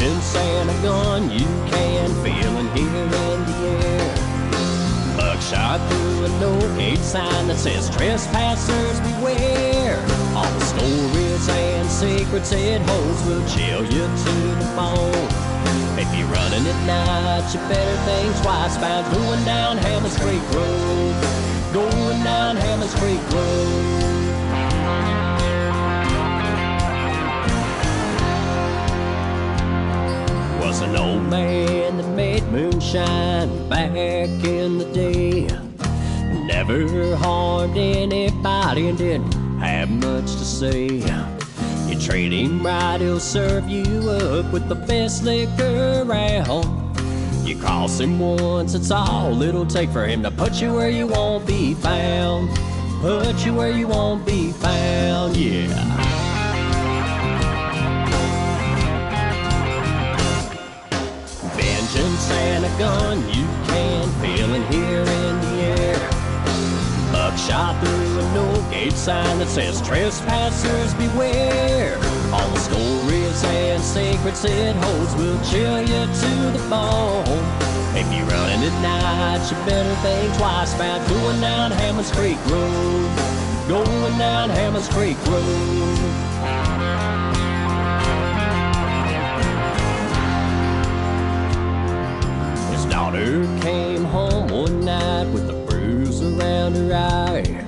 Vengeance and a gun you can feel and hear in the air. Buckshot through a no-gate sign that says trespassers beware. All the stories and secrets it holds will chill you to the bone. If you're running at night, you better think twice about going down Hammond's Creek Road. Going down Hammond's Creek Road. Was an old man that made moonshine back in the day. Never harmed anybody and didn't have much to say. You treat him right, he'll serve you up with the best liquor around. You cross him once, it's all it'll take for him to put you where you won't be found. Put you where you won't be found, yeah. Vengeance and a gun you can feel and hear in the air. Buckshot through a no-gate sign that says trespassers beware. All the stories and secrets it holds will chill you to the bone. If you're running at night, you better think twice about going down Hammond's Creek Road. Going down Hammond's Creek Road. Daughter came home one night with a bruise around her eye.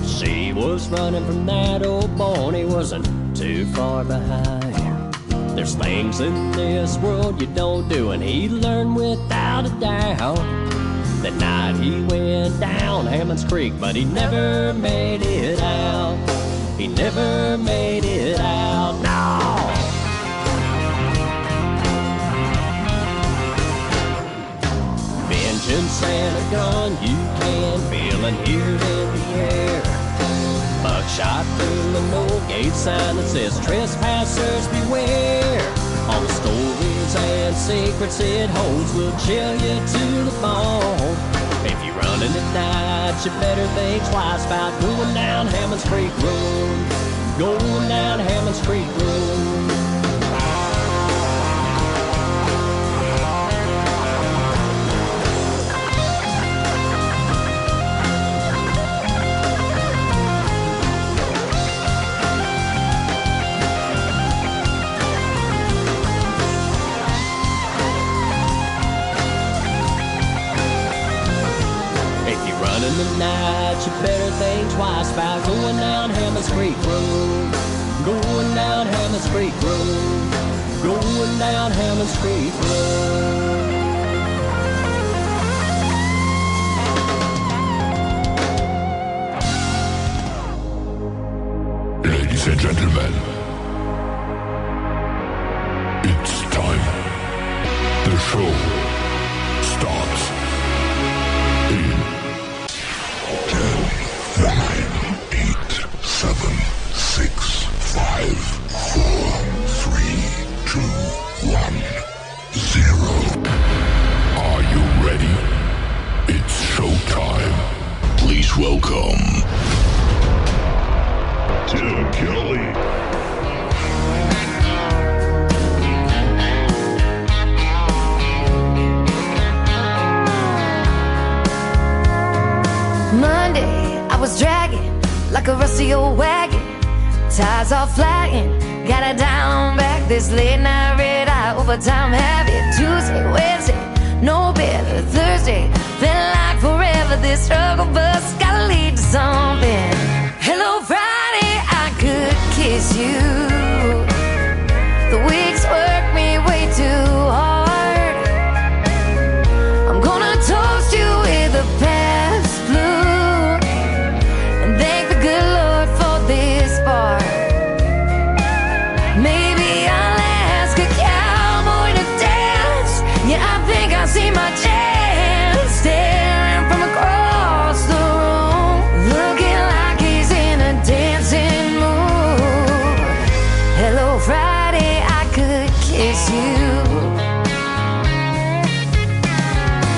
She was running from that old boy and he wasn't too far behind. There's things in this world you don't do, and he learned without a doubt. That night he went down Hammond's Creek, but he never made it out. He never made it out, no. Vengeance and a gun you can feel and hear in the air. Buckshot through a no-gate sign that says trespassers beware. All the stories and secrets it holds will chill you to the bone. If you're running at night, you better think twice about going down Hammond's Creek Road. Going down Hammond's Creek Road. In the night, you better think twice about going down Hammond's Creek Road. Going down Hammond's Creek Road. Going down Hammond's Creek Road. Ladies and gentlemen, it's time. The show starts in 10, 9, 8, 7, 6, 5, 4, 3, 2, 1, 0. Are you ready? It's showtime. Please welcome Tim Kelly. Monday, I was dragging like a rusty old wagon. Tires all flying, got it down back. This late night red eye overtime habit. Tuesday, Wednesday, no better. Thursday, felt like forever. This struggle bus gotta lead to something. Hello Friday, I could kiss you. The weeks work me way too hard. I'm gonna toast you with a past blue and thank the good Lord for this bar. Maybe I'll ask a cowboy to dance. Yeah, I think I see my chance. Staring from across the room, looking like he's in a dancing mood. Hello Friday, I could kiss you.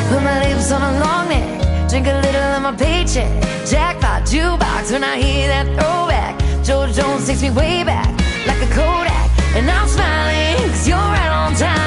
Put my lips on a long neck, drink a little of my paycheck. Jackpot jukebox when I hear that throwback. George Jones takes me way back like a Kodak, and I'm smiling 'cause you're right on time.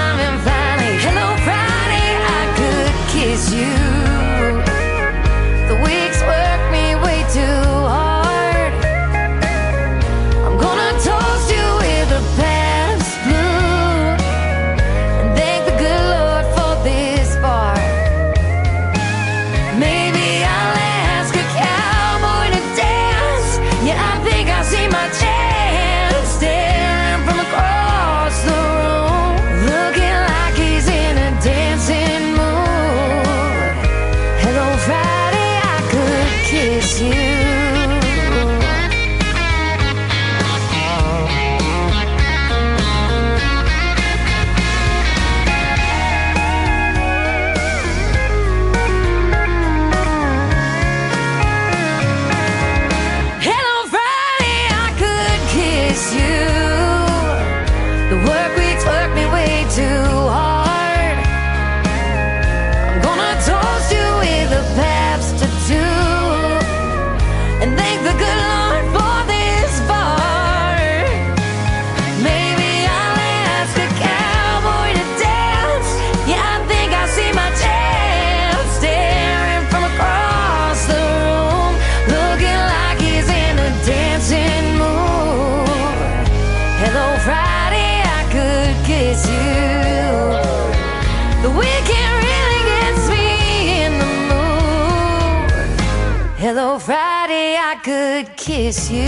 you. The weekend really gets me in the mood. Hello, Friday, I could kiss you.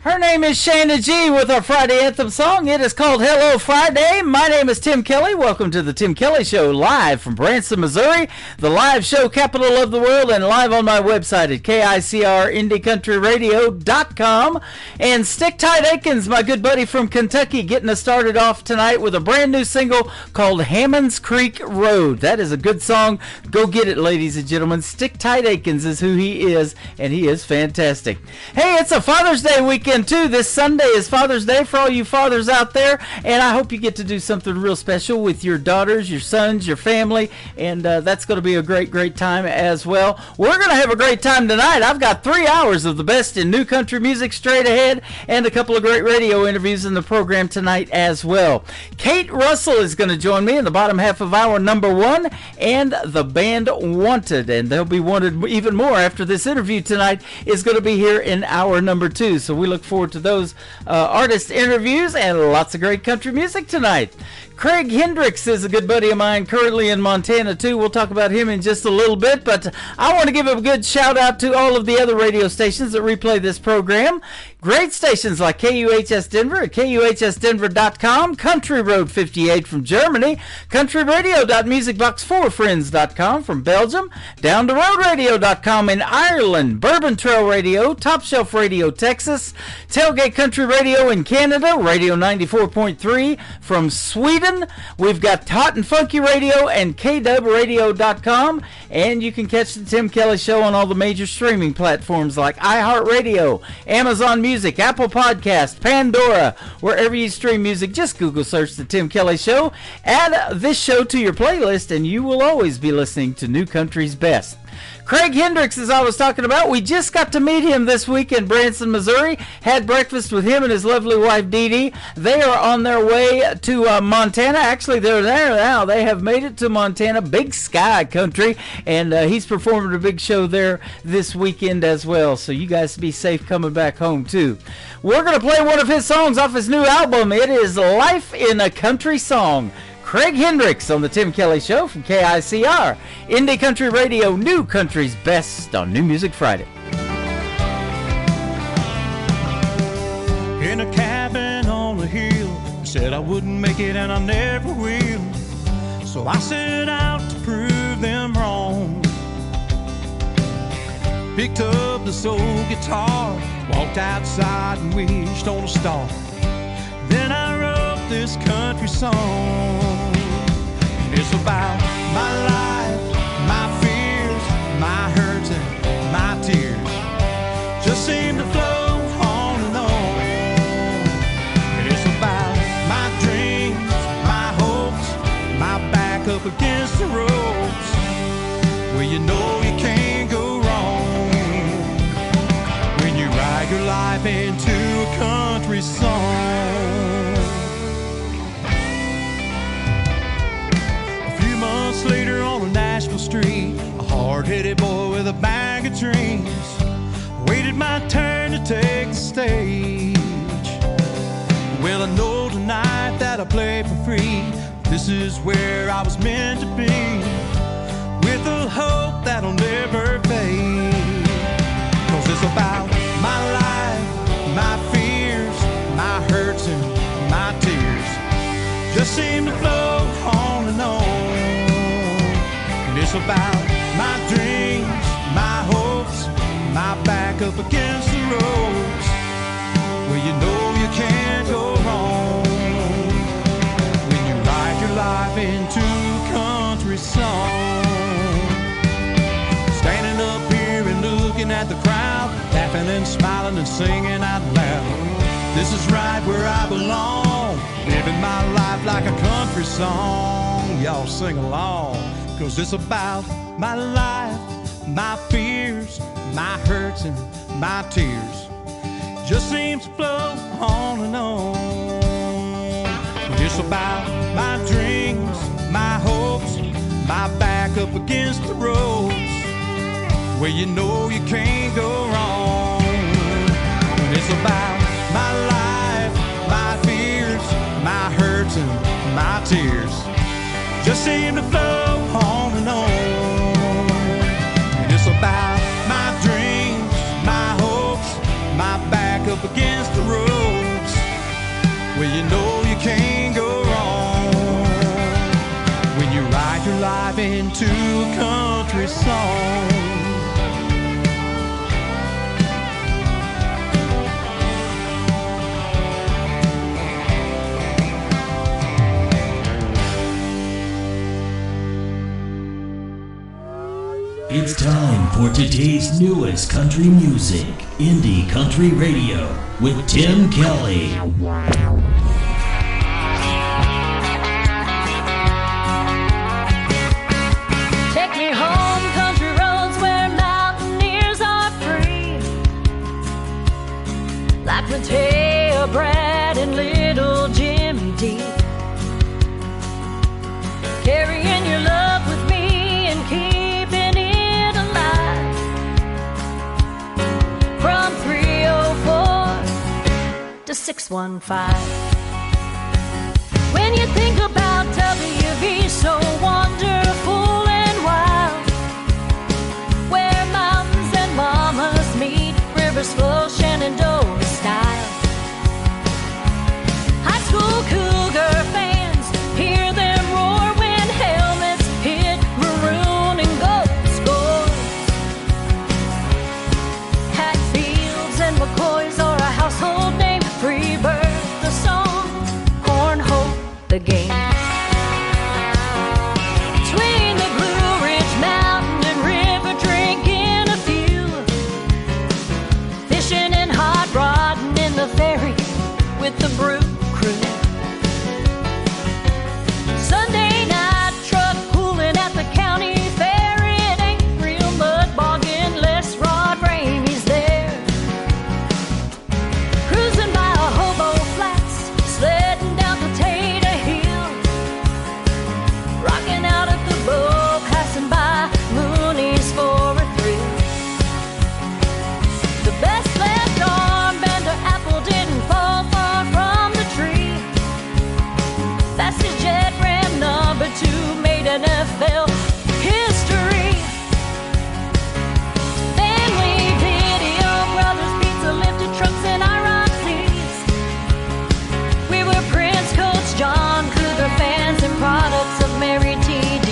Her name is Shana G with our Friday Anthem song. It is called Hello Friday. My name is Tim Kelly. Welcome to the Tim Kelly Show, live from Branson, Missouri, the live show capital of the world, and live on my website at KICRIndieCountryRadio.com. And Stick Tight Akins, my good buddy from Kentucky, getting us started off tonight with a brand new single called Hammonds Creek Road. That is a good song. Go get it, ladies and gentlemen. Stick Tight Akins is who he is, and he is fantastic. Hey, it's a Father's Day weekend too. This Sunday is Father's Day for all you fathers out there, and I hope you get to do something real special with your daughters, your sons, your family, and that's going to be a great time as well. We're going to have a great time tonight. I've got 3 hours of the best in new country music straight ahead, and a couple of great radio interviews in the program tonight as well. Kate Russell is going to join me in the bottom half of hour number 1, and the band Wanted, and they'll be wanted even more after this interview tonight is going to be here in hour number 2, so we look forward to those artist interviews and lots of great country music tonight. Craig Hendricks is a good buddy of mine, currently in Montana too. We'll talk about him in just a little bit, but I want to give a good shout out to all of the other radio stations that replay this program. Great stations like KUHS Denver at KUHSdenver.com, Country Road 58 from Germany, countryradio.musicbox4friends.com from Belgium, down to roadradio.com in Ireland, Bourbon Trail Radio, Top Shelf Radio Texas, Tailgate Country Radio in Canada, Radio 94.3 from Sweden. We've got Hot and Funky Radio and KWRadio.com, and you can catch the Tim Kelly Show on all the major streaming platforms like iHeartRadio, Amazon Music, Apple Podcast, Pandora, wherever you stream music. Just Google search the Tim Kelly Show. Add this show to your playlist, and you will always be listening to New Country's best. Craig Hendricks, as I was talking about, we just got to meet him this week in Branson, Missouri. Had breakfast with him and his lovely wife, Dee Dee. They are on their way to Montana. Actually, they're there now. They have made it to Montana, Big Sky Country, and he's performing a big show there this weekend as well. So you guys be safe coming back home, too. We're going to play one of his songs off his new album. It is Life in a Country Song. Craig Hendricks on the Tim Kelly Show from KICR, Indie Country Radio, New Country's best on New Music Friday. In a cabin on a hill, said I wouldn't make it and I never will. So I set out to prove them wrong. Picked up the soul guitar, walked outside and wished on a star. Then I wrote this country song. It's about my life, my fears, my hurts and my tears. Just seem to flow on and on. It's about my dreams, my hopes, my back up against the ropes. Well, you know you can't go wrong when you write your life into a country song. Later on a Nashville street, a hard-headed boy with a bag of dreams waited my turn to take the stage. Well, I know tonight that I play for free. This is where I was meant to be, with a hope that'll never fade. 'Cause it's about my life, my fears, my hurts and my tears. Just seem to flow on and on. It's about my dreams, my hopes, my back up against the ropes. Well, you know you can't go wrong when you write your life into a country song. Standing up here and looking at the crowd, laughing and smiling and singing out loud. This is right where I belong, living my life like a country song. Y'all sing along. 'Cause it's about my life, my fears, my hurts and my tears. Just seems to flow on about my dreams, my hopes, my back up against the ropes, where you know you can't go wrong. And it's about my life, my fears, my hurts and my tears, just seem to flow on and on. And it's about my dreams, my hopes, my back up against the ropes, where you know you can't go wrong. When you write your life into a country song. It's time for today's newest country music, Indie Country Radio, with Tim Kelly. Take me home, country roads where mountaineers are free, like Mateo, Brad, and little Jimmy D. Carrying your love with me and keeping it alive. From 304 to 615. When you think about WV, so wonderful and wild, where mountains and mamas meet, rivers flow Shenandoah style. High school Cougar fans hear them roar when helmets hit maroon and gold scores. Hatfields and McCoys are a household name. Freebird, the song, cornhole, the game. Between the Blue Ridge Mountain and river, drinking a few, fishing and hot rodding in the ferry with the brew crew. Sunday night truck pulling at the county fair. It ain't real mud bogging unless Rod Ramey's there. Cruising by a hobo flats, sledding down Potato Hill, rocking out at the bow, passing by Mooney's for a thrill. The best left arm bender apple didn't fall far from the tree. Fastest jet ram number 2 made NFL history. Family Video Brothers, pizza lifted trucks and IROC seats. We were Prince, Coach John, Cougar fans and products of Mary T.D.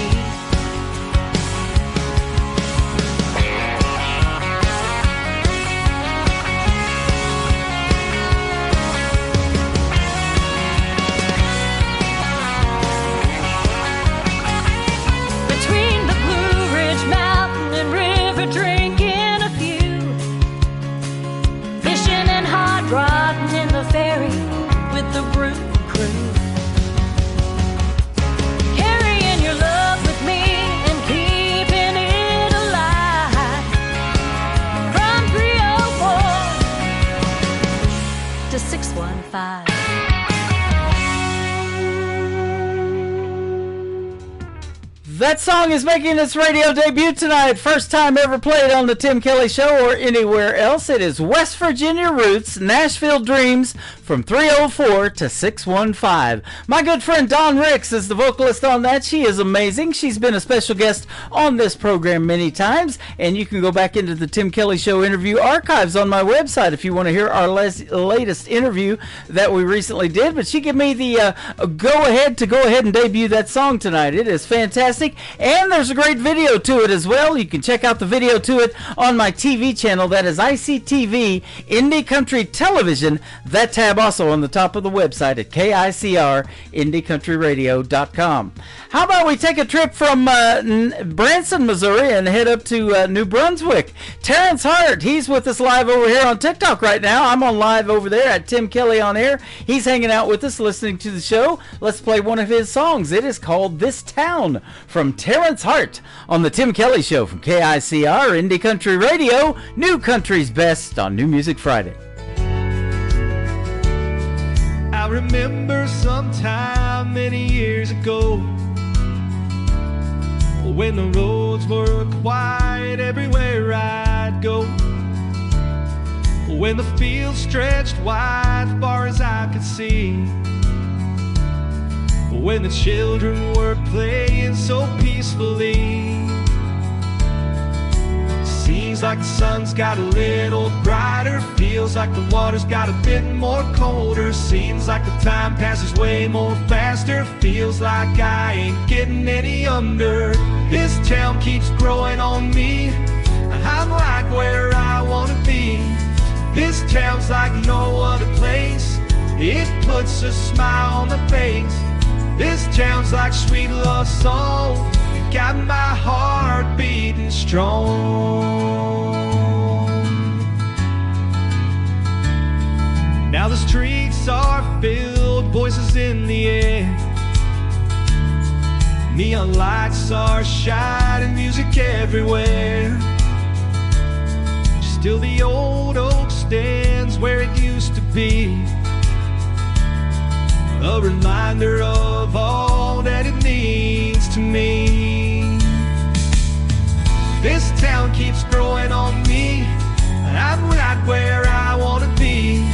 Between the Blue Ridge Mountain and river, drinking a few, fishing and hot rodding in the ferry with the brew crew. Carrying your love with me and keeping it alive. From 304 to 615. That song is making its radio debut tonight. First time ever played on the Tim Kelly Show or anywhere else. It is West Virginia Roots, Nashville Dreams, from 304 to 615. My good friend Dawn Ricks is the vocalist on that. She is amazing. She's been a special guest on this program many times, and you can go back into the Tim Kelly Show interview archives on my website if you want to hear our latest interview that we recently did. But she gave me the go ahead and debut that song tonight. It is fantastic, and there's a great video to it as well. You can check out the video to it on my TV channel. That is ICTV Indie Country Television. That tab also on the top of the website at KICR-IndieCountryRadio.com. How about we take a trip from Branson, Missouri, and head up to New Brunswick? Terrence Hart, he's with us live over here on TikTok right now. I'm on live over there at Tim Kelly on Air. He's hanging out with us, listening to the show. Let's play one of his songs. It is called This Town from Terrence Hart on the Tim Kelly Show from KICR Indie Country Radio, New Country's Best on New Music Friday. I I remember sometime many years ago, when the roads were quiet everywhere I'd go, when the fields stretched wide far as I could see, when the children were playing so peacefully. Seems like the sun's got a little brighter, feels like the water's got a bit more colder. Seems like the time passes way more faster, feels like I ain't getting any younger. This town keeps growing on me, I'm like where I wanna be. This town's like no other place, it puts a smile on the face. This town's like sweet love song, got my heart beating strong. Now the streets are filled, voices in the air, neon lights are shining, music everywhere. Still the old oak stands where it used to be, a reminder of all that it means to me. This town keeps growing on me, I'm right where I wanna be.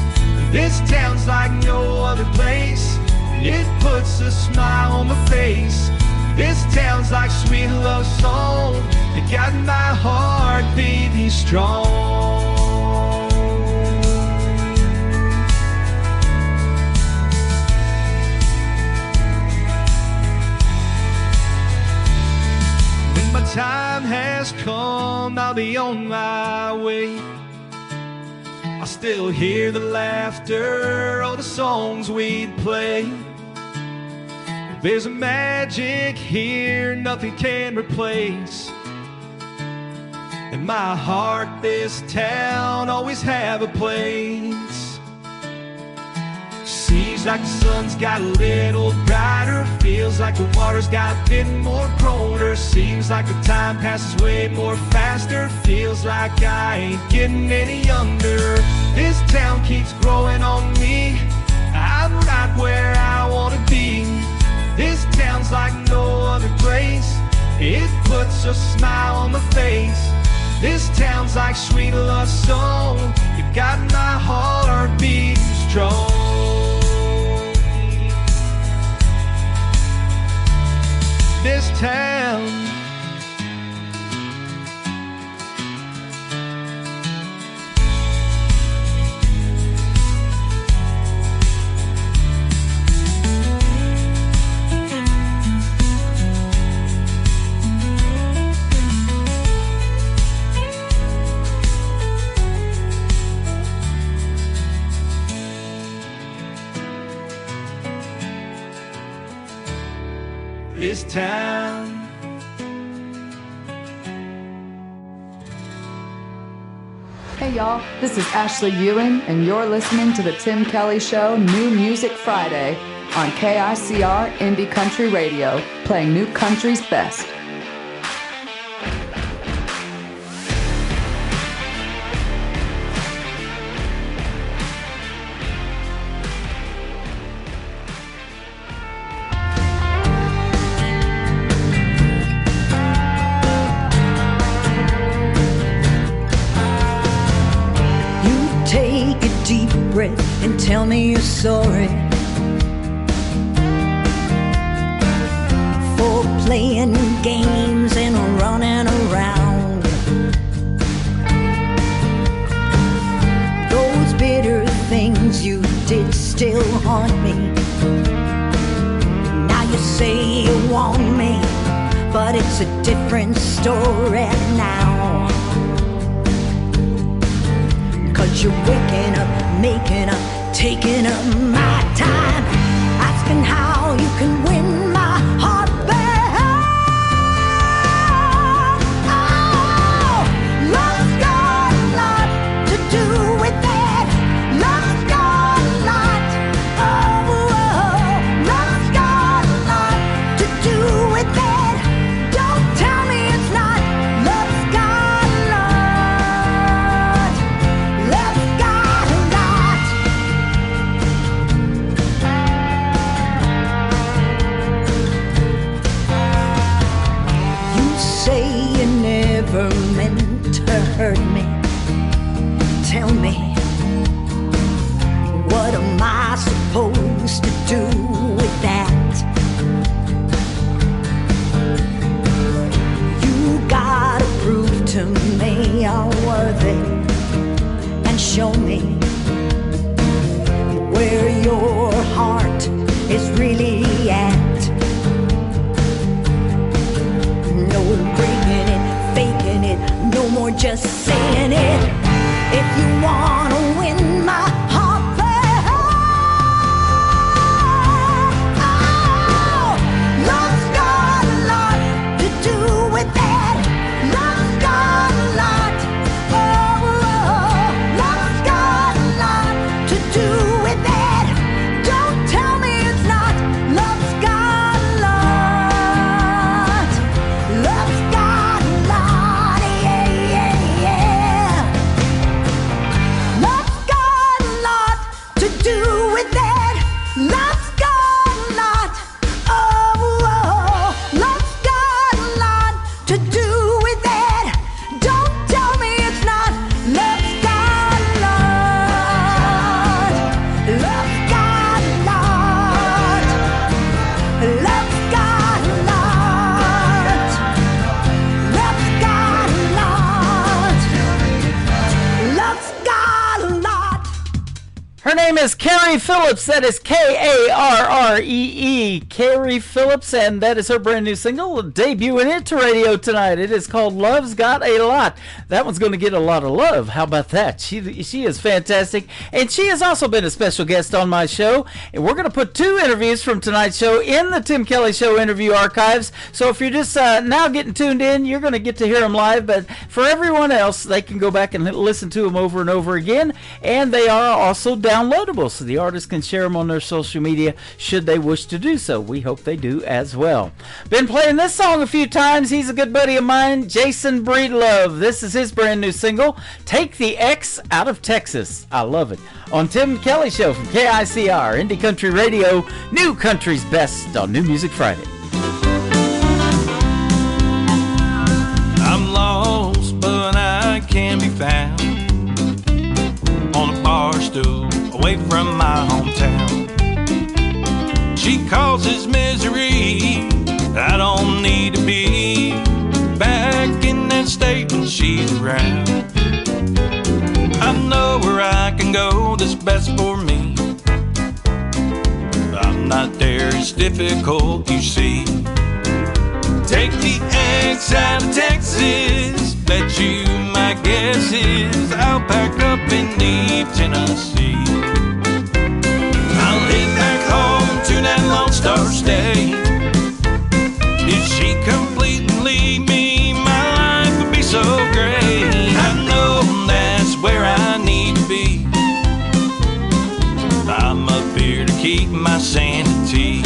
This town's like no other place, it puts a smile on my face. This town's like sweet love song, it got my heart beating strong. My time has come, I'll be on my way. I still hear the laughter of the songs we'd play. There's a magic here nothing can replace. In my heart this town always have a place. Seems like the sun's got a little brighter, feels like the water's got a bit more colder. Seems like the time passes way more faster, feels like I ain't getting any younger. This town keeps growing on me, I'm right where I wanna be. This town's like no other place, it puts a smile on my face. This town's like sweet love song, it got my heart beating strong. This town, this town. Hey y'all, this is Ashley Ewing, and you're listening to the Tim Kelly Show New Music Friday on KICR Indie Country Radio, playing new country's best. And tell me you're sorry for playing games and running around. Those bitter things you did still haunt me. Now you say you want me, but it's a different story now. 'Cause you're waking up, making up, taking up my time, asking how you can win my heart back. Oh, love's got a lot to do with it. Love's got a lot. Oh, love's got a lot to do with it. Don't tell me it's not. Love's got a lot. Love's got a lot. Her name is Carrie Phillips. That is Karree. Carrie Phillips, and that is her brand new single debuting into radio tonight. It is called Love's Got a Lot. That one's going to get a lot of love. How about that? She is fantastic, and she has also been a special guest on my show. And we're going to put 2 interviews from tonight's show in the Tim Kelly Show interview archives. So if you're just now getting tuned in, you're going to get to hear them live. But for everyone else, they can go back and listen to them over and over again, and they are also downloadable, so the artists can share them on their social media should they wish to do so. We hope they do as well. Been playing this song a few times. He's a good buddy of mine, Jason Breedlove. This is his brand new single, Take the X Out of Texas. I love it. On Tim Kelly Show from KICR, Indie Country Radio, New Country's Best on New Music Friday. I'm lost, but I can be found on a bar stool away from my hometown. She causes misery, I don't need to be back in that state when she's around. I know where I can go that's best for me. I'm not there, it's difficult, you see. Take the X out of Texas, bet you my guess is I'll pack up and leave Tennessee. I'll head back home to that Lone Star State. If she completely leave me, my life would be so great. I know that's where I need to be. I'm up here to keep my sanity.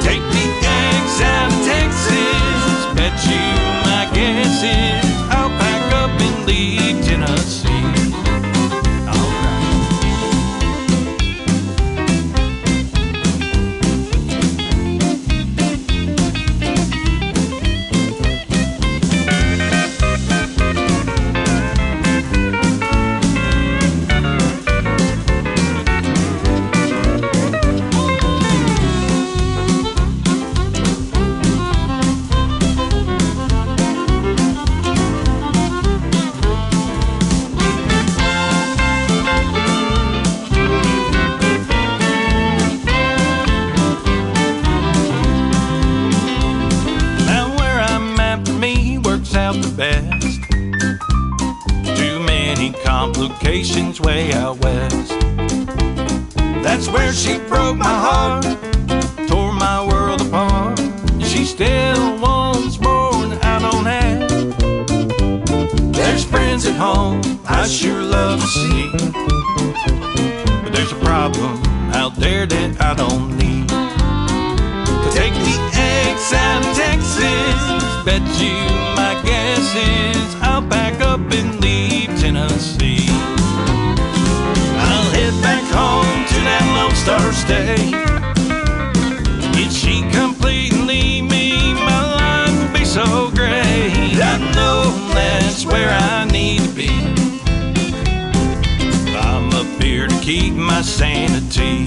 Take the X out of Texas, bet you my guess is I'll pack up and leave Tennessee. Complications way out west. That's where she broke my heart, tore my world apart. She still wants more than I don't have. There's friends at home I sure love to see, but there's a problem out there that I don't need. Take the X out of Texas, bet you my guess is I'll pack up and leave Tennessee. I'll head back home to that Lone Star State. If she completely leave me, my life will be so great. I know that's where I need to be. I'm up here to keep my sanity.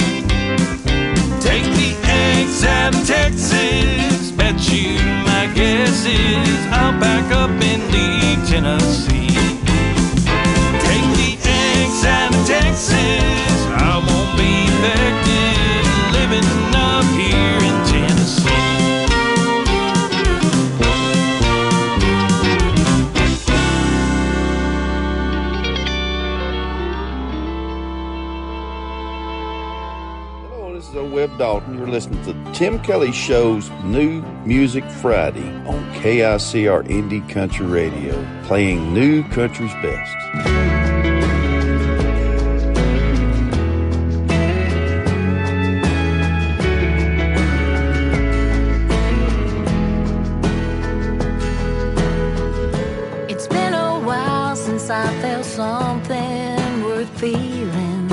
Take the X out of Texas, bet you my guess is I'll pack up and leave Tennessee. Take the X out of Texas, I won't be affected living up here in Tennessee. This is Webb Dalton. You're listening to Tim Kelly Show's New Music Friday on KICR Indie Country Radio, playing New Country's Best. It's been a while since I felt something worth feeling.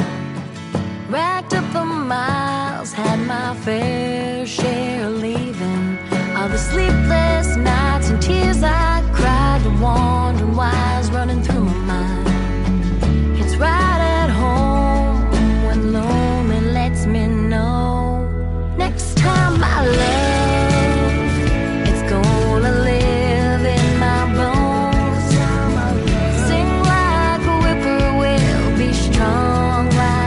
Racked up the miles, had my fair share of leaving. All the sleepless nights and tears I cried, the wandering whys running through my mind. It's right at home when lonely lets me know. Next time I love, it's gonna live in my bones. Sing like a whippoorwill, be strong like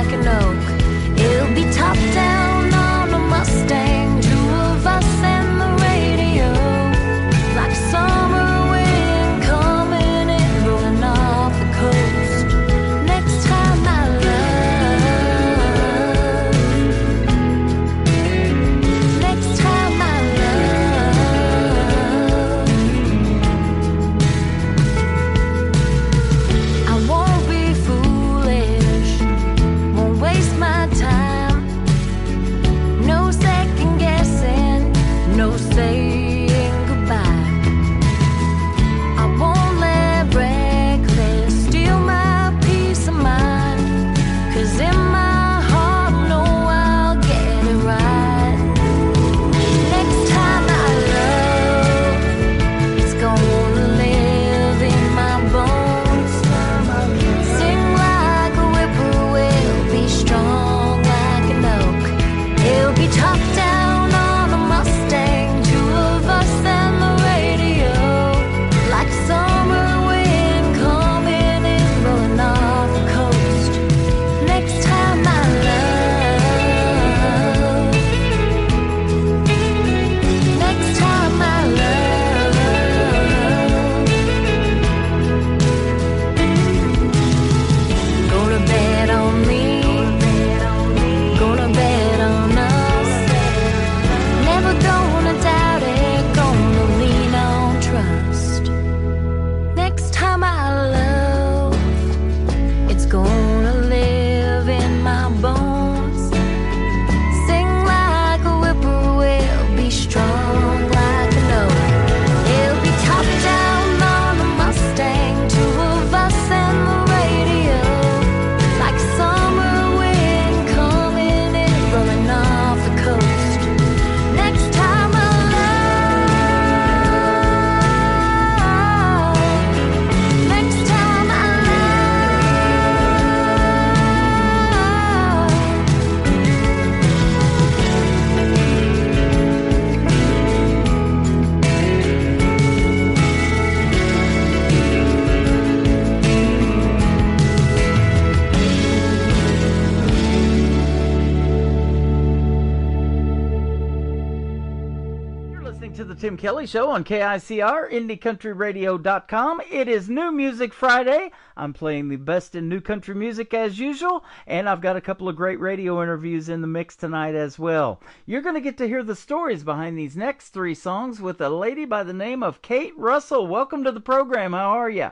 to the Tim Kelly Show on KICR, IndieCountryRadio.com. It is New Music Friday. I'm playing the best in new country music as usual, and I've got a couple of great radio interviews in the mix tonight as well. You're going to get to hear the stories behind these next three songs with a lady by the name of Kate Russell. Welcome to the program. How are you?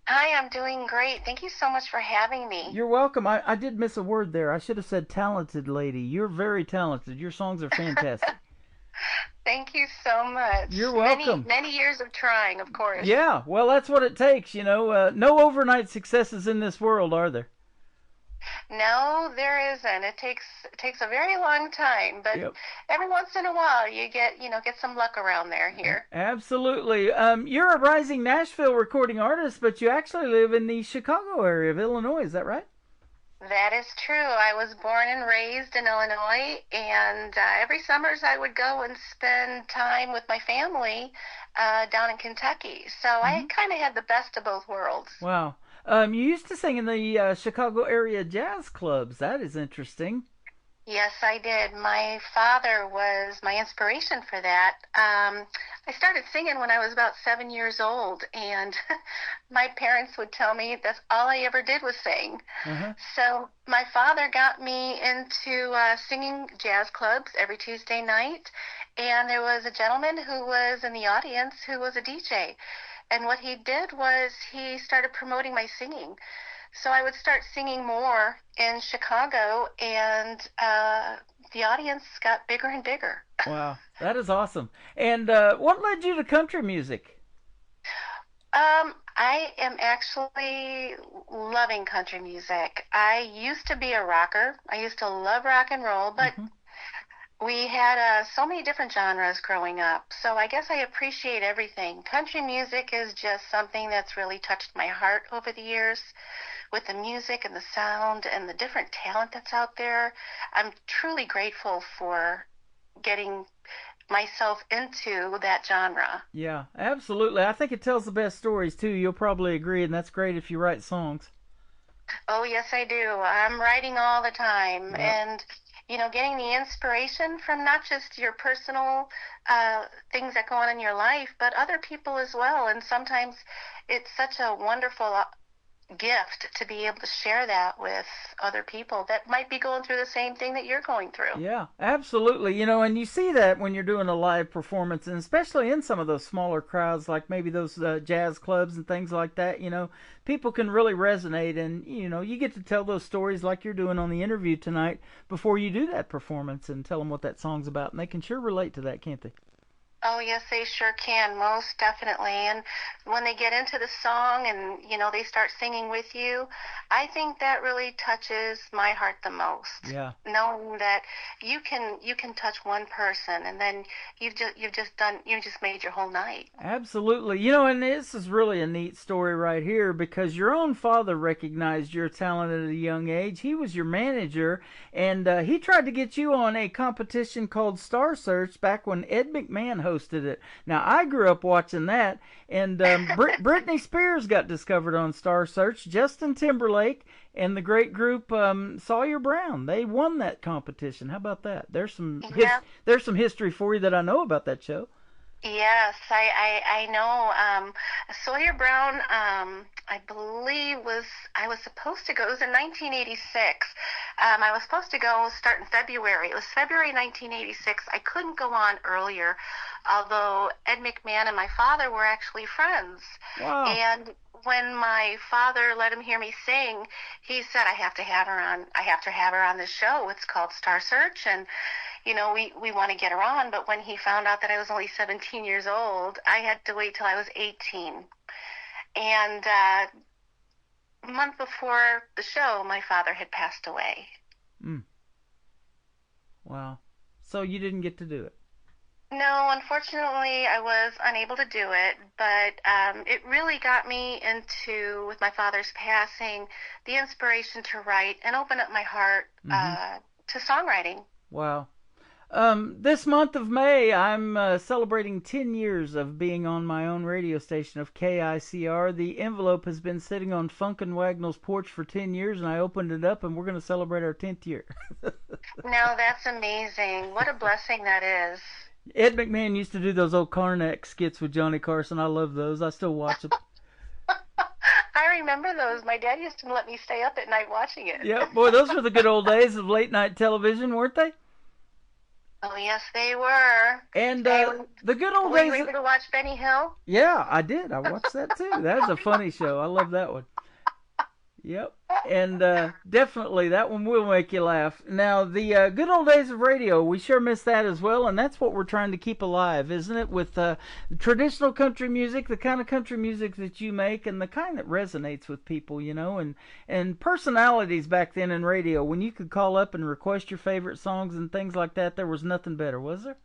Hi, I'm doing great. Thank you so much for having me. You're welcome. I did miss a word there. I should have said talented lady. You're very talented. Your songs are fantastic. Thank you so much. You're welcome. Many years of trying, of course. Yeah, well, that's what it takes, you know. No overnight successes in this world, are there? No, there isn't. It takes a very long time, but every once in a while you get some luck around here. Absolutely. You're a rising Nashville recording artist, but you actually live in the Chicago area of Illinois. Is that right? That is true. I was born and raised in Illinois, and every summers I would go and spend time with my family down in Kentucky. So I kind of had the best of both worlds. Wow. You used to sing in the Chicago area jazz clubs. That is interesting. Yes, I did. My father was my inspiration for that. I started singing when I was about 7 years old, and my parents would tell me that's all I ever did was sing. So my father got me into singing jazz clubs every Tuesday night, and there was a gentleman who was in the audience who was a DJ. And what he did was he started promoting my singing. So I would start singing more in Chicago, and the audience got bigger and bigger. Wow, that is awesome. And what led you to country music? I am actually loving country music. I used to be a rocker. I used to love rock and roll, but we had so many different genres growing up, so I guess I appreciate everything. Country music is just something that's really touched my heart over the years with the music and the sound and the different talent that's out there. I'm truly grateful for getting myself into that genre. Yeah, absolutely. I think it tells the best stories, too. You'll probably agree, and that's great if you write songs. Oh, yes, I do. I'm writing all the time, and getting the inspiration from not just your personal things that go on in your life, but other people as well. And sometimes it's such a wonderful gift to be able to share that with other people that might be going through the same thing that you're going through. Yeah, absolutely. And you see that when you're doing a live performance, and especially in some of those smaller crowds, like maybe those jazz clubs and things like that, people can really resonate, and, you get to tell those stories like you're doing on the interview tonight before you do that performance and tell them what that song's about, and they can sure relate to that, can't they? Oh, yes, they sure can, most definitely. And when they get into the song and, they start singing with you, I think that really touches my heart the most. Yeah. Knowing that you can touch one person, and then you've just made your whole night. Absolutely. And this is really a neat story right here, because your own father recognized your talent at a young age. He was your manager, and he tried to get you on a competition called Star Search back when Ed McMahon hosted it. Now, I grew up watching that, and Britney Spears got discovered on Star Search. Justin Timberlake and the great group Sawyer Brown, they won that competition. How about that? There's some history for you that I know about that show. Yes, I know. Sawyer Brown, I believe I was supposed to go. It was in 1986. I was supposed to go start in February. It was February 1986. I couldn't go on earlier, although Ed McMahon and my father were actually friends. Wow. And when my father let him hear me sing, he said, I have to have her on. I have to have her on this show. It's called Star Search, and we want to get her on. But when he found out that I was only 17 years old, I had to wait till I was 18. And a month before the show, my father had passed away. Wow. So you didn't get to do it? No, unfortunately, I was unable to do it, but it really got me into, with my father's passing, the inspiration to write and open up my heart to songwriting. Wow. This month of May, I'm celebrating 10 years of being on my own radio station of KICR. The envelope has been sitting on Funkin' Wagnall's porch for 10 years, and I opened it up, and we're going to celebrate our 10th year. Now, that's amazing. What a blessing that is. Ed McMahon used to do those old Karnak skits with Johnny Carson. I love those. I still watch them. I remember those. My dad used to let me stay up at night watching it. Yeah, boy, those were the good old days of late night television, weren't they? Oh, yes, they were. And the good old days. Were you able to watch Benny Hill? Yeah, I did. I watched that too. That was a funny show. I love that one. Yep. And definitely that one will make you laugh. Now, the good old days of radio, we sure miss that as well, and that's what we're trying to keep alive, isn't it? With traditional country music, the kind of country music that you make, and the kind that resonates with people, you know, and personalities back then in radio. When you could call up and request your favorite songs and things like that, there was nothing better, was there?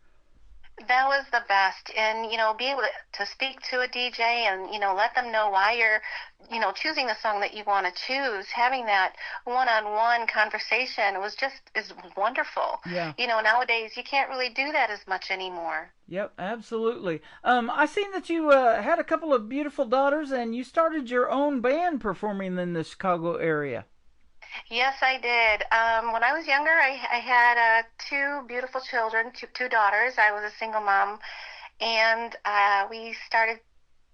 That was the best. And, you know, be able to speak to a DJ and, you know, let them know why you're, you know, choosing the song that you want to choose. Having that one-on-one conversation is wonderful. Yeah. You know, nowadays you can't really do that as much anymore. Yep, absolutely. I seen that you had a couple of beautiful daughters and you started your own band performing in the Chicago area. Yes, I did. When I was younger, I had two beautiful children, two daughters. I was a single mom, and we started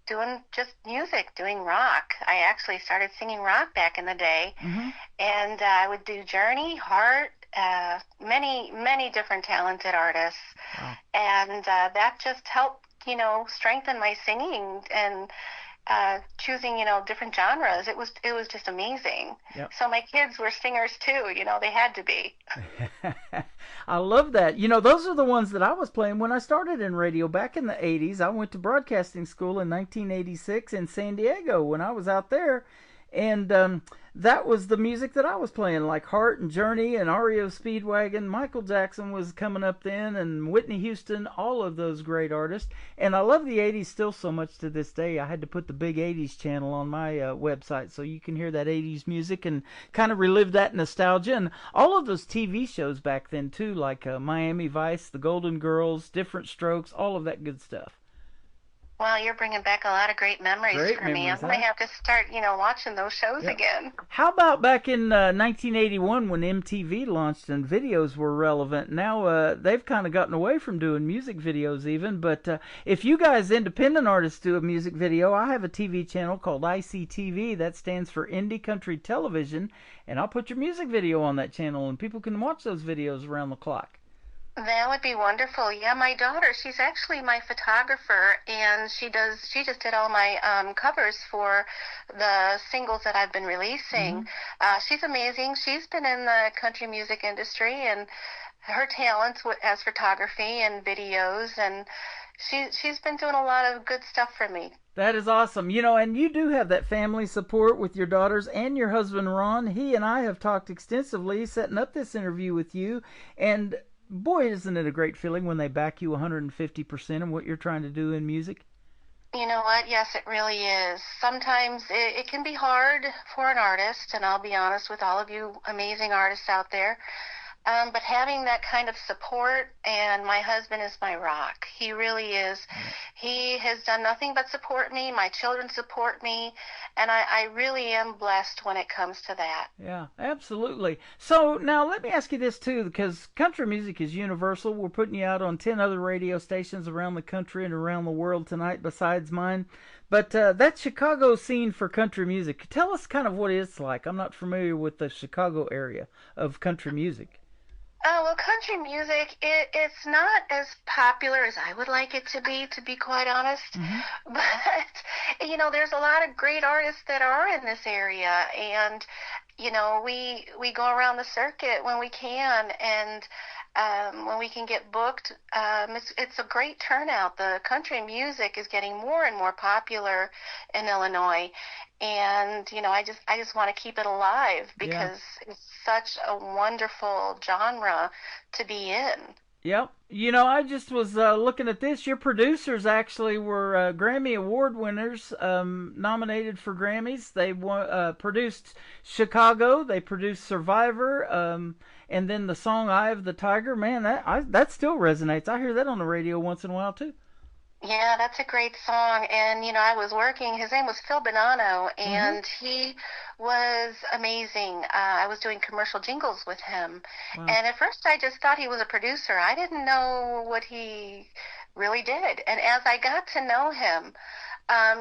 doing just music, doing rock. I actually started singing rock back in the day, and I would do Journey, Heart, many different talented artists, and that just helped, you know, strengthen my singing and choosing, you know, different genres. It was just amazing. Yep. So my kids were singers too, you know, they had to be. I love that. You know, those are the ones that I was playing when I started in radio back in the 80s. I went to broadcasting school in 1986 in San Diego when I was out there. And that was the music that I was playing, like Heart and Journey and REO Speedwagon. Michael Jackson was coming up then, and Whitney Houston, all of those great artists. And I love the 80s still so much to this day. I had to put the Big 80s channel on my website so you can hear that 80s music and kind of relive that nostalgia. And all of those TV shows back then, too, like Miami Vice, The Golden Girls, Different Strokes, all of that good stuff. Well, you're bringing back a lot of great memories for me. I'm going to have to start, you know, watching those shows again. How about back in 1981 when MTV launched and videos were relevant? Now they've kind of gotten away from doing music videos even. But if you guys independent artists do a music video, I have a TV channel called ICTV. That stands for Indie Country Television. And I'll put your music video on that channel and people can watch those videos around the clock. That would be wonderful. Yeah, my daughter, she's actually my photographer, and she just did all my covers for the singles that I've been releasing. She's amazing. She's been in the country music industry, and her talents as photography and videos, and she's been doing a lot of good stuff for me. That is awesome. You know, and you do have that family support with your daughters and your husband, Ron. He and I have talked extensively setting up this interview with you, and boy, isn't it a great feeling when they back you 150% in what you're trying to do in music? You know what? Yes, it really is. Sometimes it can be hard for an artist, and I'll be honest with all of you amazing artists out there. But having that kind of support, and my husband is my rock. He really is. He has done nothing but support me. My children support me, and I really am blessed when it comes to that. Yeah, absolutely. So now let me ask you this too, because country music is universal. We're putting you out on 10 other radio stations around the country and around the world tonight besides mine. But that Chicago scene for country music, tell us kind of what it's like. I'm not familiar with the Chicago area of country music. Well, country music, it's not as popular as I would like it to be quite honest. But, you know, there's a lot of great artists that are in this area. And, you know, we go around the circuit when we can. And when we can get booked, it's a great turnout. The country music is getting more and more popular in Illinois. And, you know, I just want to keep it alive because it's such a wonderful genre to be in. Yep. You know, I just was looking at this. Your producers actually were Grammy Award winners, nominated for Grammys. They produced Chicago. They produced Survivor. And then the song Eye of the Tiger. Man, that still resonates. I hear that on the radio once in a while, too. Yeah, that's a great song. And, I was working, his name was Phil Bonanno, and he was amazing. I was doing commercial jingles with him. Wow. And at first I just thought he was a producer. I didn't know what he really did. And as I got to know him,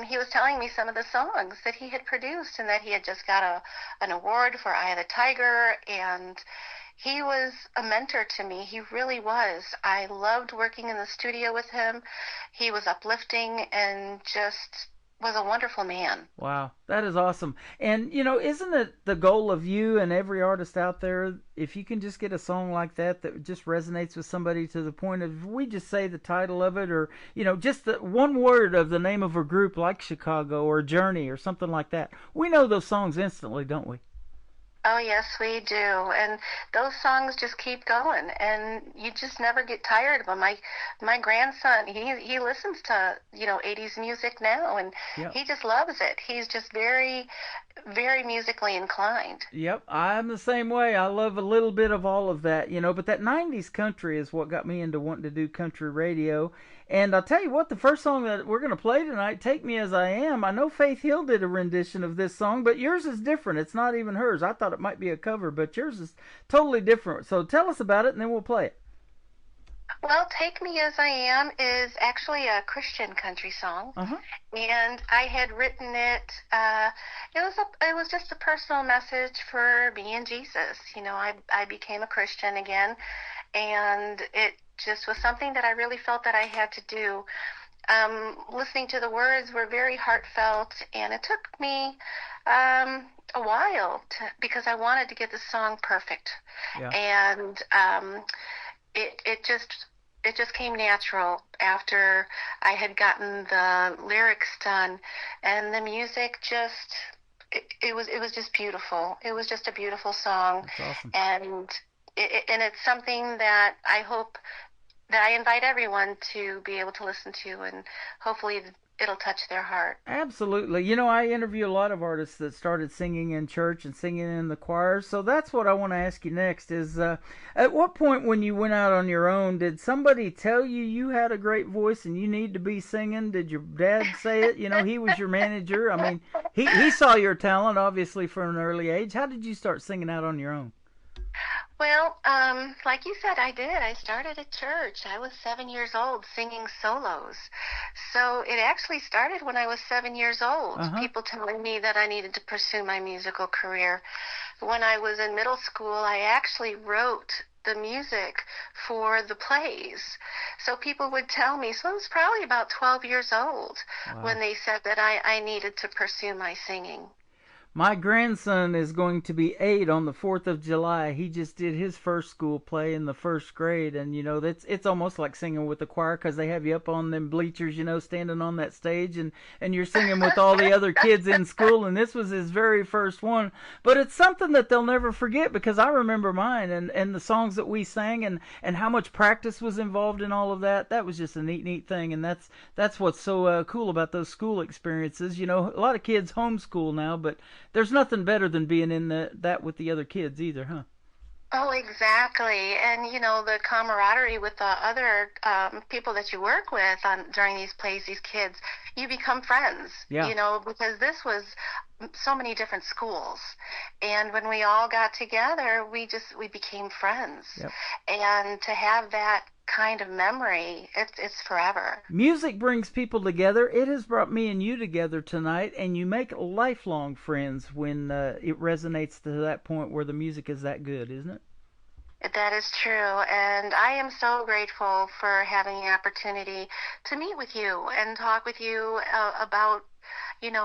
he was telling me some of the songs that he had produced and that he had just got an award for Eye of the Tiger, and he was a mentor to me. He really was. I loved working in the studio with him. He was uplifting and just was a wonderful man. Wow, that is awesome. And, isn't it the goal of you and every artist out there, if you can just get a song like that just resonates with somebody to the point of, we just say the title of it, or, just the one word of the name of a group like Chicago or Journey or something like that. We know those songs instantly, don't we? Oh, yes, we do. And those songs just keep going, and you just never get tired of them. My grandson, he listens to, 80s music now, and he just loves it. He's just very, very musically inclined. Yep, I'm the same way. I love a little bit of all of that, but that 90s country is what got me into wanting to do country radio. And I'll tell you what, the first song that we're going to play tonight, Take Me As I Am, I know Faith Hill did a rendition of this song, but yours is different. It's not even hers. I thought it might be a cover, but yours is totally different. So tell us about it, and then we'll play it. Well, Take Me As I Am is actually a Christian country song, and I had written it. It was just a personal message for me and Jesus. I became a Christian again, and it just was something that I really felt that I had to do. Listening to the words were very heartfelt, and it took me a while because I wanted to get the song perfect, and it just came natural after I had gotten the lyrics done, and the music just it was just beautiful. It was just a beautiful song. That's awesome. And it's something that I hope that I invite everyone to be able to listen to, and hopefully it'll touch their heart. Absolutely. I interview a lot of artists that started singing in church and singing in the choirs. So that's what I want to ask you next is, at what point when you went out on your own, did somebody tell you had a great voice and you need to be singing? Did your dad say it? He was your manager. I mean, he saw your talent, obviously, from an early age. How did you start singing out on your own? Well, like you said, I did. I started at church. I was 7 years old singing solos. So it actually started when I was 7 years old, people telling me that I needed to pursue my musical career. When I was in middle school, I actually wrote the music for the plays. So people would tell me, so I was probably about 12 years old when they said that I needed to pursue my singing. My grandson is going to be 8 on the 4th of July. He just did his first school play in the first grade, and it's almost like singing with the choir because they have you up on them bleachers, standing on that stage, and you're singing with all the other kids in school, and this was his very first one. But it's something that they'll never forget because I remember mine and the songs that we sang and how much practice was involved in all of that. That was just a neat thing, and that's what's so cool about those school experiences. A lot of kids homeschool now, but there's nothing better than being in that with the other kids either, huh? Oh, exactly. And, the camaraderie with the other people that you work with during these plays, these kids, you become friends, because this was so many different schools. And when we all got together, we became friends. Yep. And to have that kind of memory, it's forever. Music brings people together. It has brought me and you together tonight, and you make lifelong friends when it resonates to that point where the music is that good, isn't it? That is true, and I am so grateful for having the opportunity to meet with you and talk with you about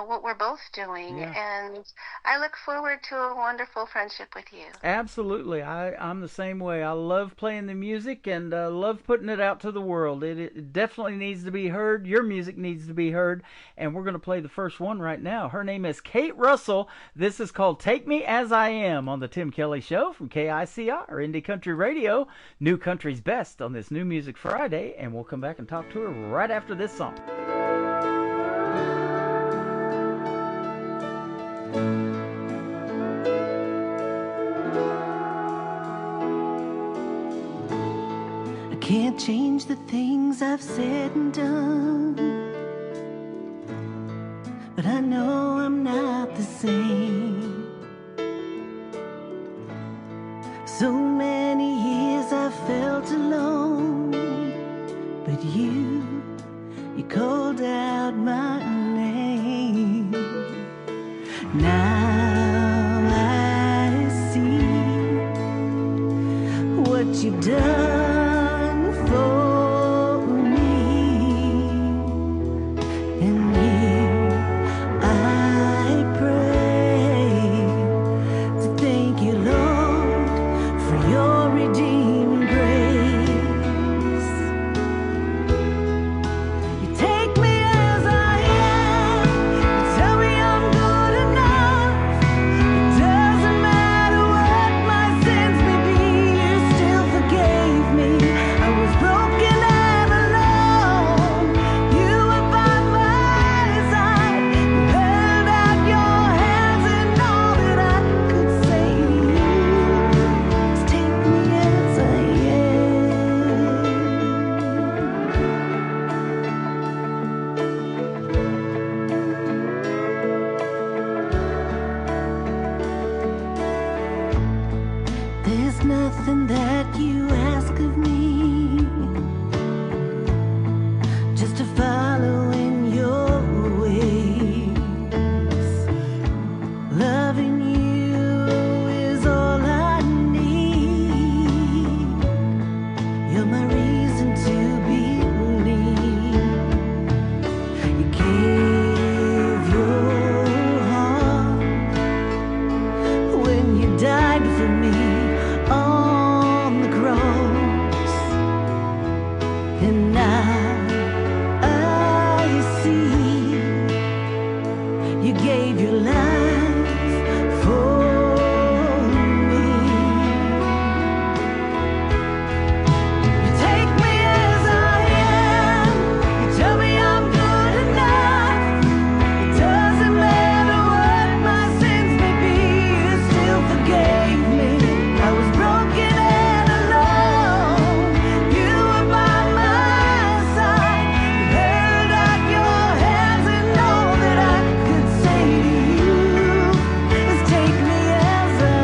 what we're both doing, and I look forward to a wonderful friendship with you. Absolutely. I'm the same way. I love playing the music and love putting it out to the world. It definitely needs to be heard. Your music needs to be heard, and we're going to play the first one right now. Her name is Kate Russell. This is called Take Me As I Am on the Tim Kelly Show from KICR, Indie Country Radio, New Country's Best on this New Music Friday, and we'll come back and talk to her right after this song. Can't change the things I've said and done, but I know I'm not the same. So many years I felt alone, but you called out my name. Now I see what you've done for me, and here I pray to thank you, Lord, for your redeeming grace. You take me as I am, you tell me I'm good enough. It doesn't matter what my sins may be, you still forgave me. I was broken and alone, you were by my side. You held out your hands, and all that I could say to you is take me as I am. There's nothing that you ask of me, just to follow in your ways. Loving you is all I need. You're my reason to believe. You gave your heart when you died for me on the cross, and now I see you gave your life for me. You take me as I am, you tell me I'm good enough. It doesn't matter what my sins may be, you still forgave me. I was broken and alone, you were by my side. You held out your hands, and all that I could say to you is take me as I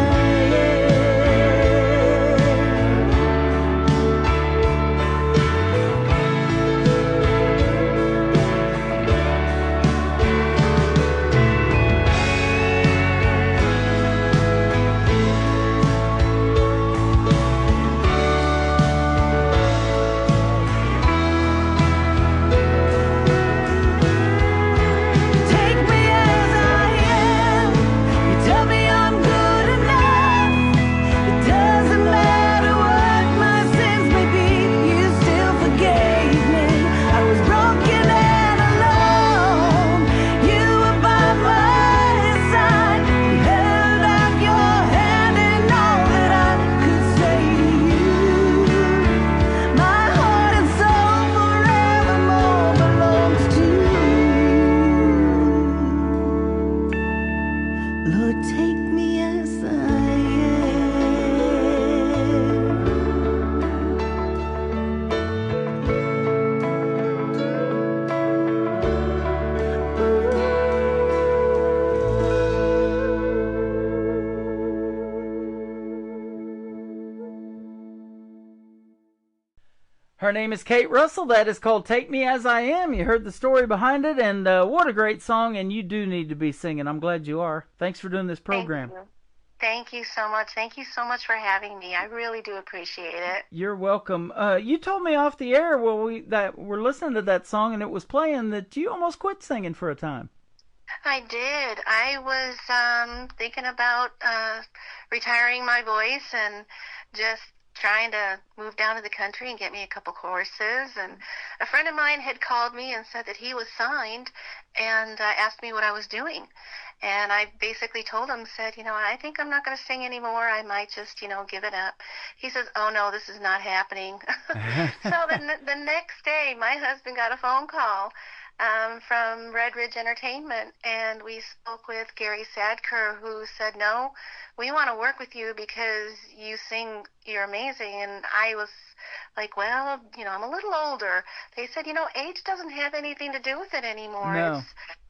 take me as I am. You tell me I'm good enough. It doesn't matter what my sins may be, you still forgave me. I was broken and alone, you were by my side. You held out your hand, and all that I could say to you, my heart and soul forevermore belongs to you. Lord, take me as I Her name is Kate Russell. That is called Take Me As I Am. You heard the story behind it, and what a great song, and you do need to be singing. I'm glad you are. Thanks for doing this program. Thank you. Thank you so much. Thank you so much for having me. I really do appreciate it. You're welcome. You told me off the air that we're listening to that song and it was playing that you almost quit singing for a time. I did. I was thinking about retiring my voice and just trying to move down to the country and get me a couple courses. And a friend of mine had called me and said that he was signed and asked me what I was doing. And I basically told him, said, I think I'm not going to sing anymore. I might just, give it up. He says, oh, no, this is not happening. So the next day, my husband got a phone call from Red Ridge Entertainment, and we spoke with Gary Sadker, who said, no, we want to work with you because you sing, you're amazing. And I was like, well, I'm a little older. They said, age doesn't have anything to do with it anymore. No.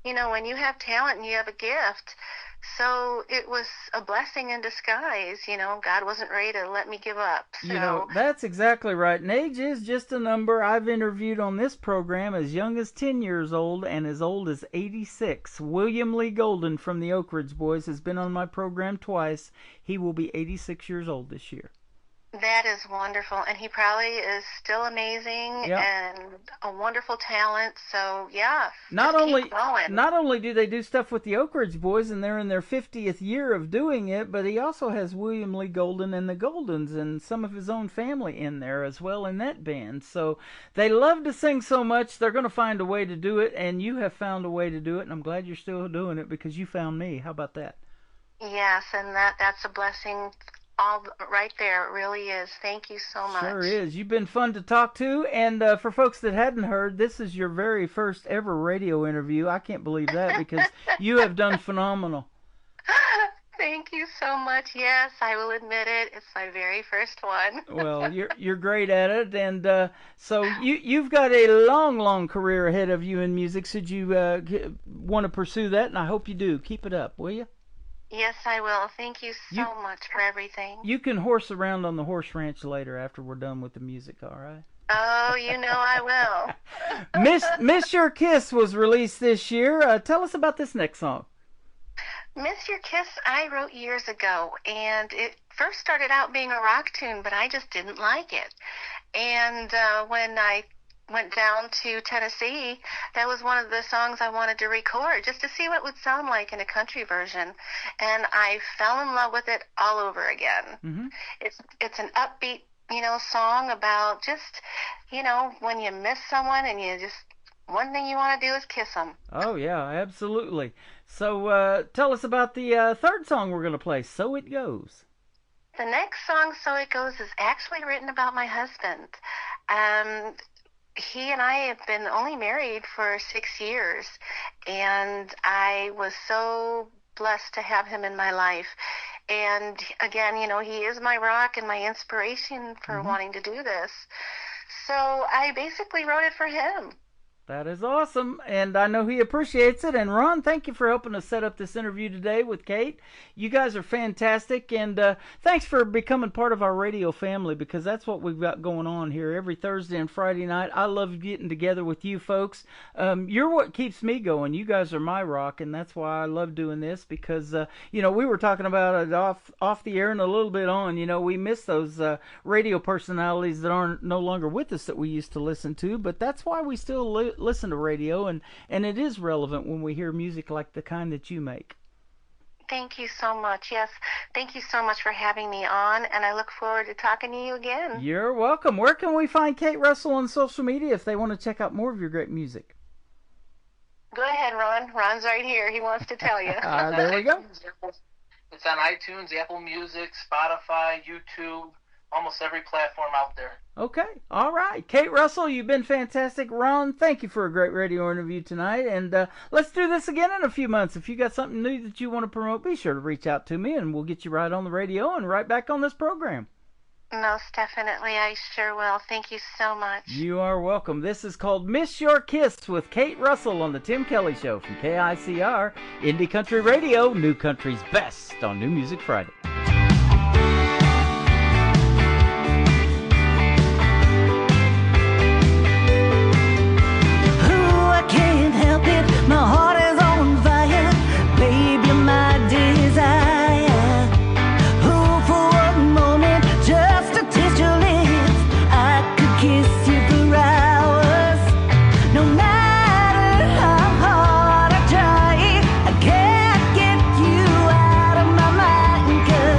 It's, when you have talent and you have a gift. So it was a blessing in disguise. God wasn't ready to let me give up. So. That's exactly right. And age is just a number. I've interviewed on this program as young as 10 years old and as old as 86. William Lee Golden from the Oak Ridge Boys has been on my program twice. He will be 86 years old this year. That is wonderful, and he probably is still amazing and a wonderful talent. So yeah, not keep only do they do stuff with the Oak Ridge Boys, and they're in their 50th year of doing it, but he also has William Lee Golden and the Goldens and some of his own family in there as well in that band. So they love to sing so much, they're going to find a way to do it, and you have found a way to do it, and I'm glad you're still doing it because you found me. How about that? Yes, and that's a blessing. All right there, it really is. Thank you so much. Sure is. You've been fun to talk to, and for folks that hadn't heard, this is your very first ever radio interview. I can't believe that because you have done phenomenal. Thank you so much. Yes, I will admit it. It's my very first one. Well, you're great at it, and so you've got a long career ahead of you in music. Should you want to pursue that, and I hope you do. Keep it up, will you? Yes, I will. Thank you so much for everything. You can horse around on the horse ranch later after we're done with the music, all right? Oh, I will. Miss Your Kiss was released this year. Tell us about this next song. Miss Your Kiss I wrote years ago, and it first started out being a rock tune, but I just didn't like it. And when I went down to Tennessee, that was one of the songs I wanted to record just to see what it would sound like in a country version, and I fell in love with it all over again. Mm-hmm. It's an upbeat, song about just, when you miss someone and you just, one thing you want to do is kiss them. Oh yeah, absolutely. So tell us about the third song we're going to play, So It Goes. The next song, So It Goes, is actually written about my husband. He and I have been only married for 6 years, and I was so blessed to have him in my life. And again, he is my rock and my inspiration for wanting to do this. So I basically wrote it for him. That is awesome, and I know he appreciates it. And Ron, thank you for helping us set up this interview today with Kate. You guys are fantastic, and thanks for becoming part of our radio family, because that's what we've got going on here every Thursday and Friday night. I love getting together with you folks. You're what keeps me going. You guys are my rock, and that's why I love doing this, because we were talking about it off the air and a little bit on. We miss those radio personalities that aren't no longer with us that we used to listen to, but that's why we still listen to radio, and it is relevant when we hear music like the kind that you make. Thank you so much. Yes, thank you so much for having me on, and I look forward to talking to you again. You're welcome. Where can we find Kate Russell on social media if they want to check out more of your great music? Go ahead, Ron. Ron's right here. He wants to tell you. There we go. It's on iTunes, Apple Music, Spotify, YouTube, almost every platform out there. Okay. All right. Kate Russell, you've been fantastic. Ron, thank you for a great radio interview tonight. And let's do this again in a few months. If you got something new that you want to promote, be sure to reach out to me, and we'll get you right on the radio and right back on this program. Most definitely. I sure will. Thank you so much. You are welcome. This is called Miss Your Kiss with Kate Russell on The Tim Kelly Show from KICR, Indie Country Radio, New Country's best on New Music Friday. My heart is on fire, baby, my desire. Oh, for one moment, just to taste your lips, I could kiss you for hours. No matter how hard I try, I can't get you out of my mind, 'cause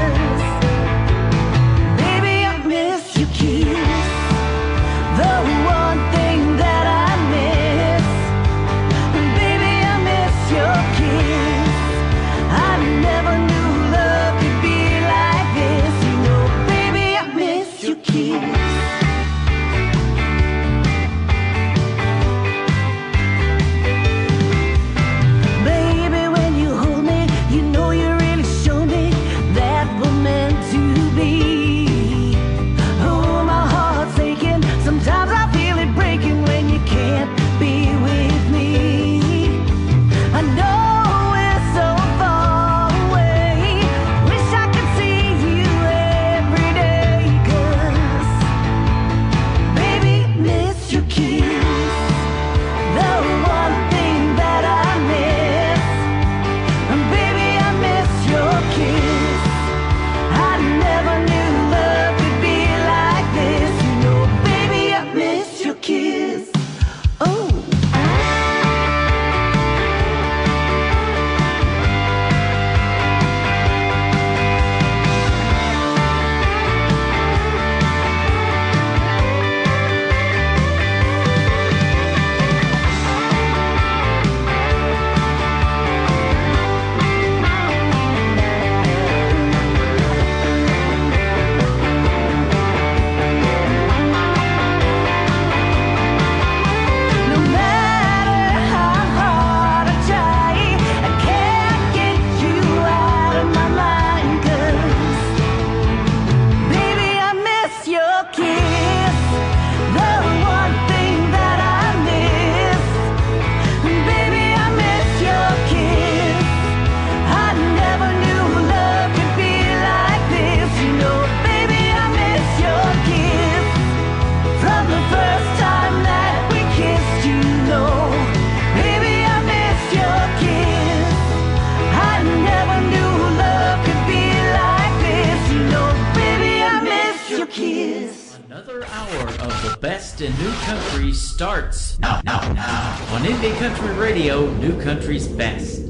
Another hour of the best in new country starts now on Indie Country Radio, New Country's Best.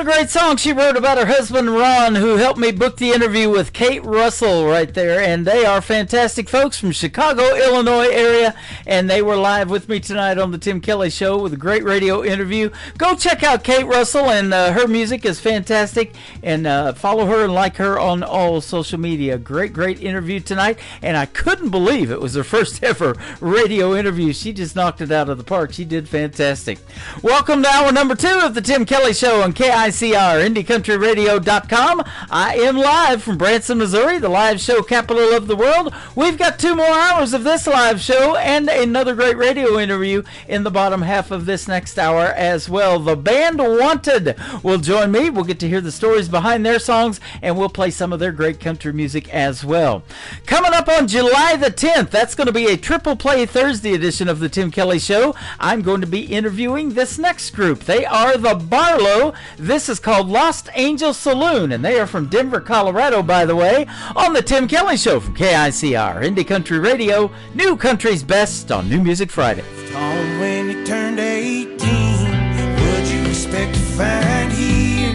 Great song she wrote about her husband Ron, who helped me book the interview with Kate Russell right there, and they are fantastic folks from Chicago, Illinois area, and they were live with me tonight on the Tim Kelly Show with a great radio interview. Go check out Kate Russell, and her music is fantastic, and follow her and like her on all social media. Great interview tonight, and I couldn't believe it was her first ever radio interview. She just knocked it out of the park. She did fantastic. Welcome to hour number 2 of the Tim Kelly Show on KICR, IndieCountryRadio.com. I am live from Branson, Missouri, the live show capital of the world. We've got 2 more hours of this live show and another great radio interview in the bottom half of this next hour as well. The band Wanted will join me. We'll get to hear the stories behind their songs, and we'll play some of their great country music as well. Coming up on July the 10th, that's going to be a triple play Thursday edition of the Tim Kelly Show. I'm going to be interviewing this next group. They are the Barlow. This is called Lost Angel Saloon, and they are from Denver, Colorado, by the way, on the Tim Kelly Show from KICR, Indie Country Radio, New Country's Best on New Music Friday. On when you turned 18, what'd you expect to find here?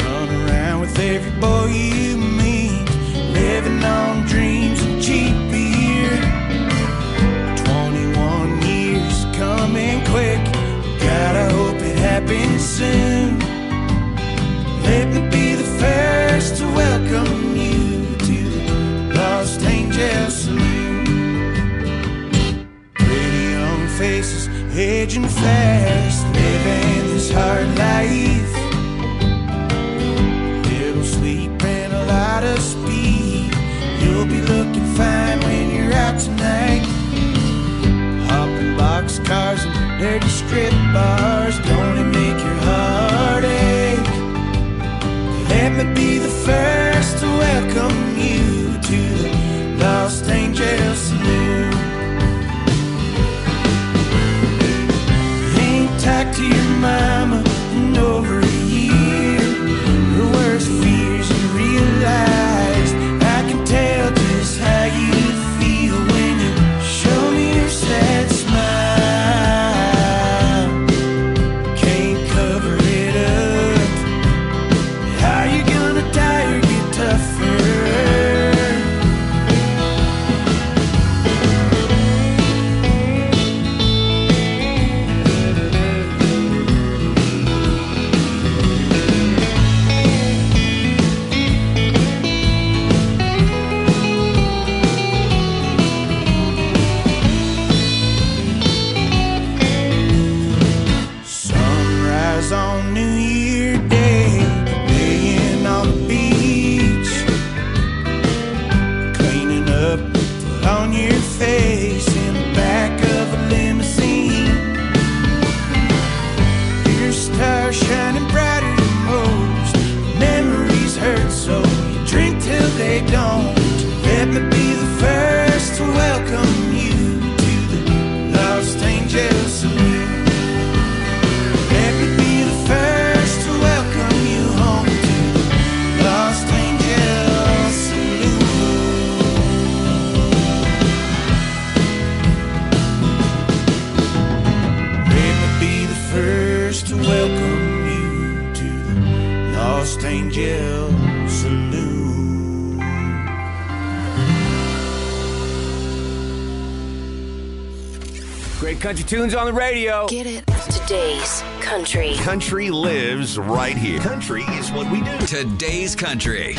Run around with every boy you meet, living on dreams and cheap beer. 21 years coming quick, gotta hope it happens soon. Let me be the first to welcome you to the Lost Angel Saloon. faces aging fast, living this hard life. Little sleep and a lot of speed. You'll be looking fine when you're out tonight. Hopping boxcars and dirty strip bars, don't it make your heart ache? Let me be the first to welcome you to the Lost Angel Saloon. Ain't talked to your mama in over a year. Her worst fears you realized. I can tell just how you feel when you show me your sad smile. Can't cover it up. How you gonna die or get tougher? Sunrise on New Year Day, laying on the beach, cleaning up, put on your face in the back of a limousine. Your star shining brighter than most. Memories hurt, so you drink till they don't. Let me be the first to welcome you to the Lost Angel Saloon. Let me be the first to welcome you home to the Lost Angel Saloon. Let me be the first to welcome you to the Lost Angel Saloon. Great country tunes on the radio. Get it? Today's country. Country lives right here. Country is what we do. Today's country.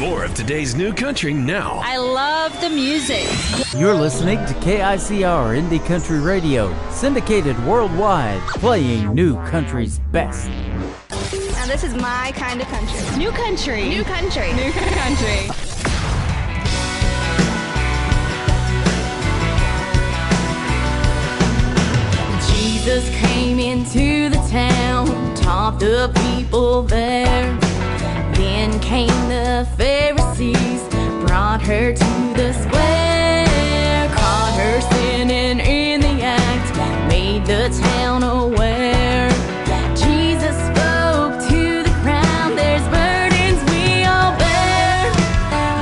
More of today's new country now. I love the music. You're listening to KICR Indie Country Radio, syndicated worldwide, playing new country's best. Now this is my kind of country. New country. New country. New country. Jesus came into the town, taught the people there. Then came the Pharisees, brought her to the square, caught her sinning in the act, made the town aware. Jesus spoke to the crowd, there's burdens we all bear.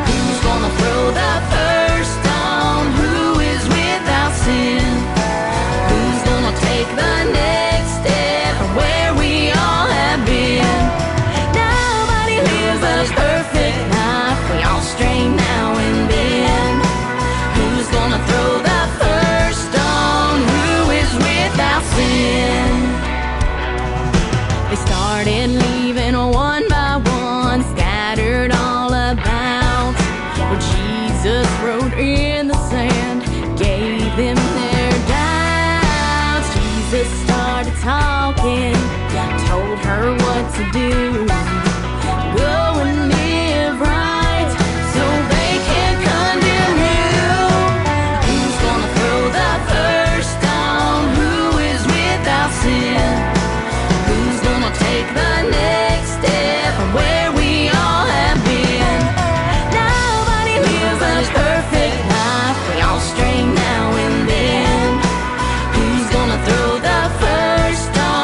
Who's gonna throw the first stone? Who is without sin? Take the next step from where we all have been. Nobody lives a perfect life. We all stray now and then. Who's gonna throw the first stone? Who is without sin? They started leaving one by one, scattered all about. Where Jesus wrote in the sand, gave them their doubts. Jesus started talking, told her what to do. Go and live right, so they can condemn you. Who's gonna throw the first stone? Who is without sin? Who's gonna take the next step from where we all have been? Nobody lives a perfect life. We all stray now and then. Who's gonna throw the first stone?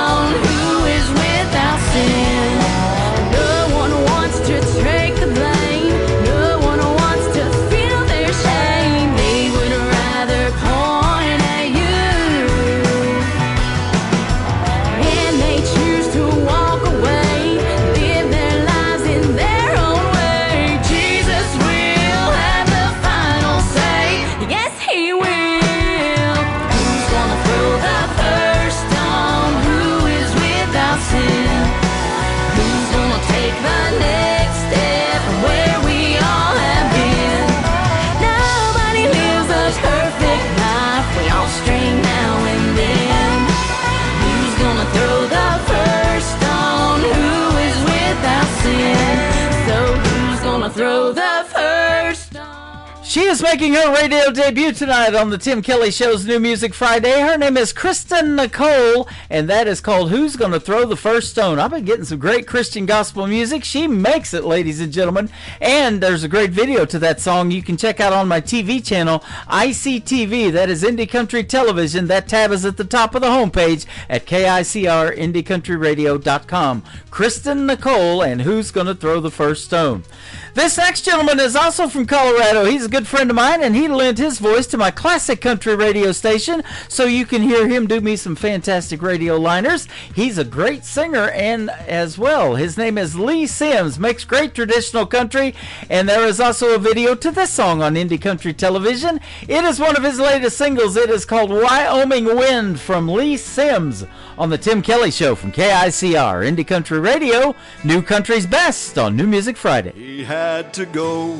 She is making her radio debut tonight on the Tim Kelly Show's New Music Friday. Her name is Kristen Nicole, and that is called Who's Gonna Throw the First Stone. I've been getting some great Christian gospel music. She makes it, ladies and gentlemen. And there's a great video to that song you can check out on my TV channel, ICTV. That is Indie Country Television. That tab is at the top of the homepage at KICRIndieCountryRadio.com. Kristen Nicole and Who's Gonna Throw the First Stone. This next gentleman is also from Colorado. He's a good friend of mine, and he lent his voice to my classic country radio station, so you can hear him do me some fantastic radio liners. He's a great singer and as well. His name is Lee Sims, makes great traditional country, and there is also a video to this song on Indie Country Television. It is one of his latest singles. It is called Wyoming Wind from Lee Sims on the Tim Kelly Show from KICR, Indie Country Radio, New Country's Best on New Music Friday. He had to go.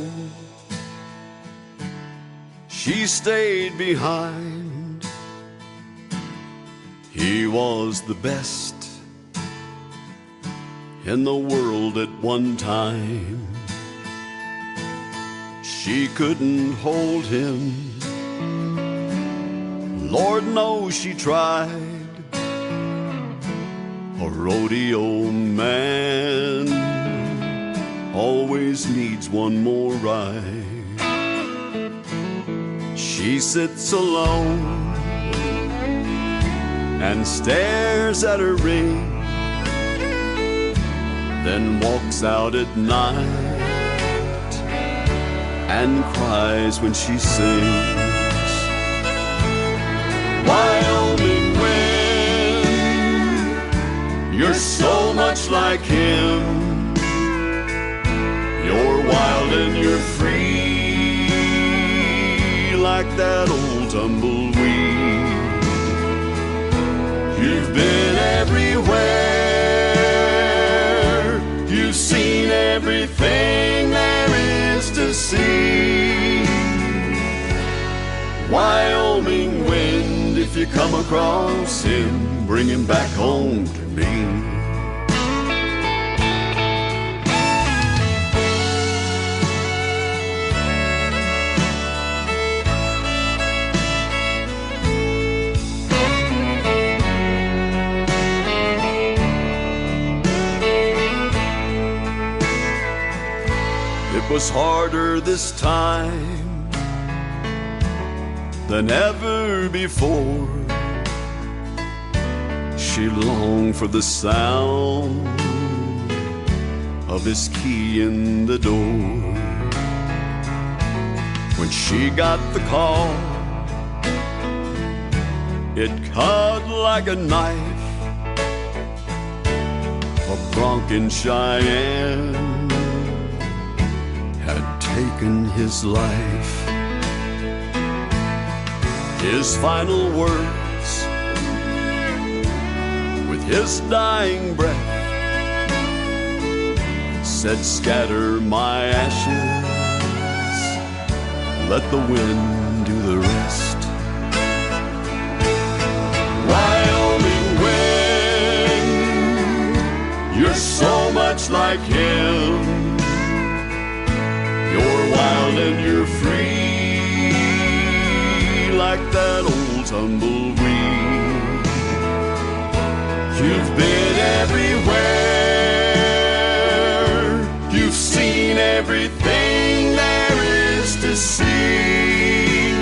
She stayed behind. He was the best in the world at one time. She couldn't hold him. Lord knows she tried. A rodeo man always needs one more ride. She sits alone and stares at her ring, then walks out at night and cries when she sings. Wyoming wind, you're so much like him. You're wild and you're free, like that old tumbleweed. You've been everywhere. You've seen everything there is to see. Wyoming wind, if you come across him, bring him back home to me. It was harder this time than ever before. She longed for the sound of his key in the door. When she got the call, it cut like a knife. A Bronco Cheyenne had taken his life. His final words, with his dying breath, said, scatter my ashes, let the wind do the rest. Wyoming wind, you're so much like him. You're wild and you're free, like that old tumbleweed. You've been everywhere. You've seen everything there is to see.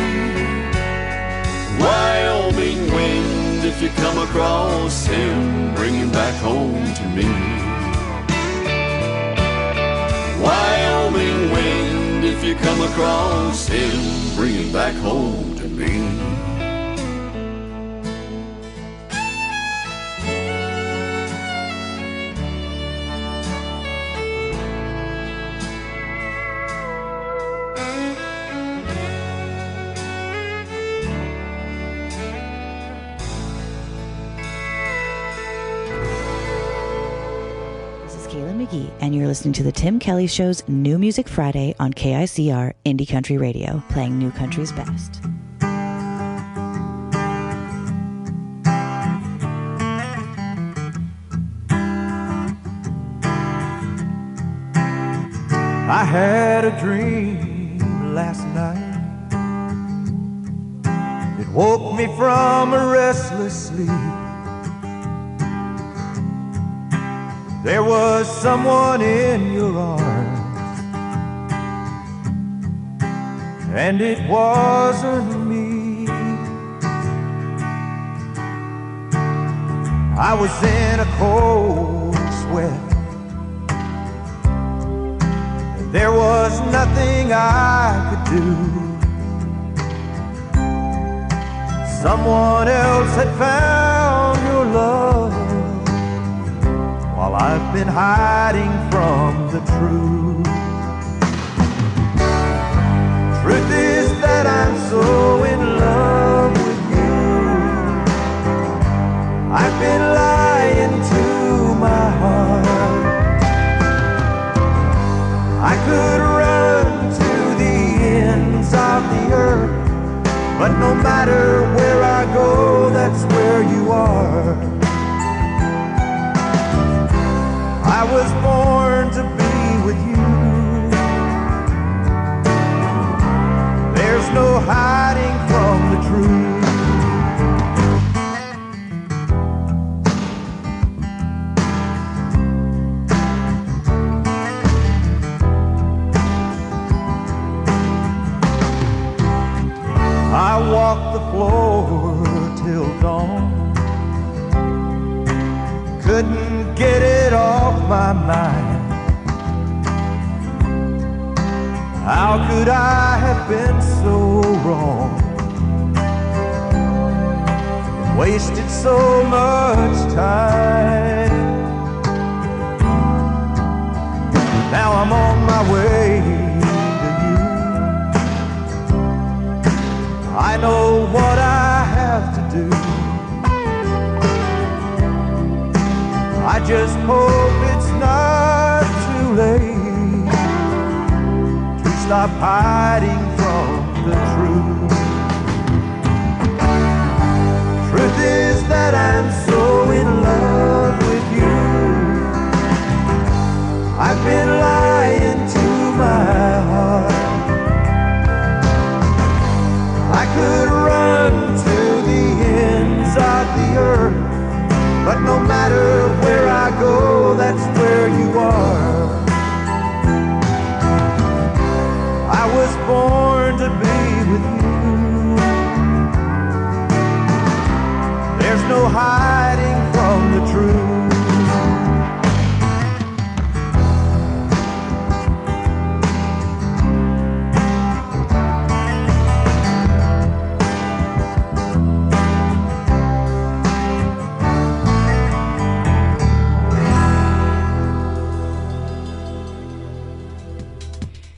Wyoming wind, if you come across him, bring him back home to me. Wyoming wind, if you come across him, bring him back home to me. And you're listening to the Tim Kelly Show's New Music Friday on KICR Indie Country Radio, playing New Country's Best. I had a dream last night woke me from a restless sleep. There was someone in your arms, and it wasn't me. I was in a cold sweat. There was nothing I could do. Someone else had found your love, while I've been hiding from the truth. Truth is that I'm so in love with you. I've been lying to my heart. I could run to the ends of the earth, but no matter where I go, that's where you are. I was born to be with you. There's no hiding from the truth. I walked the floor till dawn, couldn't get it off my mind. How could I have been so wrong, wasted so much time? Now I'm on my way to you. I know what I have to do. I just hope it's not too late to stop hiding from the truth. Truth is that I'm so in love with you. I've been lying to my heart. I could run to the ends of the earth, but no matter where I go, that's where you are. I was born to be with you. There's no hiding from the truth.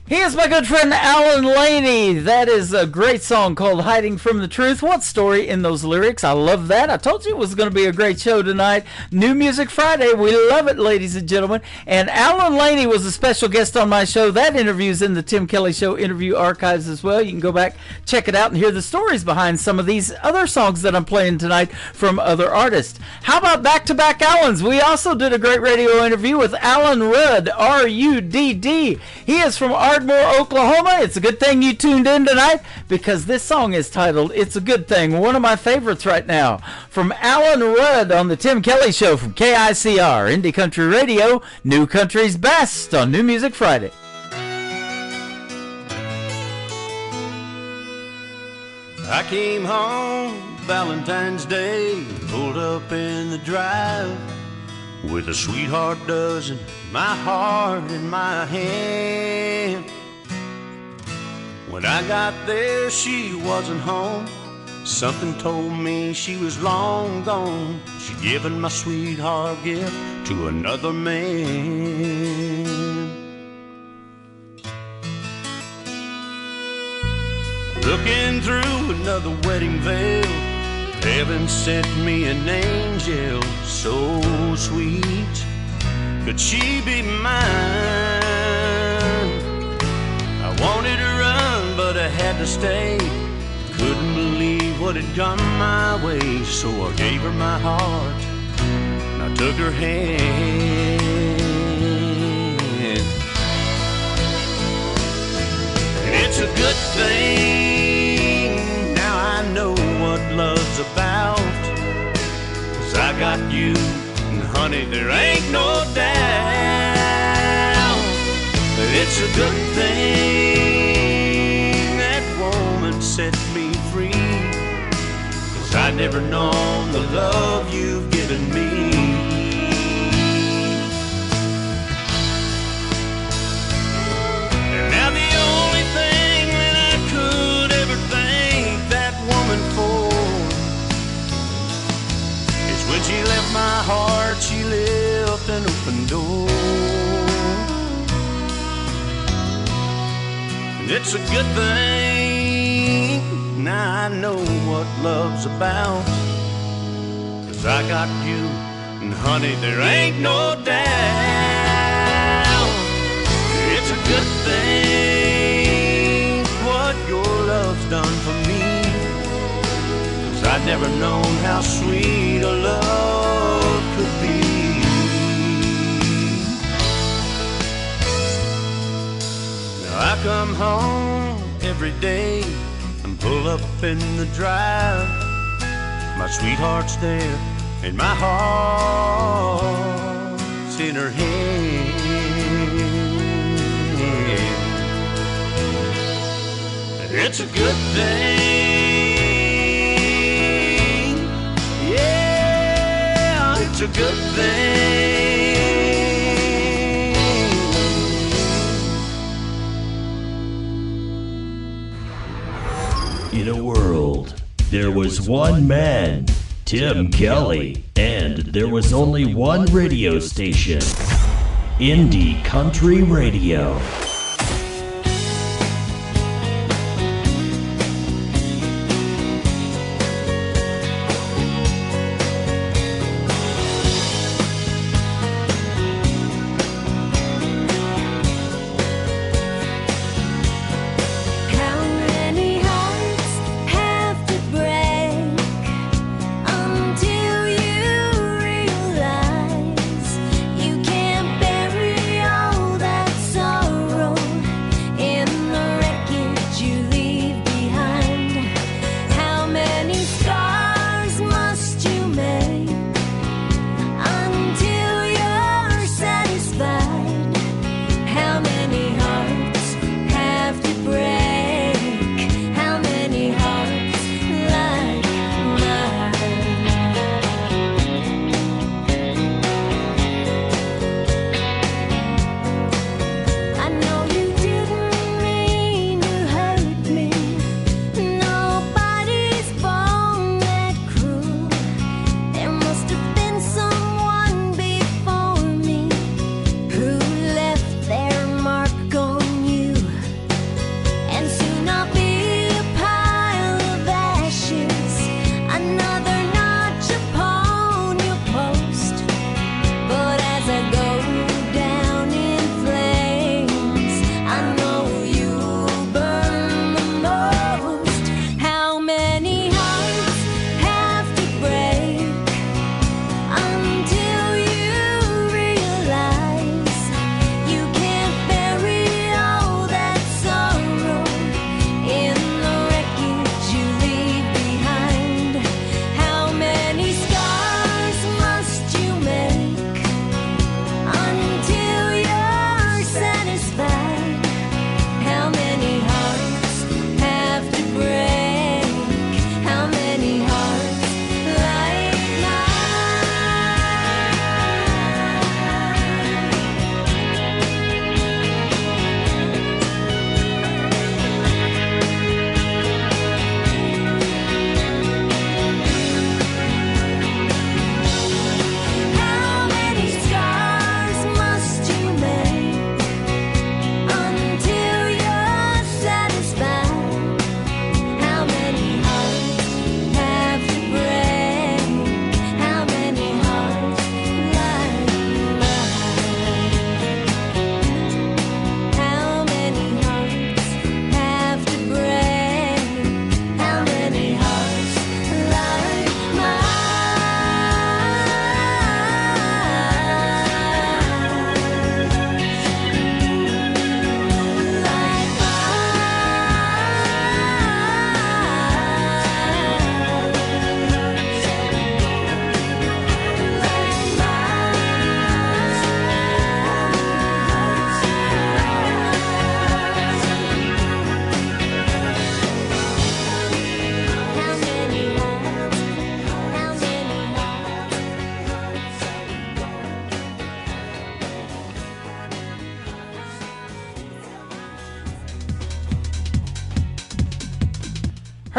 Here's my good friend Alan Laney. That is a great song called Hiding from the Truth. What story in those lyrics? I love that. I told you it was going to be a great show tonight. New Music Friday. We love it, ladies and gentlemen. And Alan Laney was a special guest on my show. That interview is in the Tim Kelly Show interview archives as well. You can go back, check it out, and hear the stories behind some of these other songs that I'm playing tonight from other artists. How about back-to-back Allens? We also did a great radio interview with Alan Rudd, R-U-D-D. He is from Ardmore, Oklahoma. It's a good thing you tuned in tonight because this song is titled It's a Good Thing, one of my favorites right now. From Alan Rudd on the Tim Kelly Show from KICR, Indie Country Radio, New Country's Best on New Music Friday. I came home Valentine's Day, pulled up in the drive with a sweetheart dozen, my heart in my hand. When I got there, she wasn't home. Something told me she was long gone. She'd given my sweetheart gift to another man. Looking through another wedding veil, heaven sent me an angel so sweet. Could she be mine? I wanted to run, but I had to stay. Couldn't believe what had come my way, so I gave her my heart and I took her hand. And it's a good thing now I know what about. 'Cause I got you, and honey, there ain't no doubt that it's a good thing that woman set me free. 'Cause I'd never known the love you've given me. And now the only thing that I could ever thank that woman for is when she left my heart, she left an open door. And it's a good thing, now I know what love's about. 'Cause I got you, and honey, there ain't no doubt. It's a good thing what your love's done for me. 'Cause I'd never known how sweet a love could be. Now I come home every day and pull up in the drive. My sweetheart's there, and my heart's in her hand. It's a good thing, yeah, it's a good thing. In a world, there was one man, Tim Kelly, and there was only one radio station, Indie Country Radio. How many hearts have to break until you realize you can't bury all that sorrow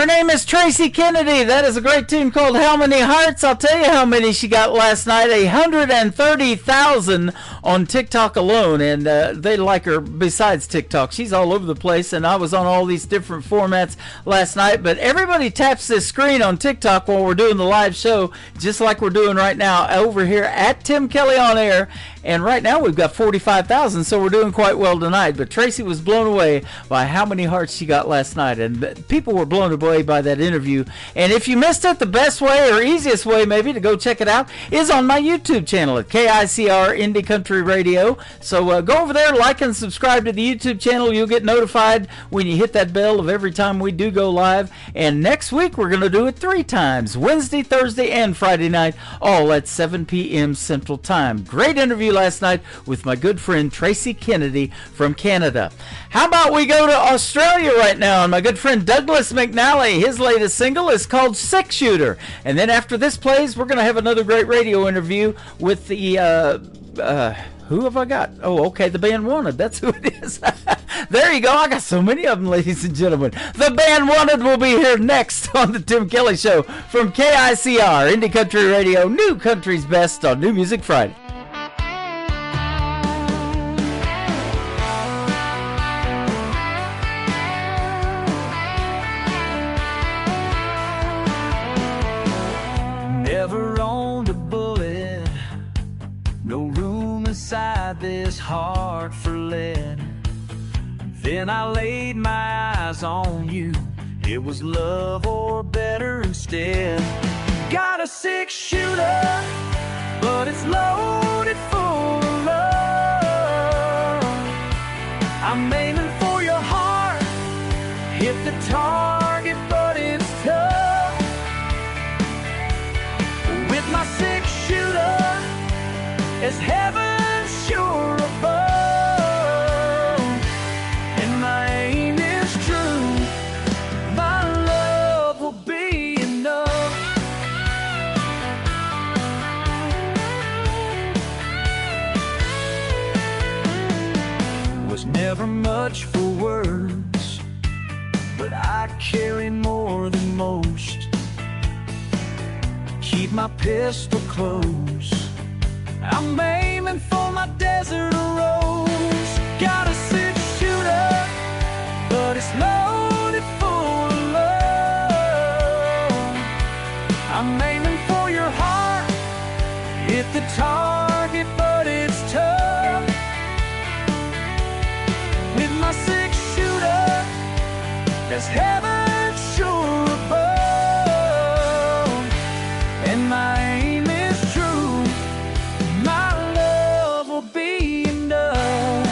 Her name is Tracy Kennedy. That is a great tune called How Many Hearts. I'll tell you how many she got last night. 130,000 on TikTok alone. And they like her besides TikTok. She's all over the place. And I was on all these different formats last night. But everybody taps this screen on TikTok while we're doing the live show, just like we're doing right now over here at Tim Kelly on Air. And right now we've got 45,000, so we're doing quite well tonight. But Tracy was blown away by how many hearts she got last night. And people were blown away by that interview. And if you missed it, the best way or easiest way maybe to go check it out is on my YouTube channel at KICR Indie Country Radio. So go over there, like and subscribe to the YouTube channel. You'll get notified when you hit that bell of every time we do go live. And next week we're going to do it 3 times, Wednesday, Thursday, and Friday night, all at 7 p.m. Central Time. Great interview last night with my good friend Tracy Kennedy from Canada. How about we go to Australia right now, and my good friend Douglas McNally, his latest single is called Six Shooter. And then after this plays, we're going to have another great radio interview with the who have I got? Oh, okay, the band Wanted. That's who it is. There you go. I got so many of them, ladies and gentlemen. The band Wanted will be here next on the Tim Kelly Show from KICR, Indie Country Radio, New Country's Best on New Music Friday. Never owned a bullet, no room inside this heart for lead. Then I laid my eyes on you, it was love or better instead. Got a 6-shooter, but it's loaded full of love. I'm aiming for your heart, hit the target, but it's tough. With my 6-shooter, it's heaven sure above. And my aim is true, my love will be enough. Was never much for words, but I carry more than most. Keep my pistol close, I'm aiming for my desert rose. Got a 6-shooter, but it's loaded full of love. I'm aiming for your heart, hit the target, but it's tough. With my 6-shooter, there's heaven sure above. And my aim is true, my love will be enough.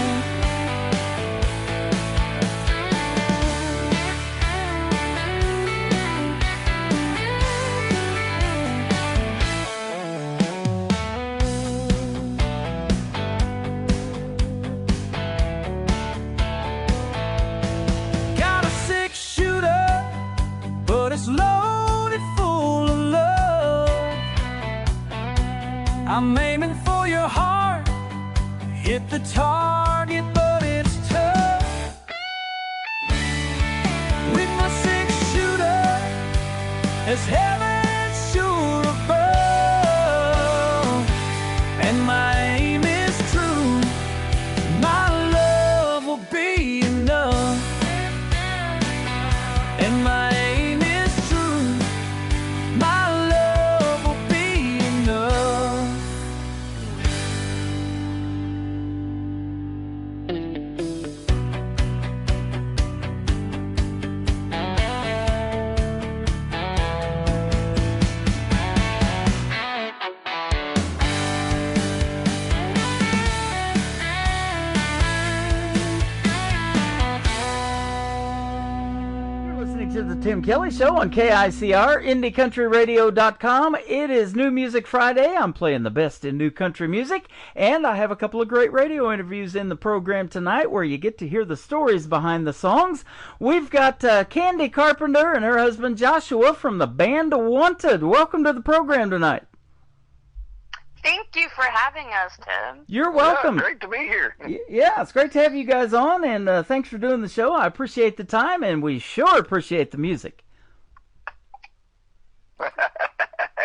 Got a 6-shooter, but it's loaded full of love. I'm aiming for your heart, hit the target, but it's tough. With my 6-shooter, it's heaven sure above. And my aim is true, my love will be enough. And my aim is true, my love will be enough. To the Tim Kelly Show on KICR, IndieCountryRadio.com. It is New Music Friday. I'm playing the best in new country music, and I have a couple of great radio interviews in the program tonight where you get to hear the stories behind the songs. We've got Candy Carpenter and her husband Joshua from the band Wanted. Welcome to the program tonight. Thank you for having us, Tim. You're welcome. Yeah, great to be here. Yeah, it's great to have you guys on, and thanks for doing the show. I appreciate the time, and we sure appreciate the music.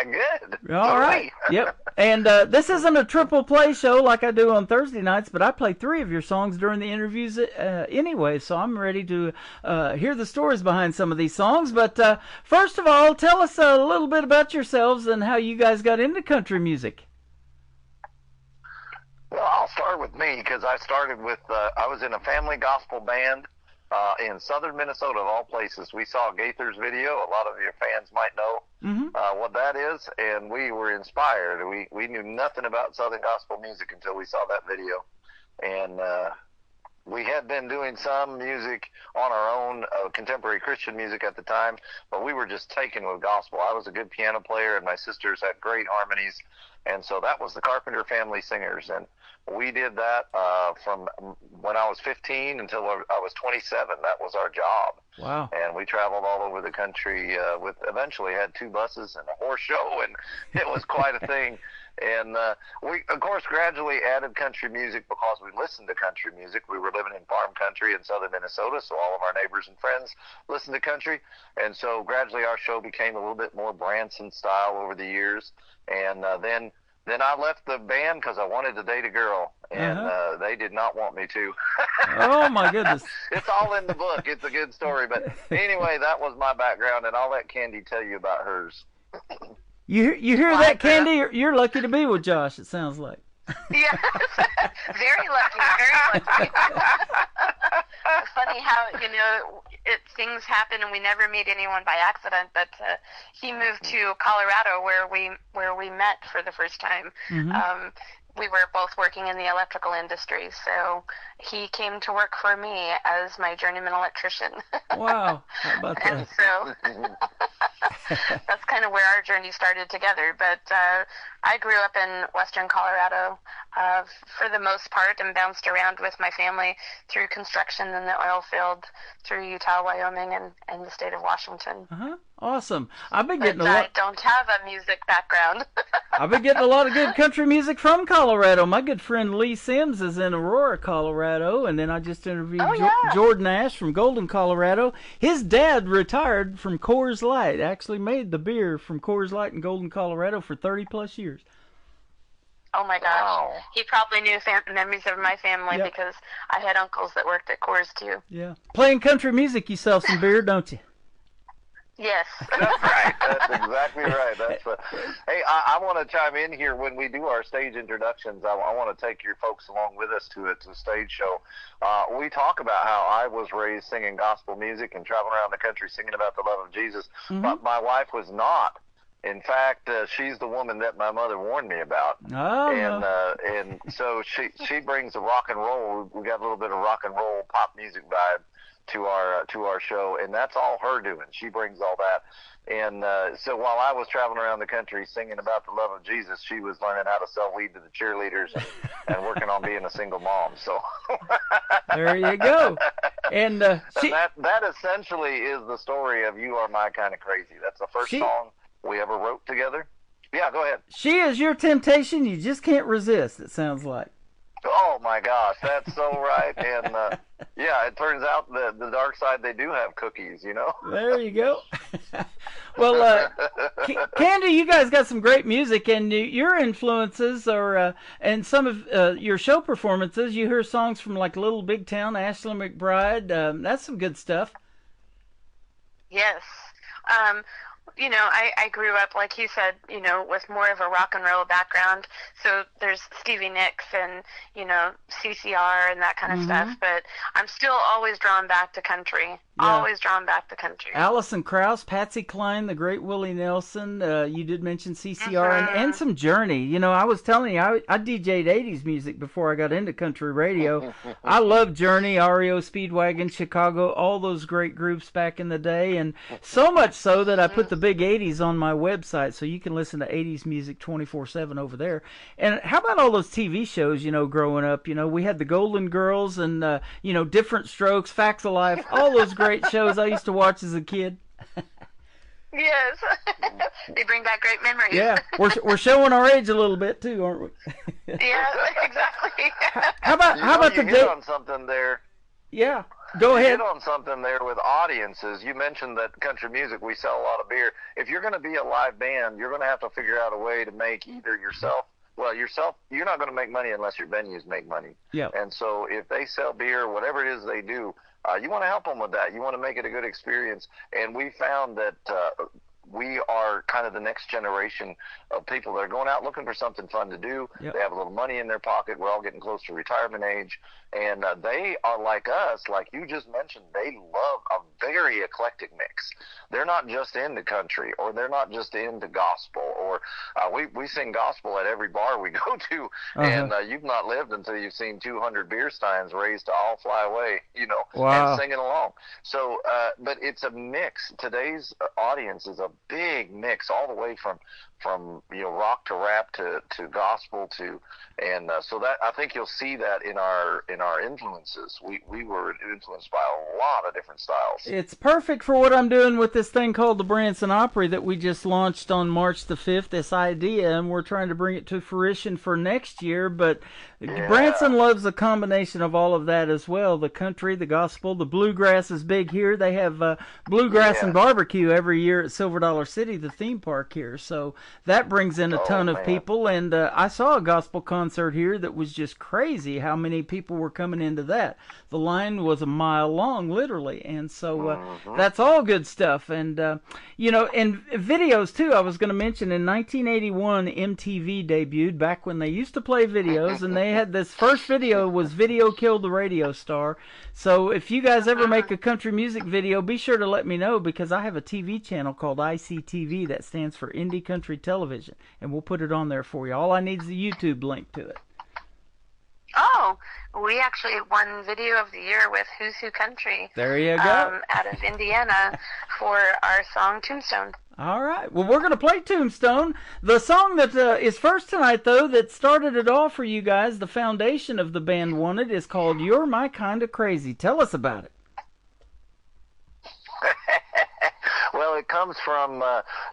Good. All right. Yep. And this isn't a triple play show like I do on Thursday nights, but I play 3 of your songs during the interviews anyway, so I'm ready to hear the stories behind some of these songs. But first of all, tell us a little bit about yourselves and how you guys got into country music. Well, I'll start with me because I started with, I was in a family gospel band in southern Minnesota, of all places. We saw Gaither's video. A lot of your fans might know what that is, and we were inspired. We knew nothing about southern gospel music until we saw that video. And we had been doing some music on our own, contemporary Christian music at the time, but we were just taken with gospel. I was a good piano player, and my sisters had great harmonies, and so that was the Carpenter Family Singers. And we did that from when I was 15 until I was 27. That was our job. Wow. And we traveled all over the country eventually had 2 buses and a horse show, and it was quite a thing. And we, of course, gradually added country music because we listened to country music. We were living in farm country in southern Minnesota, so all of our neighbors and friends listened to country. And so gradually our show became a little bit more Branson style over the years. And then I left the band because I wanted to date a girl, and they did not want me to. Oh, my goodness. It's all in the book. It's a good story. But anyway, that was my background, and I'll let Candy tell you about hers. You hear that, Candy? You're lucky to be with Josh, it sounds like. Yes, very lucky, very lucky. It's funny how, things happen and we never meet anyone by accident, but he moved to Colorado where we met for the first time. We were both working in the electrical industry, so he came to work for me as my journeyman electrician. Wow, how about that? And so that's kind of where our journey started together. But I grew up in western Colorado for the most part and bounced around with my family through construction in the oil field, through Utah, Wyoming, and the state of Washington. Awesome. I've been getting I don't have a music background. I've been getting a lot of good country music from Colorado. My good friend Lee Sims is in Aurora, Colorado, and then I just interviewed Jordan Ash from Golden, Colorado. His dad retired from Coors Light, actually made the beer from Coors Light in Golden, Colorado for 30-plus years. Oh, my gosh. Wow. He probably knew memories of my family because I had uncles that worked at Coors, too. Yeah. Playing country music, you sell some beer, don't you? Yes. That's right. That's exactly right. Hey, I want to chime in here. When we do our stage introductions, I want to take your folks along with us to a stage show. We talk about how I was raised singing gospel music and traveling around the country singing about the love of Jesus, but my wife was not. In fact, she's the woman that my mother warned me about. And so she brings the rock and roll. We got a little bit of rock and roll pop music vibe to our show, and that's all her doing. She brings all that. And so while I was traveling around the country singing about the love of Jesus, she was learning how to sell weed to the cheerleaders and working on being a single mom. So there you go. And that essentially is the story of You Are My Kind of Crazy. That's the first song we ever wrote together. Yeah, go ahead. She is your temptation. You just can't resist, it sounds like. Oh, my gosh, that's so right. And, yeah, it turns out the dark side, they do have cookies, There you go. Well, Candy, you guys got some great music, and your influences are, and some of your show performances, you hear songs from, like, Little Big Town, Ashley McBryde. That's some good stuff. Yes. I grew up, like he said, with more of a rock and roll background. So there's Stevie Nicks and, CCR and that kind of stuff. But I'm still always drawn back to country. Always drawn back to country. Alison Krauss, Patsy Cline, the great Willie Nelson. You did mention CCR and some Journey. I was telling you, I DJ'd 80s music before I got into country radio. I love Journey, REO Speedwagon, Chicago, all those great groups back in the day. And so much so that I put the big 80s on my website, so you can listen to 80s music 24/7 over there. And how about all those TV shows, growing up? We had the Golden Girls and, Different Strokes, Facts of Life, all those great shows I used to watch as a kid. Yes. They bring back great memories. Yeah, we're showing our age a little bit too, aren't we? Yeah, exactly. How about the hit on something there? Yeah. Go You ahead. hit on something there with audiences. You mentioned that country music, we sell a lot of beer. If you're going to be a live band, you're going to have to figure out a way to make either yourself, you're not going to make money unless your venues make money. Yep. And so if they sell beer, whatever it is they do, you want to help them with that. You want to make it a good experience. And we found that we are kind of the next generation of people that are going out looking for something fun to do. Yep. They have a little money in their pocket. We're all getting close to retirement age. And they are like us, like you just mentioned. They love a very eclectic mix. They're not just into country, or they're not just into gospel, or we sing gospel at every bar we go to. And you've not lived until you've seen 200 beer steins raised to All Fly Away, Wow. and singing along. So, but it's a mix. Today's audience is a big mix, all the way from rock to rap to gospel and so that I think you'll see that in our influences. We were influenced by a lot of different styles. It's perfect for what I'm doing with this thing called the Branson Opry that we just launched on March the 5th, this idea, and we're trying to bring it to fruition for next year. But Branson loves a combination of all of that as well. The country, the gospel, the bluegrass is big here. They have bluegrass and barbecue every year at Silver Dollar City, the theme park here. So that brings in a ton of people. And I saw a gospel concert here that was just crazy how many people were coming into that. The line was a mile long, literally. And so that's all good stuff. And, and videos, too. I was going to mention in 1981, MTV debuted back when they used to play videos. And they had this first video was Video Killed the Radio Star. So if you guys ever make a country music video, be sure to let me know, because I have a TV channel called ICTV that stands for Indie Country Television, and we'll put it on there for you. All I need is the YouTube link to it. Oh, we actually won Video of the Year with Who's Who Country. There you go. Out of Indiana for our song Tombstone. All right. Well, we're going to play Tombstone. The song that is first tonight, though, that started it all for you guys, the foundation of the band wanted, is called You're My Kinda Crazy. Tell us about it. Well, it comes from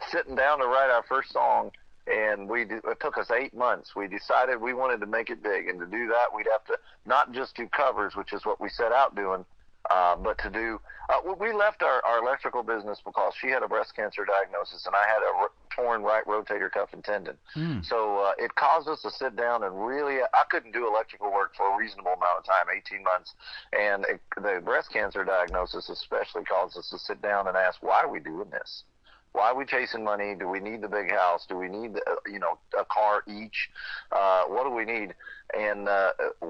sitting down to write our first song, and it took us 8 months. We decided we wanted to make it big, and to do that, we'd have to not just do covers, which is what we set out doing, but to do we left our electrical business because she had a breast cancer diagnosis, and I had a torn right rotator cuff and tendon. So it caused us to sit down and really, I couldn't do electrical work for a reasonable amount of time, 18 months. And the breast cancer diagnosis especially caused us to sit down and ask, why are we doing this? Why are we chasing money? Do we need the big house? Do we need, a car each? What do we need? And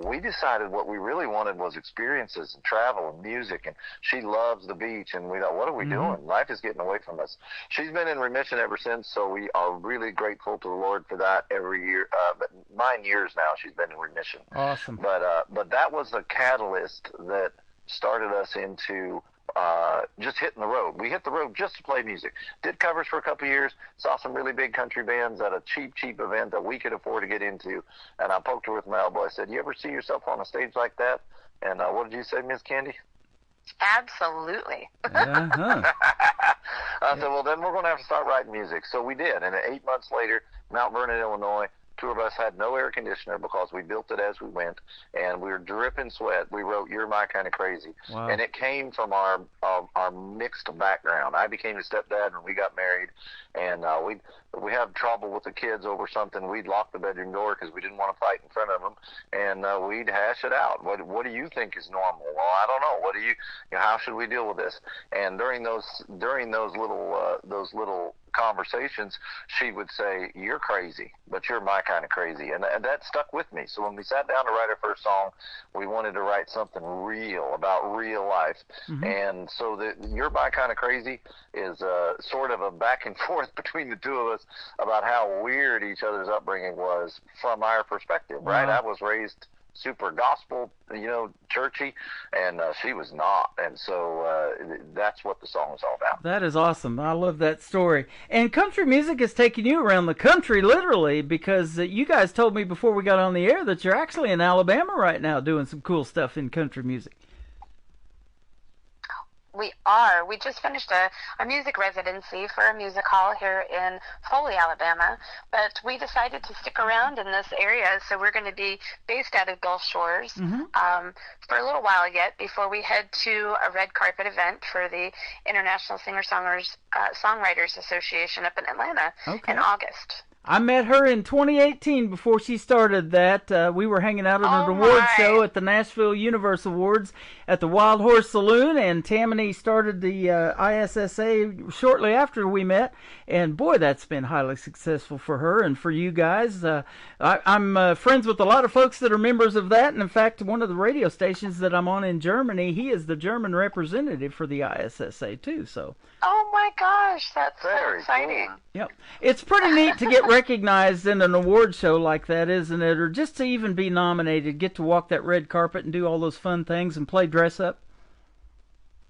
we decided what we really wanted was experiences and travel and music. And she loves the beach. And we thought, what are we doing? Life is getting away from us. She's been in remission ever since, so we are really grateful to the Lord for that every year. But 9 years now she's been in remission. Awesome. But that was the catalyst that started us into just hitting the road. We hit the road just to play music. Did covers for a couple of years. Saw some really big country bands at a cheap event that we could afford to get into. And I poked her with my elbow. I said, you ever see yourself on a stage like that? And what did you say, Miss Candy? Absolutely. I said, well, then we're going to have to start writing music. So we did. And 8 months later, Mount Vernon, Illinois, two of us had no air conditioner because we built it as we went, and we were dripping sweat. We wrote You're My Kinda Crazy. Wow. And it came from our mixed background. I became a stepdad when we got married, and we had trouble with the kids over something. We'd lock the bedroom door because we didn't want to fight in front of them, and we'd hash it out. What do you think is normal? Well, I don't know. What do you how should we deal with this? And during those little conversations, she would say, you're crazy, but you're my kind of crazy. And that stuck with me. So when we sat down to write our first song, we wanted to write something real about real life. And so You're My Kind of Crazy is sort of a back and forth between the two of us about how weird each other's upbringing was from our perspective, right? I was raised super gospel, churchy, and she was not. And so that's what the song is all about. That is awesome. I love that story. And country music has taken you around the country, literally, because you guys told me before we got on the air that you're actually in Alabama right now doing some cool stuff in country music. We are. We just finished a music residency for a music hall here in Foley, Alabama, but we decided to stick around in this area, so we're going to be based out of Gulf Shores for a little while yet before we head to a red carpet event for the International Singer-Songwriters Association up in Atlanta in August. I met her in 2018 before she started that. We were hanging out at an award show at the Nashville Universe Awards at the Wild Horse Saloon, and Tammany started the ISSA shortly after we met. And boy, that's been highly successful for her and for you guys. I'm friends with a lot of folks that are members of that, and in fact, one of the radio stations that I'm on in Germany, he is the German representative for the ISSA too. So. Oh my gosh, that's so exciting. Cool. Yep. It's pretty neat to get recognized in an award show like that, isn't it? Or just to even be nominated, get to walk that red carpet and do all those fun things and play dress up.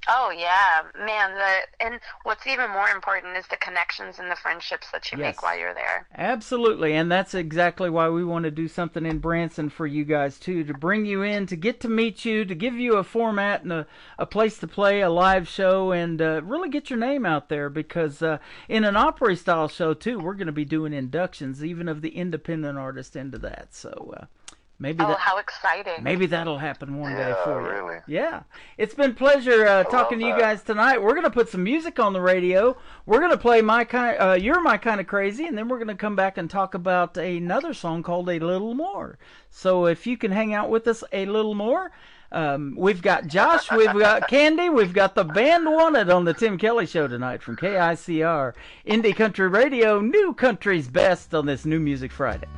Oh yeah, man, and what's even more important is the connections and the friendships that you make while you're there. Absolutely, and that's exactly why we want to do something in Branson for you guys too, to bring you in, to get to meet you, to give you a format and a place to play a live show, and really get your name out there, because in an Opry style show too, we're going to be doing inductions even of the independent artist into that. So maybe how exciting. Maybe that'll happen one day for you. Really. Yeah. It's been a pleasure talking to you guys tonight. We're going to put some music on the radio. We're going to play You're My Kind of Crazy, and then we're going to come back and talk about another song called A Little More. So if you can hang out with us a little more, we've got Josh, we've got Candy, we've got the band Wanted on the Tim Kelly Show tonight from KICR, Indie Country Radio, New Country's Best on this New Music Friday.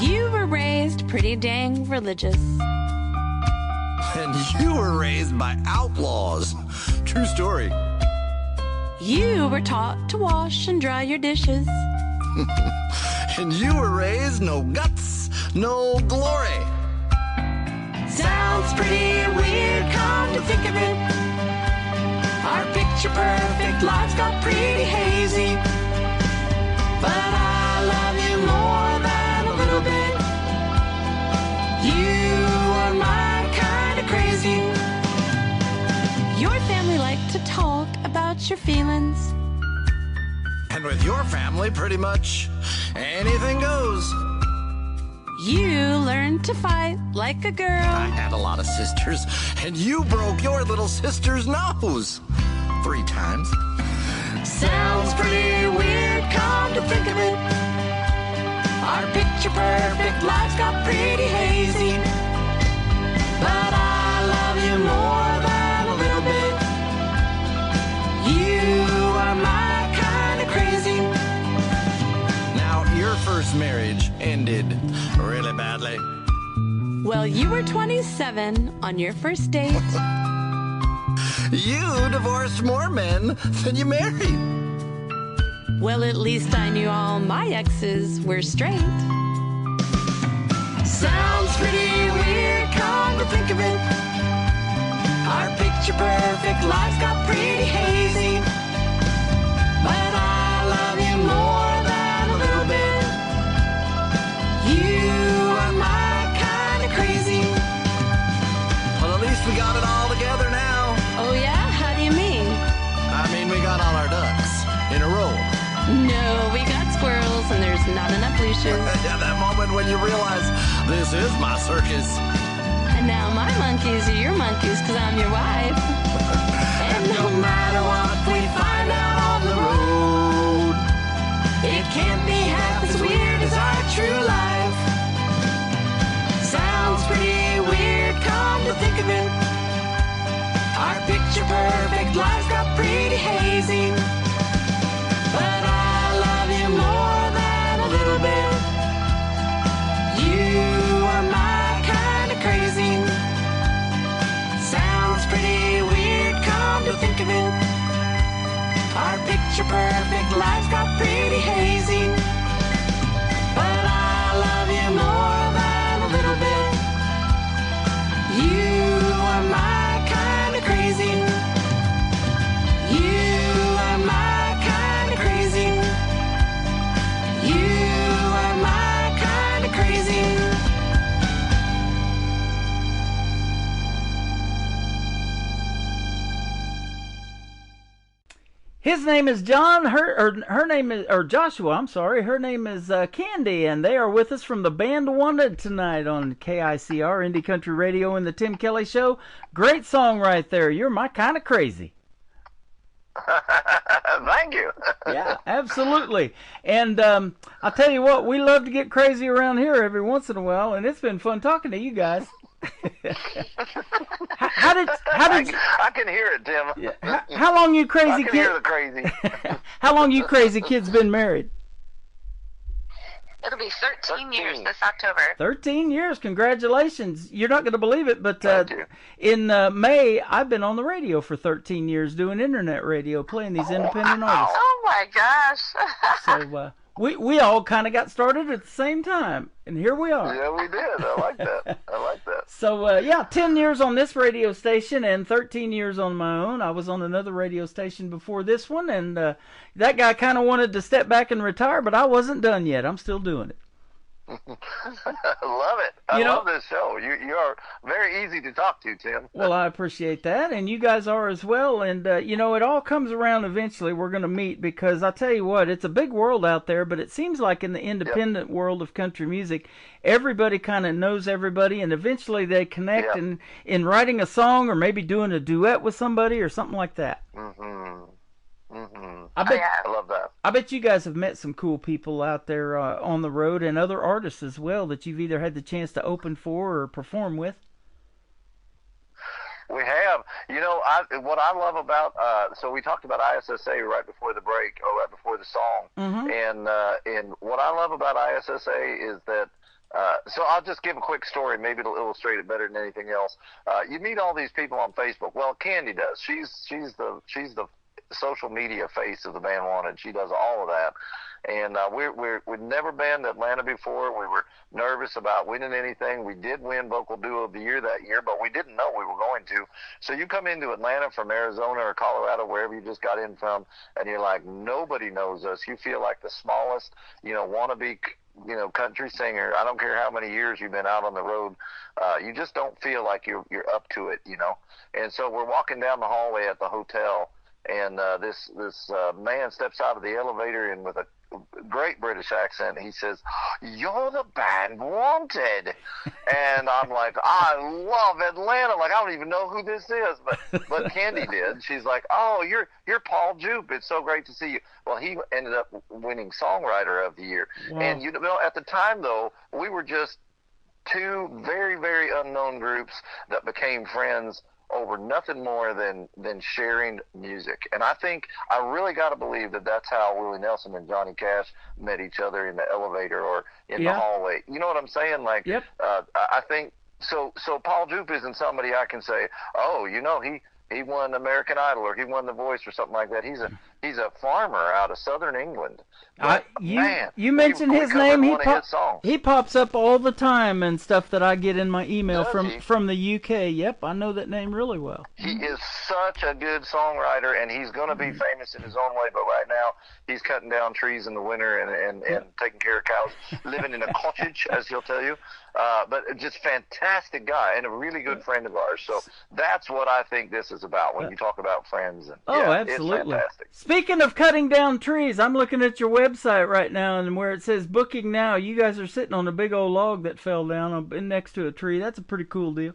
You were raised pretty dang religious. And you were raised by outlaws. True story. You were taught to wash and dry your dishes. And you were raised no guts, no glory. Sounds pretty weird, come to think of it. Our picture perfect lives got pretty hazy. But I love you more than a little bit. You are my kind of crazy. Your family liked to talk about your feelings. And with your family, pretty much anything goes. You learned to fight like a girl. I had a lot of sisters, and you broke your little sister's nose 3 times. Sounds pretty weird, come to think of it. Our picture perfect lives got pretty hazy. But I love you more than a little bit. You are my kind of crazy. Now, your first marriage ended really badly. Well, you were 27 on your first date. You divorced more men than you married. Well, at least I knew all my exes were straight. Sounds pretty weird, come to think of it. Our picture perfect lives got pretty hazy. But I love you more than a little bit. You are my kind of crazy. Well, at least we got it all together now. Oh yeah? How do you mean? I mean, we got all our ducks in a row. No, we got squirrels and there's not enough leashes. Yeah, that moment when you realize this is my circus. And now my monkeys are your monkeys because I'm your wife. And no matter what we find out on the road, it can't be half as weird as our true life. Sounds pretty weird, come to think of it. Our picture perfect lives got pretty hazy. But I love you more than a little bit. You are my kind of crazy. Sounds pretty weird, come to think of it. Our picture perfect lives got pretty hazy. But I love you more than a little bit. You are my kind of crazy. You are my kind of crazy. You are my kind of crazy. His name is John. Her name is Joshua. I'm sorry. Her name is Candy, and they are with us from the band Wanted tonight on KICR Indie Country Radio and the Tim Kelly Show. Great song right there. You're my kind of crazy. Thank you. Yeah, absolutely. And I'll tell you what, we love to get crazy around here every once in a while, and it's been fun talking to you guys. how did I can hear it, Tim. Yeah. How long you crazy I can kid? hear the crazy. How long you crazy kids been married? It'll be 13 years this October. 13 years. Congratulations. You're not going to believe it, but in May, I've been on the radio for 13 years doing internet radio, playing these independent artists. Oh, my gosh. So we all kind of got started at the same time, and here we are. Yeah, we did. I like that. So, 10 years on this radio station and 13 years on my own. I was on another radio station before this one, and that guy kind of wanted to step back and retire, but I wasn't done yet. I'm still doing it. I love it. I love this show. You are very easy to talk to, Tim. Well, I appreciate that, and you guys are as well. And, it all comes around eventually. We're going to meet because I'll tell you what, it's a big world out there, but it seems like in the independent world of country music, everybody kind of knows everybody, and eventually they connect in writing a song or maybe doing a duet with somebody or something like that. I love that. I bet you guys have met some cool people out there on the road and other artists as well that you've either had the chance to open for or perform with. We have. What I love about, so we talked about ISSA right before the break, or right before the song. And what I love about ISSA is that, so I'll just give a quick story. Maybe it'll illustrate it better than anything else. You meet all these people on Facebook. Well, Candy does. She's the social media face of the band Wanted. She does all of that. And we'd never been to Atlanta before. We were nervous about winning anything. We did win Vocal Duo of the Year that year, but we didn't know we were going to. So you come into Atlanta from Arizona or Colorado, wherever you just got in from, and you're like, nobody knows us. You feel like the smallest, wannabe, country singer. I don't care how many years you've been out on the road. You just don't feel like you're up to it, And so we're walking down the hallway at the hotel, and this man steps out of the elevator, and with a great British accent, he says, "You're the band Wanted." And I'm like, I love Atlanta. Like, I don't even know who this is, but Candy did. She's like, "Oh, you're Paul Jupe. It's so great to see you." Well, he ended up winning Songwriter of the Year. Wow. And at the time though, we were just two very, very unknown groups that became friends over nothing more than sharing music. And I think I really got to believe that that's how Willie Nelson and Johnny Cash met each other in the elevator or in the hallway. You know what I'm saying? Like, I think so Paul Jupe isn't somebody I can say, "Oh, he won American Idol or he won The Voice," or something like that. He's a farmer out of southern England. You mentioned his name. He pops up all the time and stuff that I get in my email from the UK. Yep, I know that name really well. He is such a good songwriter, and he's going to be famous in his own way. But right now, he's cutting down trees in the winter and taking care of cows, living in a cottage, as he'll tell you. But just fantastic guy and a really good friend of ours. So that's what I think this is about when you talk about friends. And, absolutely. It's fantastic. Speaking of cutting down trees, I'm looking at your website right now, and where it says booking now, you guys are sitting on a big old log that fell down next to a tree. That's a pretty cool deal.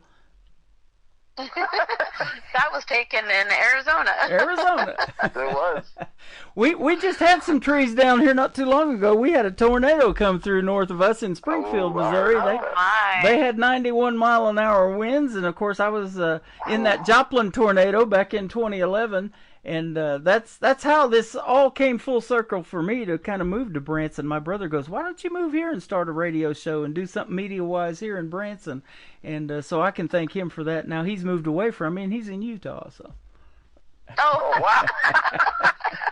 That was taken in Arizona. It was. We just had some trees down here not too long ago. We had a tornado come through north of us in Springfield, Missouri. They had 91-mile-an-hour winds, and of course I was in that Joplin tornado back in 2011. And that's how this all came full circle for me to kind of move to Branson. My brother goes, "Why don't you move here and start a radio show and do something media-wise here in Branson?" And so I can thank him for that. Now he's moved away from me, and he's in Utah. So. Oh, wow.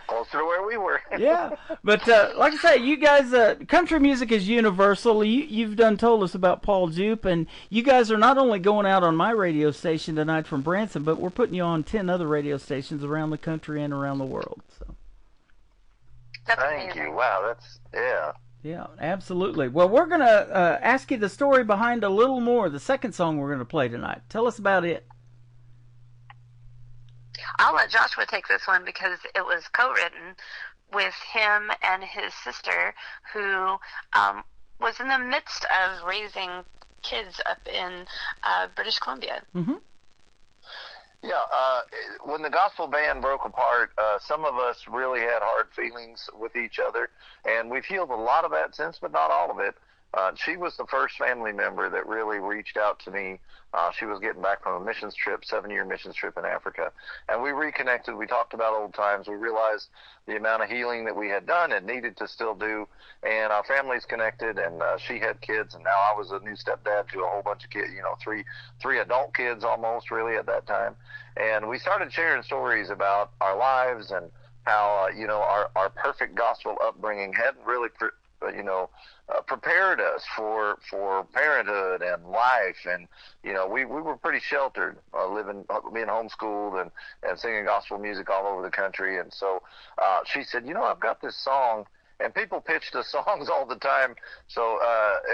Closer to where we were. Yeah, but like I say, you guys, country music is universal. You've done told us about Paul Jupe, and you guys are not only going out on my radio station tonight from Branson, but we're putting you on 10 other radio stations around the country and around the world. So. Thank you. Wow, Yeah, absolutely. Well, we're going to ask you the story behind A Little More, the second song we're going to play tonight. Tell us about it. I'll let Joshua take this one because it was co-written with him and his sister, who was in the midst of raising kids up in British Columbia. Mm-hmm. Yeah, when the gospel band broke apart, some of us really had hard feelings with each other, and we've healed a lot of that since, but not all of it. She was the first family member that really reached out to me. She was getting back from a missions trip, 7-year missions trip in Africa, and we reconnected. We talked about old times. We realized the amount of healing that we had done and needed to still do, and our families connected, and she had kids, and now I was a new stepdad to a whole bunch of kids, three adult kids almost, really, at that time. And we started sharing stories about our lives and how, our perfect gospel upbringing hadn't really prepared us for parenthood and life, and we were pretty sheltered, being homeschooled and singing gospel music all over the country. And so she said, I've got this song, and people pitched us songs all the time. So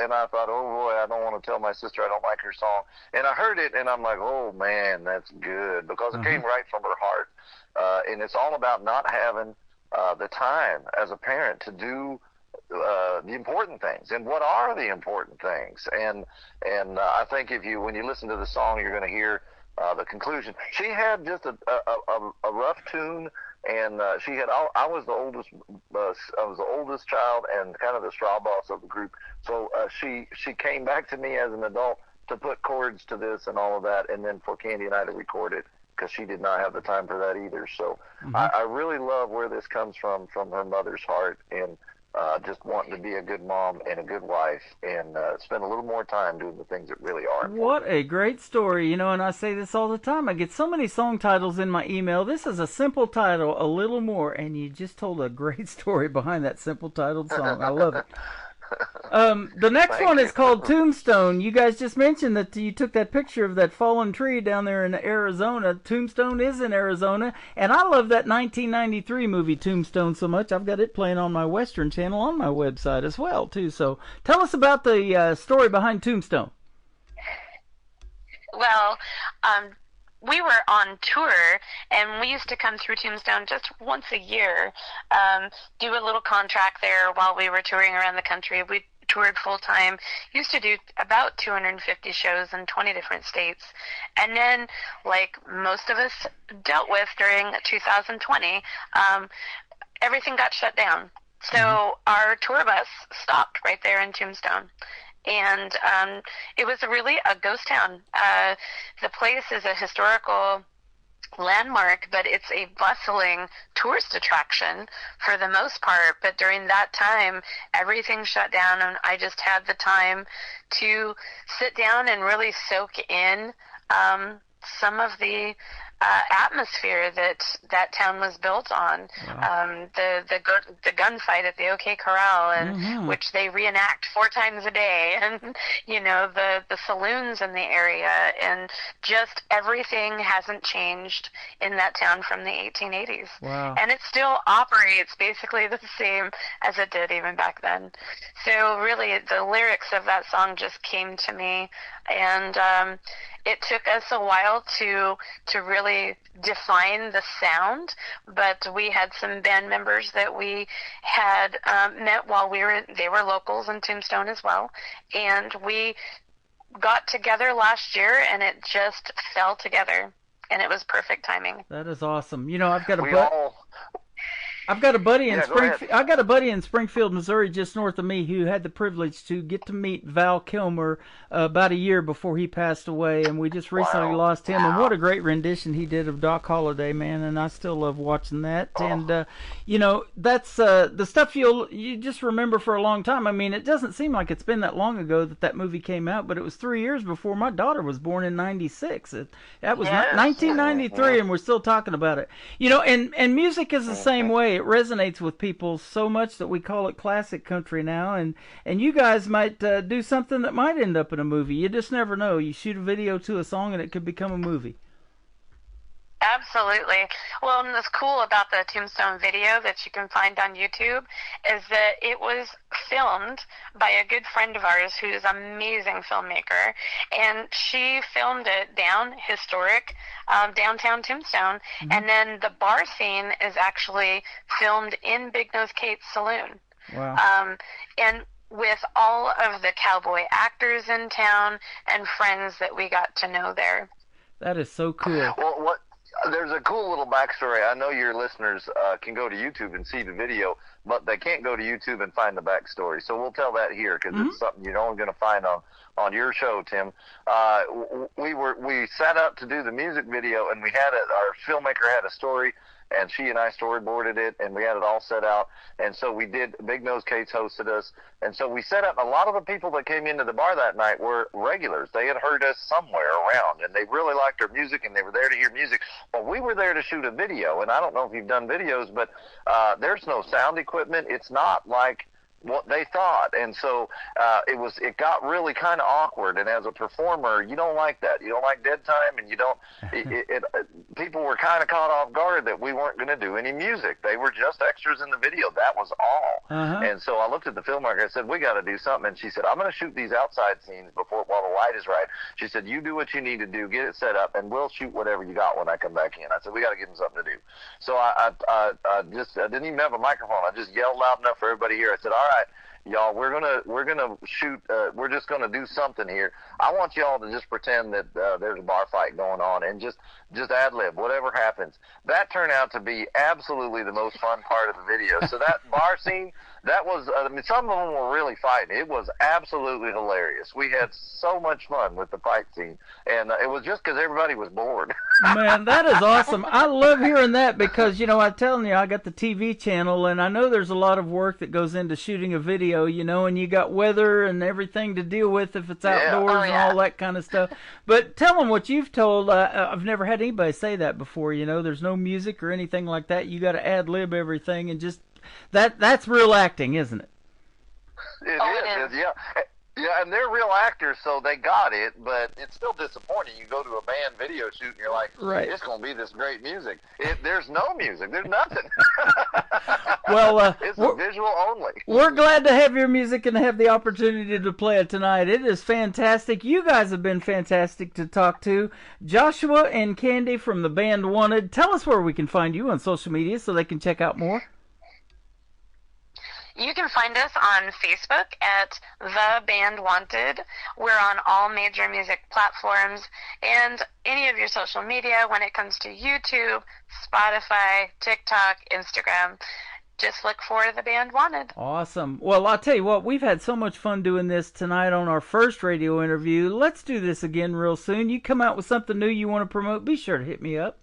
and I thought, oh boy, I don't want to tell my sister I don't like her song. And I heard it, and I'm like, oh man, that's good, because it came right from her heart. And it's all about not having the time as a parent to do the important things. And what are the important things? And I think when you listen to the song, you're going to hear the conclusion. She had just a rough tune, and I was the oldest child and kind of the straw boss of the group. So she came back to me as an adult to put chords to this and all of that, and then for Candy and I to record it, because she did not have the time for that either. So I really love where this comes from her mother's heart, and just wanting to be a good mom and a good wife, and spend a little more time doing the things that really are important. What a great story, and I say this all the time. I get so many song titles in my email. This is a simple title, A Little More, and you just told a great story behind that simple titled song. I love it. The next one is called Tombstone. You guys just mentioned that you took that picture of that fallen tree down there in Arizona. Tombstone is in Arizona, and I love that 1993 movie Tombstone so much. I've got it playing on my Western channel on my website as well, too. So tell us about the story behind Tombstone. Well, we were on tour, and we used to come through Tombstone just once a year, do a little contract there while we were touring around the country. We toured full-time, used to do about 250 shows in 20 different states. And then, like most of us dealt with during 2020, everything got shut down. So our tour bus stopped right there in Tombstone. And it was really a ghost town. The place is a historical landmark, but it's a bustling tourist attraction for the most part. But during that time, everything shut down, and I just had the time to sit down and really soak in some of the atmosphere that town was built on. Wow. The gunfight at the OK Corral, and which they reenact 4 times a day, and the saloons in the area, and just everything hasn't changed in that town from the 1880s. Wow. And it still operates basically the same as it did even back then. So really, the lyrics of that song just came to me, and it took us a while to really define the sound, but we had some band members that we had met while they were locals in Tombstone as well, and we got together last year, and it just fell together, and it was perfect timing. That is awesome. I've got a buddy in Springfield. I got a buddy in Springfield, Missouri, just north of me, who had the privilege to get to meet Val Kilmer about a year before he passed away, and we just recently lost him. And what a great rendition he did of Doc Holliday, man! And I still love watching that. And that's the stuff you just remember for a long time. I mean, it doesn't seem like it's been that long ago that movie came out, but it was 3 years before my daughter was born in '96. That was 1993, and we're still talking about it. And music is the same way. It resonates with people so much that we call it classic country now, and you guys might do something that might end up in a movie. You just never know. You shoot a video to a song and it could become a movie. Absolutely. Well, and what's cool about the Tombstone video that you can find on YouTube is that it was filmed by a good friend of ours who's an amazing filmmaker, and she filmed it historic downtown Tombstone, and then the bar scene is actually filmed in Big Nose Kate's saloon. Wow. And with all of the cowboy actors in town and friends that we got to know there. That is so cool. Well, there's a cool little backstory. I know your listeners can go to YouTube and see the video, but they can't go to YouTube and find the backstory. So we'll tell that here because it's something you're only going to find on your show, Tim. We set up to do the music video, and our filmmaker had a story, and she and I storyboarded it, and we had it all set out. And so we did. Big Nose Kate's hosted us, and so we set up. A lot of the people that came into the bar that night were regulars. They had heard us somewhere around, and they really liked our music, and they were there to hear music. But we were there to shoot a video, and I don't know if you've done videos, but there's no sound equipment. It's not like what they thought, and so it got really kind of awkward. And as a performer, you don't like that. You don't like dead time, and you don't. People were kind of caught off guard that we weren't going to do any music. They were just extras in the video. That was all. And so I looked at the filmmaker. I said, "We got to do something." And she said, "I'm going to shoot these outside scenes while the light is right." She said, "You do what you need to do, get it set up, and we'll shoot whatever you got when I come back in." I said, "We got to give them something to do." So I didn't even have a microphone. I just yelled loud enough for everybody to hear. I said, "All right, y'all, we're gonna shoot. We're just gonna do something here. I want y'all to just pretend that there's a bar fight going on, and just ad lib whatever happens." That turned out to be absolutely the most fun part of the video. So that bar scene, that was. Some of them were really fighting. It was absolutely hilarious. We had so much fun with the fight scene, and it was just because everybody was bored. Man, that is awesome. I love hearing that because, I'm telling you, I got the TV channel, and I know there's a lot of work that goes into shooting a video, and you got weather and everything to deal with if it's outdoors and all that kind of stuff. But tell them what you've told. I've never had anybody say that before, there's no music or anything like that. You got to ad-lib everything, and just that's real acting, isn't it? It is, yeah. Yeah, and they're real actors, so they got it, but it's still disappointing. You go to a band video shoot, and you're like, it's going to be this great music. There's no music. There's nothing. Well, it's a visual only. We're glad to have your music and have the opportunity to play it tonight. It is fantastic. You guys have been fantastic to talk to. Joshua and Candy from the band Wanted. Tell us where we can find you on social media so they can check out more. You can find us on Facebook at The Band Wanted. We're on all major music platforms and any of your social media when it comes to YouTube, Spotify, TikTok, Instagram. Just look for The Band Wanted. Awesome. Well, I'll tell you what, we've had so much fun doing this tonight on our first radio interview. Let's do this again real soon. You come out with something new you want to promote, be sure to hit me up.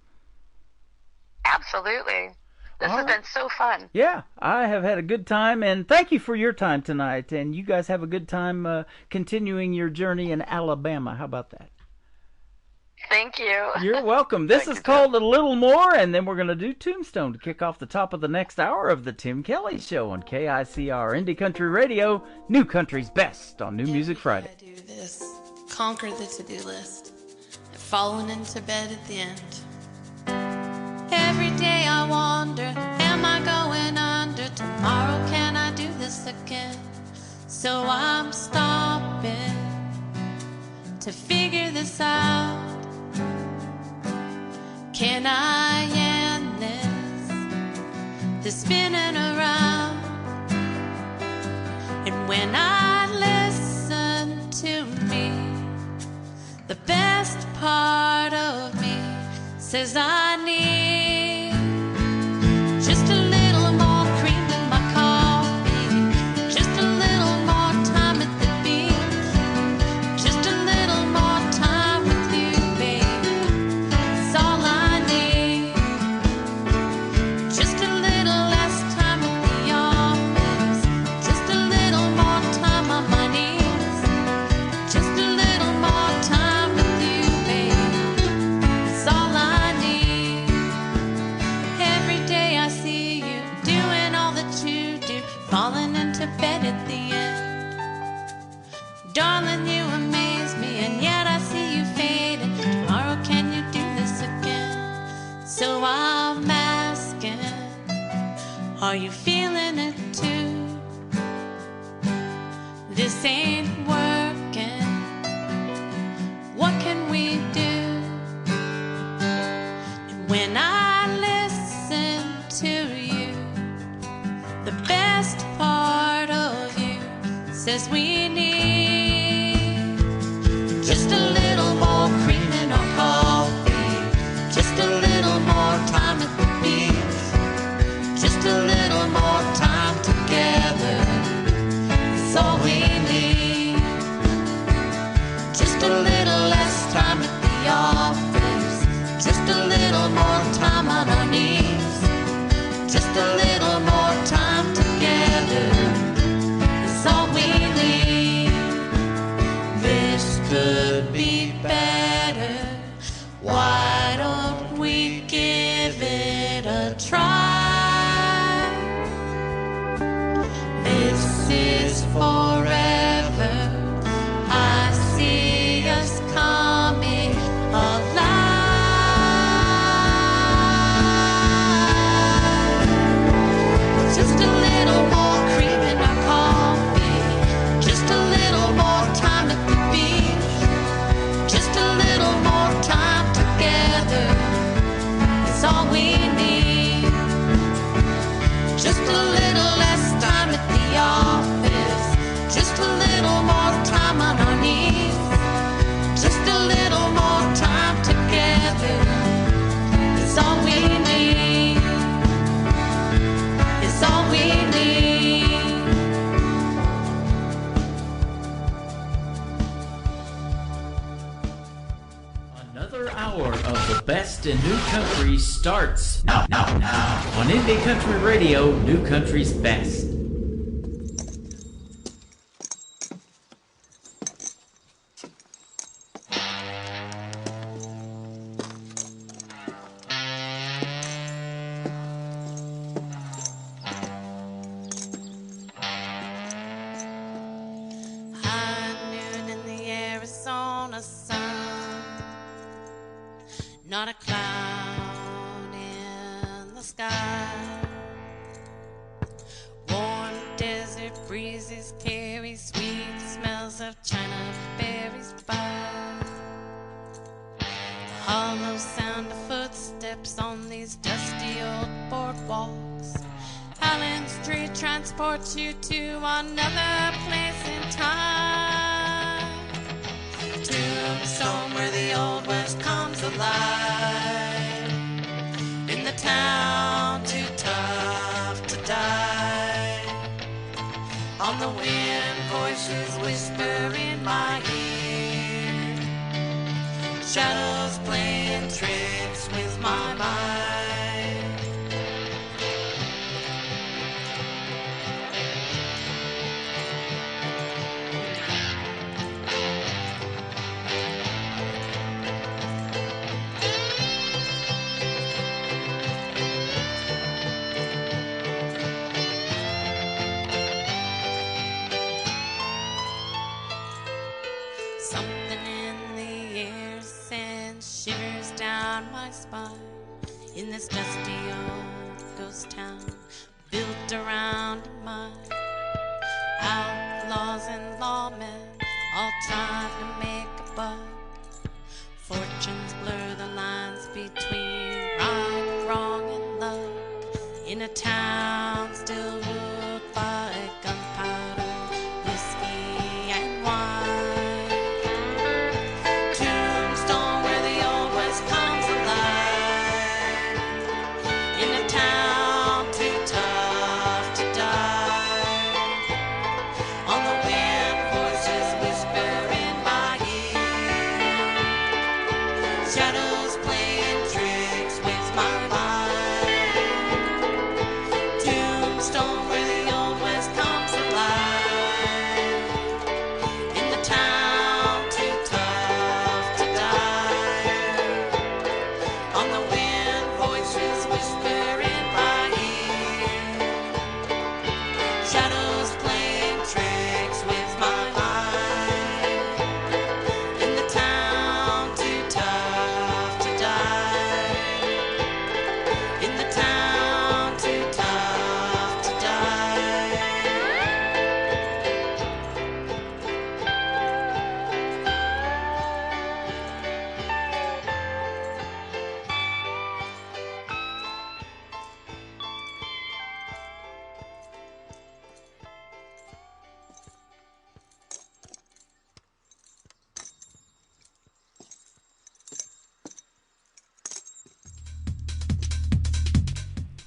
Absolutely. This has been so fun. Yeah, I have had a good time, and thank you for your time tonight. And you guys have a good time continuing your journey in Alabama. How about that? Thank you. You're welcome. This is called A Little More, and then we're going to do Tombstone to kick off the top of the next hour of the Tim Kelly Show on KICR Indie Country Radio, New Country's Best on New Music Friday. Do this, conquer the to-do list, falling into bed at the end. Every day I wonder, am I going under? Tomorrow can I do this again? So I'm stopping to figure this out. Can I end this spinning around? And when I listen to me, the best part of me says I need just a little more cream in my coffee, just a little more time at the beach, just a little more time with you, babe. It's all I need. Just a little less time at the office, just a little more time on my knees, just a little more time with you, babe. It's all I need. Every day I see you doing all that you do, falling into bed at the end. Darling, you amaze me, and yet I see you fading. Tomorrow can you do this again? says we need just a little more cream in our coffee, just a little more time at the beach, just a little more time together. It's all we need. Just a little less time at the office, just a little more time on our knees, just a little more time together. It's all we need. This could be better. Why don't we give it a try? This is forever. I see us coming alive. Just a little more cream in our coffee, just a little more time at the beach, just a little more time together. It's all we need. Just a little less time at the office, just a little more time on our knees, just a little more time together. It's all we need. It's all we need. Another hour of the best in new country starts now on Indie Country Radio, New Country's Best. High noon in the Arizona sun, not a cloud in the sky. Warm desert breezes carry sweet smells of China berries by. The hollow sound of footsteps on these dusty old boardwalks. Allen Street transports you to another place in time. Tombstone where the old West comes alive. In the town too tough to die. On the wind voices whisper in my ear. Shadows playing tricks with my mind. Something in the air sends shivers down my spine. In this dusty old ghost town built around a mine. Outlaws and lawmen all trying to make a buck. Fortunes blur the lines between right, wrong, and luck. In a town still ruled by gunpowder, whiskey, and wine. Tombstone where the old West comes alive. In a town too tough to die. On the wind voices whisper in my ear. Shadows playing tricks with my mind.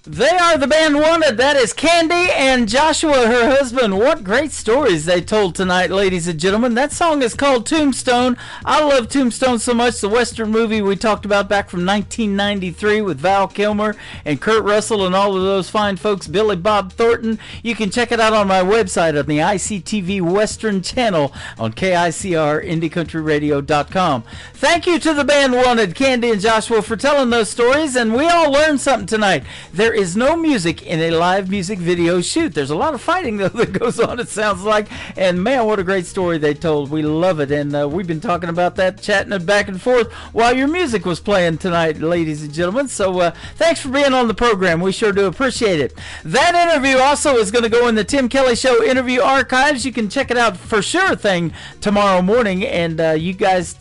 They are the band Wanted. That is Candy and Joshua, her husband. What great stories they told tonight, ladies and gentlemen. That song is called Tombstone. I love Tombstone so much. The Western movie we talked about back from 1993 with Val Kilmer and Kurt Russell and all of those fine folks, Billy Bob Thornton. You can check it out on my website on the ICTV Western channel on KICRIndieCountryRadio.com. Thank you to the band Wanted, Candy and Joshua, for telling those stories, and we all learned something tonight. There is no music in a live music video shoot. There's a lot of fighting, though, that goes on, it sounds like. And, man, what a great story they told. We love it. And we've been talking about that, chatting it back and forth while your music was playing tonight, ladies and gentlemen. So thanks for being on the program. We sure do appreciate it. That interview also is going to go in the Tim Kelly Show interview archives. You can check it out for sure thing tomorrow morning. And you guys,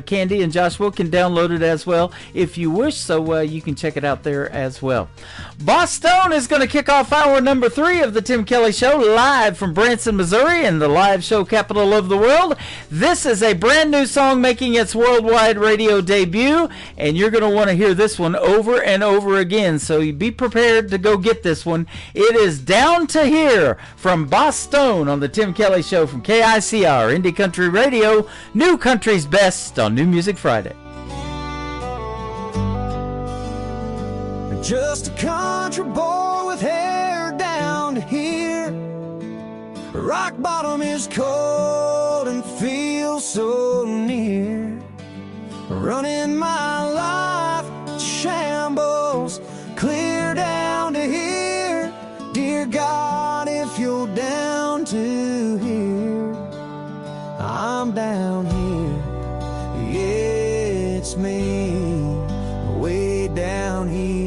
Candy and Joshua, can download it as well if you wish. So you can check it out there as well. Boss Stone is going to kick off hour number 3 of the Tim Kelly Show live from Branson, Missouri, and the live show capital of the world. This is a brand new song making its worldwide radio debut, and you're going to want to hear this one over and over again, so you be prepared to go get this one. It is Down to Here from Boss Stone on the Tim Kelly Show from KICR Indie Country Radio, New Country's Best on New Music Friday. Just a country boy with hair down to here. Rock bottom is cold and feels so near. Running my life to shambles, clear down to here. Dear God, if you're down to here, I'm down here. Yeah, it's me, way down here.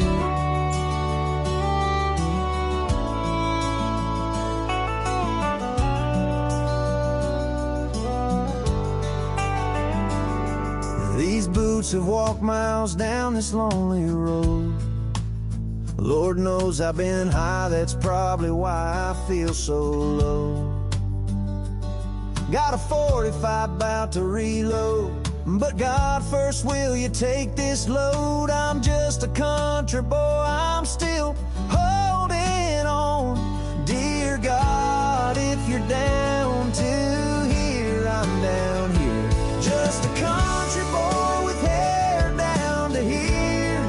These boots have walked miles down this lonely road. Lord knows I've been high, that's probably why I feel so low. Got a 45 about to reload, but God first, will you take this load? I'm just a country boy, I'm still holding on. Dear God, if you're down to here, I'm down here. Just a country boy with hair down to here.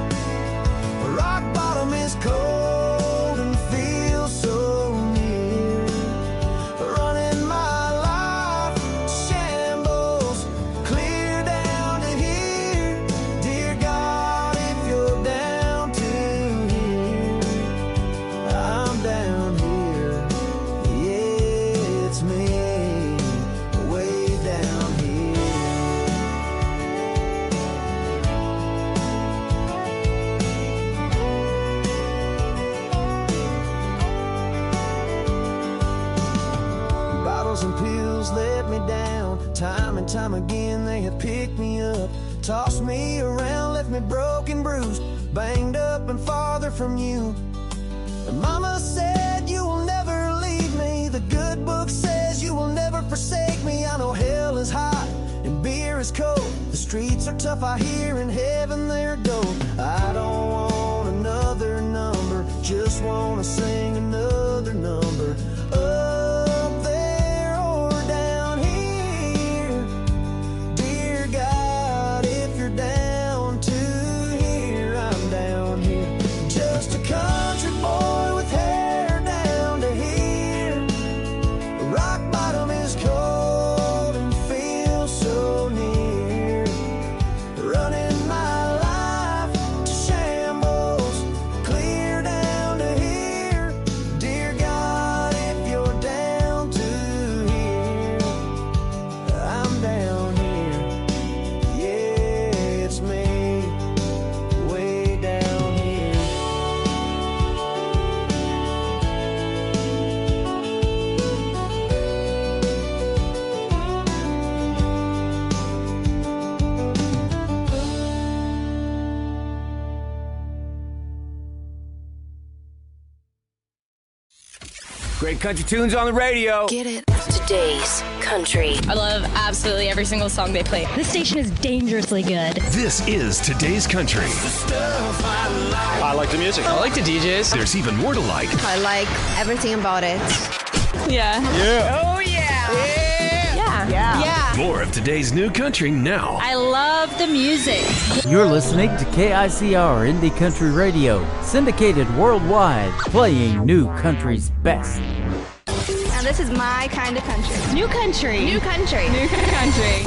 Rock bottom is cold and feels so near. Running my life shambles, clear down to here. Dear God, if you're down to here, I'm down here. Yeah, it's me, way down here. Bottles and pills let me down. Time and time again they have picked me up, tossed me around, left me broken, bruised, banged up and farther from you. And Mama said you will never leave me. The good book says you will never forsake me. I know hell is hot and beer is cold. The streets are tough, I hear, in heaven they're gold. I don't want another number, just wanna sing another number. Up there or down here. Dear God, if you're down to here, I'm down here. Just a country boy with hair down to here. Rock bottom is cold and feels so near. Running my life to shambles, clear down to here. Great country tunes on the radio. Get it. Today's country. I love absolutely every single song they play. This station is dangerously good. This is Today's Country. I like the music. I like the DJs. There's even more to like. I like everything about it. Yeah. Oh, yeah. More of today's new country now. I love the music. You're listening to KICR Indie Country Radio, syndicated worldwide, playing new country's best. And this is my kind of country. New country. New country. New country.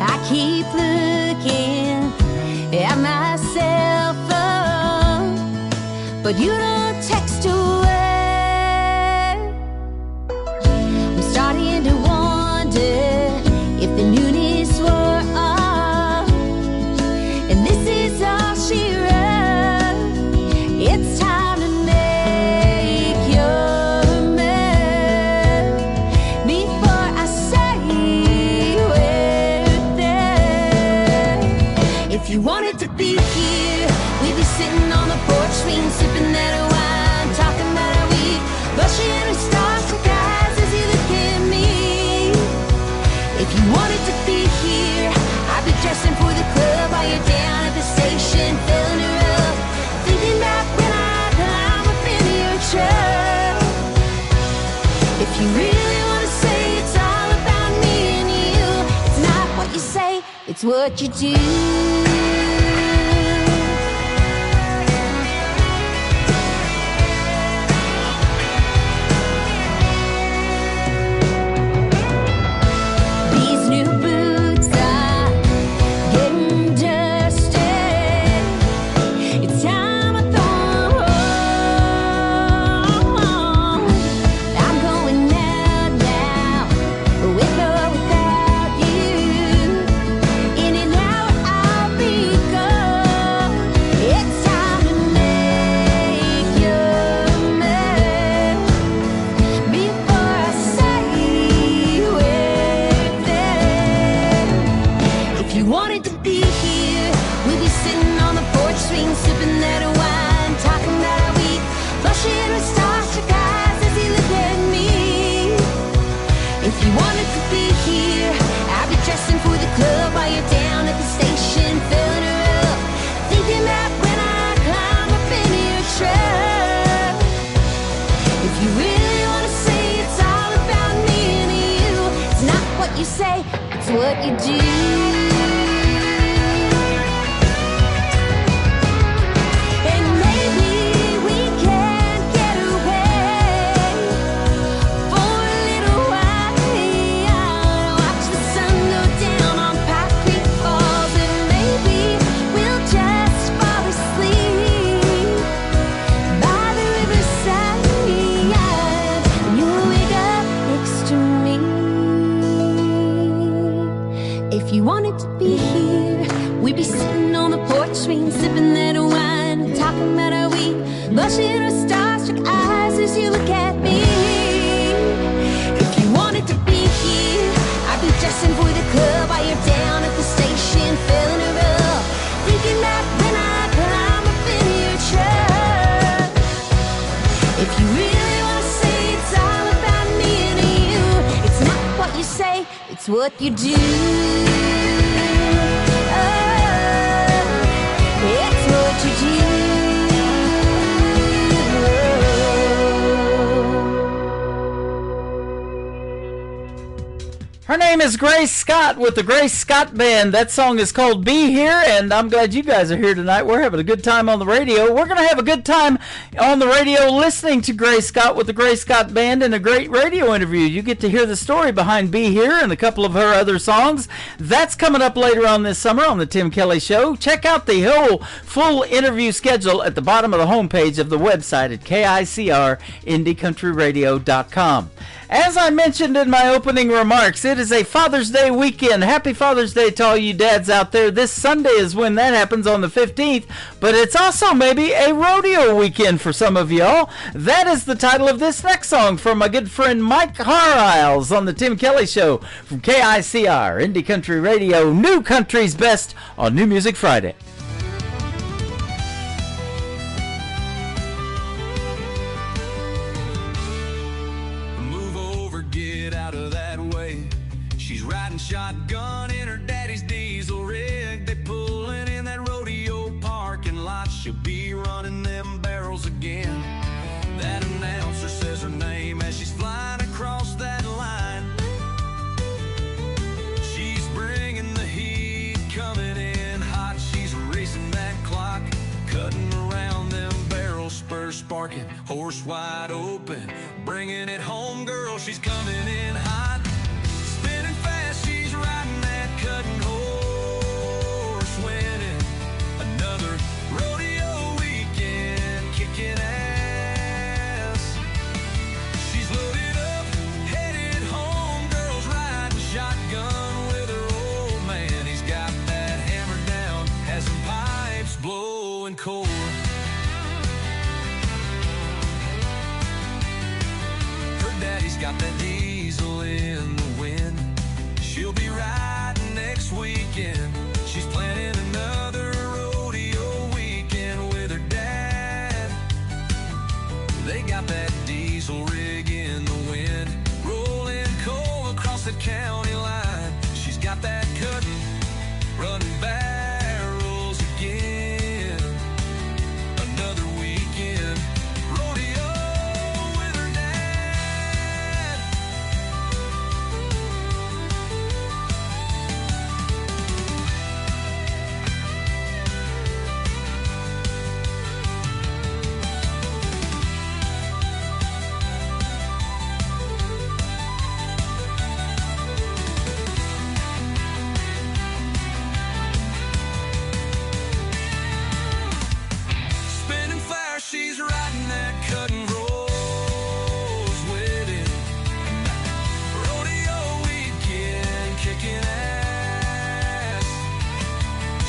I keep looking at my cell phone, but you don't text away. I'm starting to wonder if the newness wore off, and this is all she wrote. It's time to make your move before I say we're there. If you wanted to be here, we'd be sitting on the porch swing, sipping that wine, talking about our week, blushing our starstruck eyes as you look at me. If you wanted to be here, I'd be dressing for the club while you're down at the station, filling her up, thinking about when I climb up into your truck. If you really want to say it's all about me and you, it's not what you say, it's what you do. These new boots are getting dusted. It's time I throw 'em on. I'm going out now, with or without you. In an hour I'll be gone. It's time to make your move before I say we're there. If you wanted to be here, we'd be sitting on the porch swing, sipping that wine, talking about our week, blushing with starstruck eyes as you look at me. If you wanted to be here, I'd be dressing for the club while you're down at the station, filling her up, thinking about when I climb up into your truck. If you really want to say it's all about me and you, it's not what you say, it's what you do. And maybe we can get away for a little while. Watch the sun go down on Pine Creek Falls, and maybe we'll just fall asleep by the riverside. You'll wake up next to me. If you wanted to be here, we'd be sitting on the porch swing, sipping that wine, talking about our week, blushing our starstruck eyes as you look at me. If you wanted to be here, I'd be dressing for the club while you're down at the station, filling her up, thinking about when I climb up into your truck. If you really want to say it's all about me and you, it's not what you say, it's what you do. Oh, it's what you do. Her name is Grace Scott with the Grace Scott Band. That song is called Be Here, and I'm glad you guys are here tonight. We're having a good time on the radio. We're going to have a good time on the radio listening to Grace Scott with the Grace Scott Band and a great radio interview. You get to hear the story behind Be Here and a couple of her other songs. That's coming up later on this summer on the Tim Kelly Show. Check out the whole full interview schedule at the bottom of the homepage of the website at KICRIndieCountryRadio.com. As I mentioned in my opening remarks, it is a Father's Day weekend. Happy Father's Day to all you dads out there. This Sunday is when that happens, on the 15th, but it's also maybe a rodeo weekend for some of y'all. That is the title of this next song from my good friend Mike Hariles on the Tim Kelly Show from KICR, Indie Country Radio, New Country's Best on New Music Friday. Shotgun in her daddy's diesel rig. They pullin' in that rodeo parking lot. She'll be running them barrels again. That announcer says her name as she's flying across that line. She's bringing the heat, coming in hot. She's racing that clock, cutting around them barrels, spurs sparking, horse wide open, bringing it home, girl. She's coming in hot, spinning fast. She's riding that cutting horse, winning another rodeo weekend, kicking ass. She's loaded up, headed home. Girls riding shotgun with her old man. He's got that hammer down, has some pipes blowing coal. Her daddy's got that diesel in the wind. She'll be riding next weekend. She's planning another rodeo weekend with her dad. They got that diesel rig in the wind, rolling coal across the county line. She's got that cutting, running barrels again. Another weekend rodeo with her dad. Spinning fire, she's riding that cutting rolls with him. Rodeo weekend, kicking ass.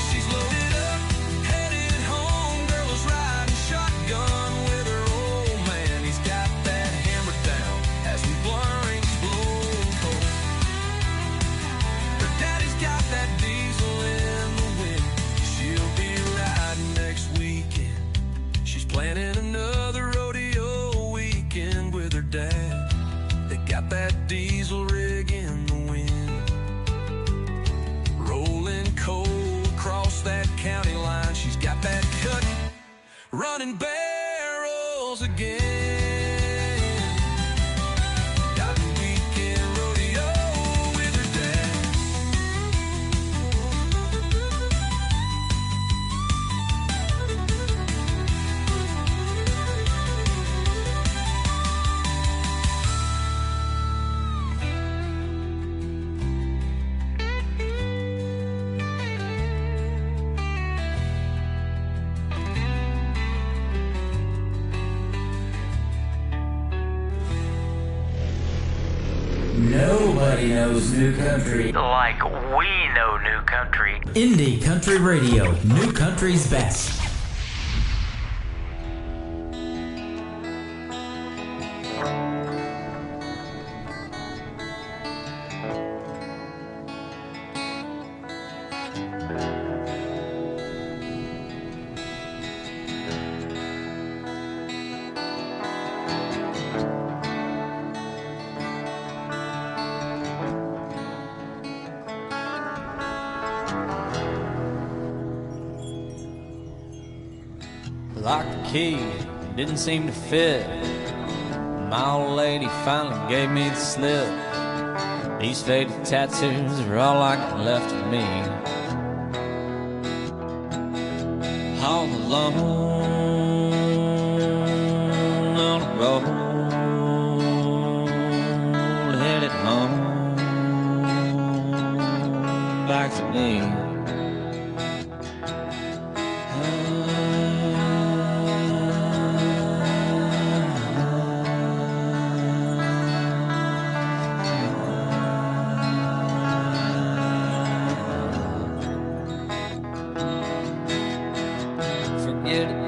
She's loaded up, headed home. Girls riding shotgun with her old man. He's got that hammer down, has some blinds blowing coal. Her daddy's got that diesel in the wind. She'll be riding next weekend. She's planning another rodeo weekend with her dad. They got that diesel rig in the wind, rolling coal across that county line. She's got that cutting, running barrels again. Got a weekend rodeo with her dad. Nobody knows new country like we know new country. Indie Country Radio, New Country's Best. Locked the key, didn't seem to fit. My old lady finally gave me the slip. These faded tattoos are all I got left of me. All alone on the road, headed home back to me.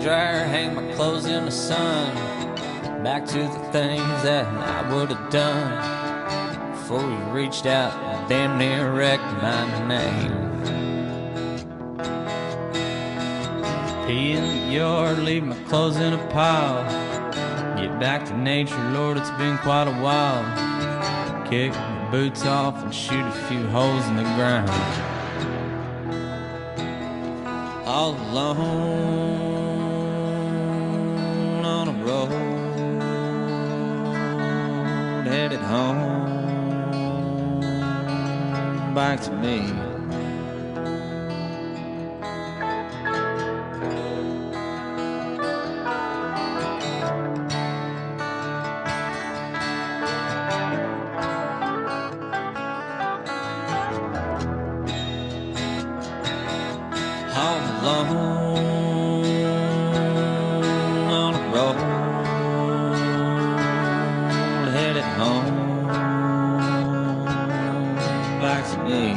dryer, hang my clothes in the sun. Back to the things that I would have done before you reached out and damn near wrecked my name. Pee in the yard, leave my clothes in a pile. Get back to nature, Lord, it's been quite a while. Kick my boots off and shoot a few holes in the ground. All alone on a road, headed home, back to me. All alone on a road, headed home, back to me.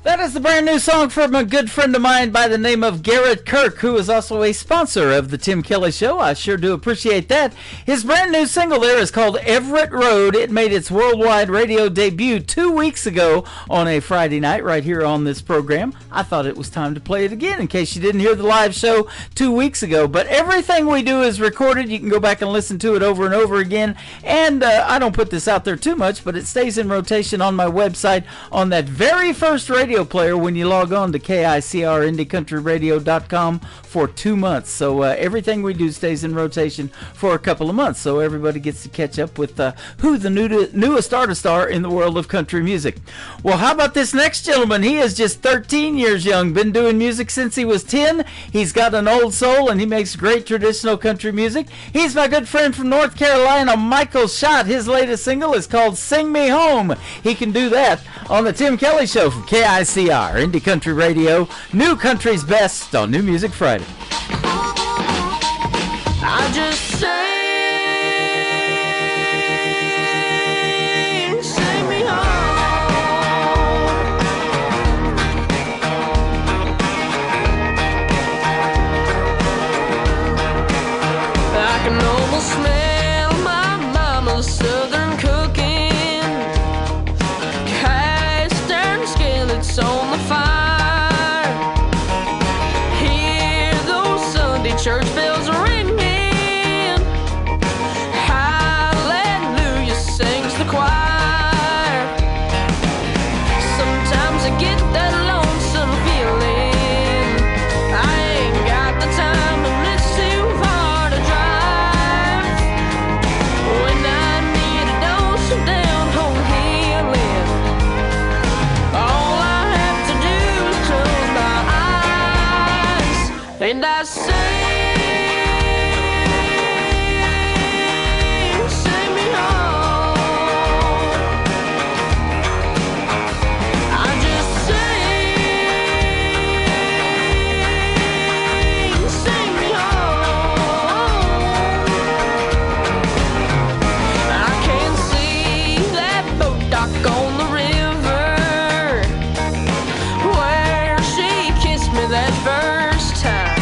That is the brand new song from a good friend of mine by the name of Garrett Kirk, who is also a sponsor of the Tim Kelly Show. I sure do appreciate that. His brand new single there is called Everett Road. It made its worldwide radio debut 2 weeks ago on a Friday night right here on this program. I thought it was time to play it again in case you didn't hear the live show 2 weeks ago. But everything we do is recorded. You can go back and listen to it over and over again. And I don't put this out there too much, but it stays in rotation on my website on that very first radio player when you log on to KICRIndieCountryRadio.com for 2 months. So everything we do stays in rotation for a couple of months, so everybody gets to catch up with who the newest artists are in the world of country music. Well, how about this next gentleman? He is just 13 years young, been doing music since he was 10. He's got an old soul, and he makes great traditional country music. He's my good friend from North Carolina, Michael Schott. His latest single is called Sing Me Home. He can do that on the Tim Kelly Show from KICR, Indie Country Radio, New Country's Best on New Music Friday. I just sing me home. I can almost smell my mama's southern cooking, cast iron skillets on the fire. Hear those Sunday church bells ringing. Hallelujah sings the choir. Sometimes I get that lonesome feeling. I ain't got the time and it's too far to drive. When I need a dose of down home healing, all I have to do is close my eyes and I sing me home. I just sing me home. I can see that boat dock on the river where she kissed me that first time.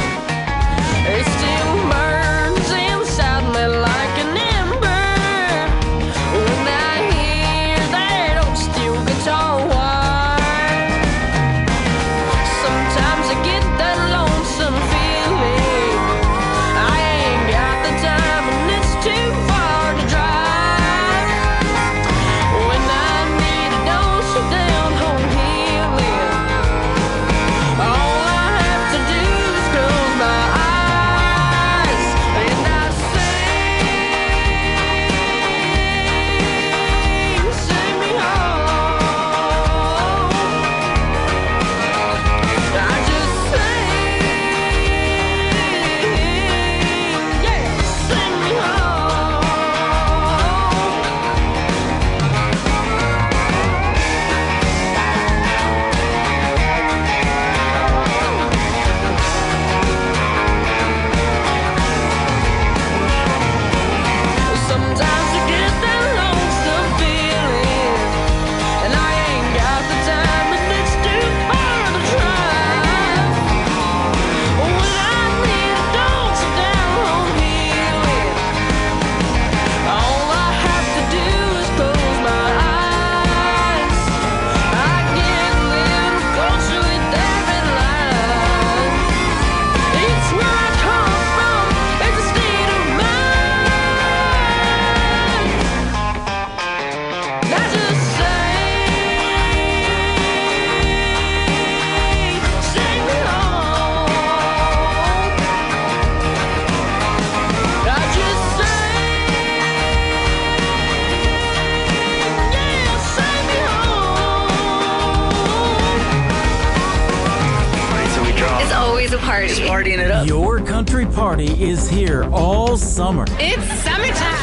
always a party. Just partying it up. Your country party is here all summer. It's summertime.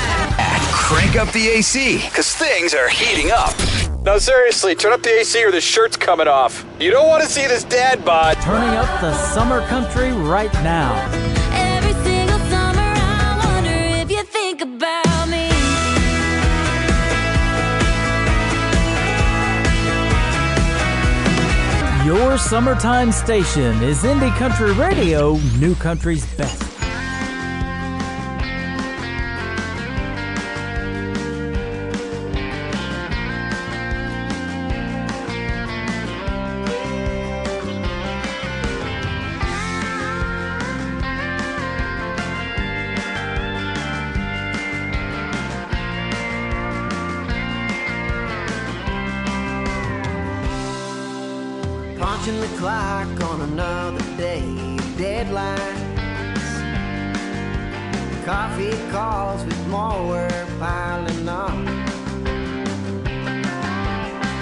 Crank up the AC, because things are heating up. No, seriously, turn up the AC or the shirt's coming off. You don't want to see this dad bod. Turning up the summer country right now. Every single summer I wonder if you think about me. Your summertime station is Indie Country Radio, New Country's best. Punching the clock on another day, deadlines, coffee calls with more work piling up.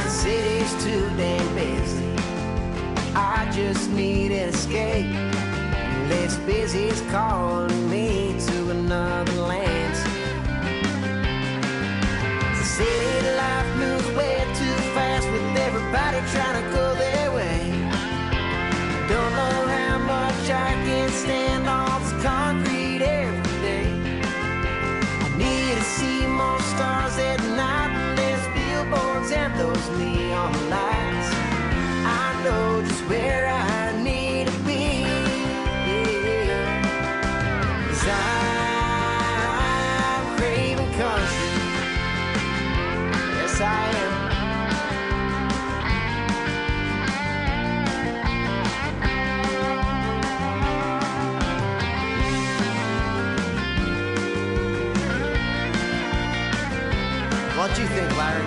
The city's too damn busy, I just need an escape. Less busy's calling me to another landscape. The city life moves way too fast with everybody trying to go their way. Don't know how much I can stand on this concrete every day. I need to see more stars at night, less billboards and those neon lights. I know just where I need to be, 'cause I'm craving country. Yes, I am. What do you think, Larry?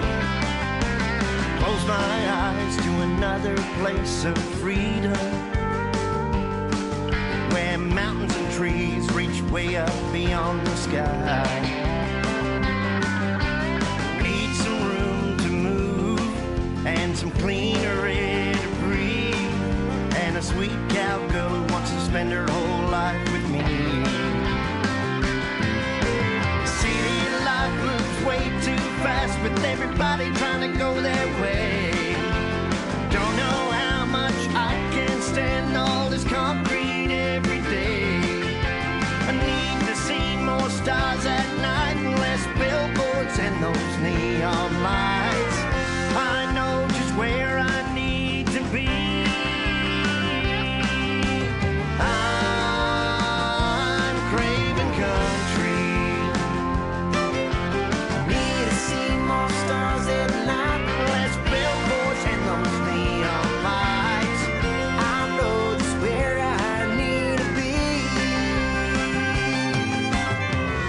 Close my eyes to another place of freedom, where mountains and trees reach way up beyond the sky. Need some room to move and some cleaner air to breathe, and a sweet cowgirl who wants to spend her whole life with me. City life moves way too fast with everybody trying to go their way. Don't know how much I can stand all this concrete every day. I need to see more stars at night and less billboards and those neon lights. I know just where I need to be. I'm craving country. Need to see more stars at night, less billboards and those neon lights. I know just where I need to be.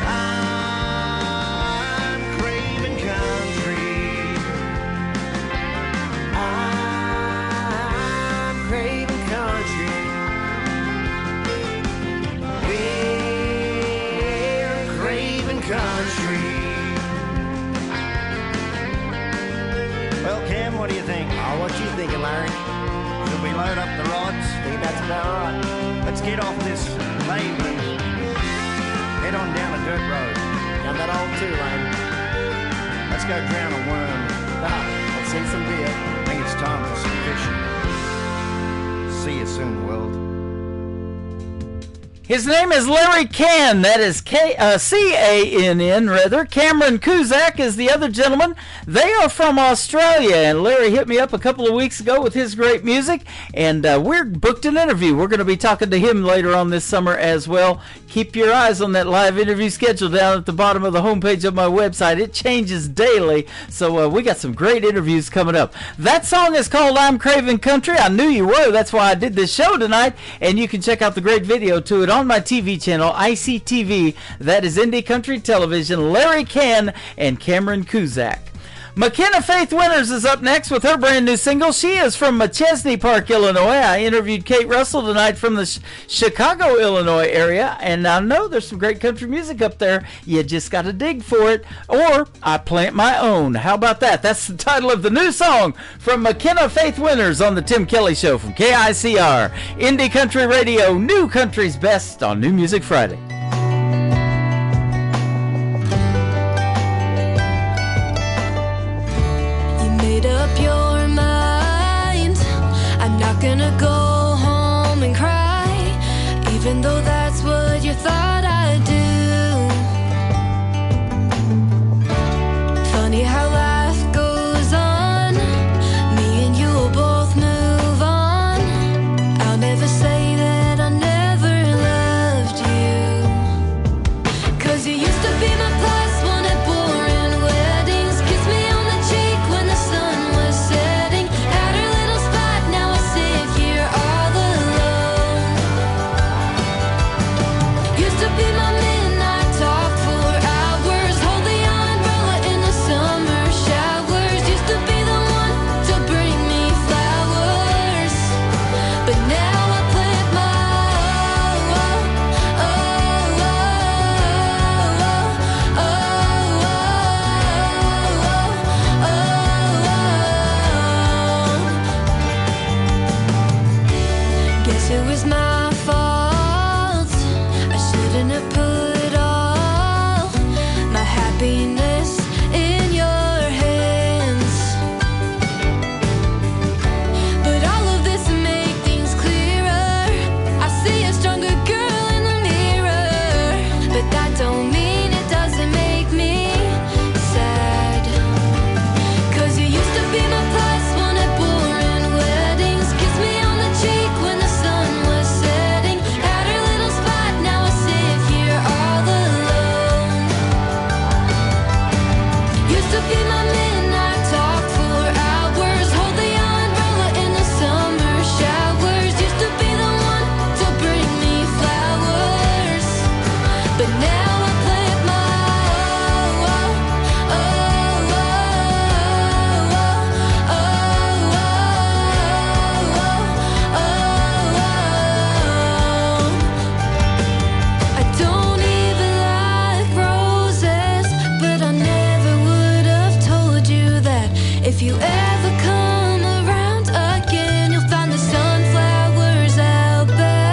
I'm craving country. I'm craving country. We're craving country. Well, Cam, what do you think? Oh, what you thinking, Larry? Should we load up the rods? I think that's about right. Let's get off this pavement. Head on down a dirt road. Down that old two lane. Let's go drown a worm. Let's see some beer. I think it's time for some fishing. See you soon, world. His name is Larry Cann. That is C-A-N-N, rather. Cameron Kuzak is the other gentleman. They are from Australia, and Larry hit me up a couple of weeks ago with his great music, and we're booked an interview. We're going to be talking to him later on this summer as well. Keep your eyes on that live interview schedule down at the bottom of the homepage of my website. It changes daily, so we got some great interviews coming up. That song is called I'm Craving Country. I knew you were. That's why I did this show tonight, and you can check out the great video to it on my TV channel, ICTV. That is Indie Country Television. Larry Cann and Cameron Kuzak. McKenna Faith Winters is up next with her brand new single. She is from Machesney Park, Illinois. I interviewed Kate Russell tonight from the Chicago, Illinois area, and I know there's some great country music up there. You just got to dig for it, or I plant my own. How about that? That's the title of the new song from McKenna Faith Winters on the Tim Kelly Show from KICR. Indie Country Radio, New Country's Best on New Music Friday. Up your mind. I'm not gonna go home and cry, even though that's what you thought I'd do. Funny how life goes on. Me and you will both move on. I'll never say that I never loved you, 'cause you used to be my plus one at boring weddings. Kiss me on the cheek when the sun was setting. Had her little spot, now I sit here all alone. Used to be my midnight talk for hours. Hold the umbrella in the summer showers. Used to be the one to bring me flowers, but now I plant my Guess it was my fault. I shouldn't have put all my happiness in your hands. But all of this will make things clearer. I see a stronger girl in the mirror, but that don't mean it doesn't make me sad. 'Cause you used to be my plus one at boring weddings. Kiss me on the cheek when the sun was setting. Had her little spot, now I sit here all alone. Used to be my midnight talk for hours. Hold the umbrella in the summer showers. Used to be the one to bring me flowers, but now I plant my I don't even like roses, but I never would have told you that. If you ever come around again, you'll find the sunflowers out back.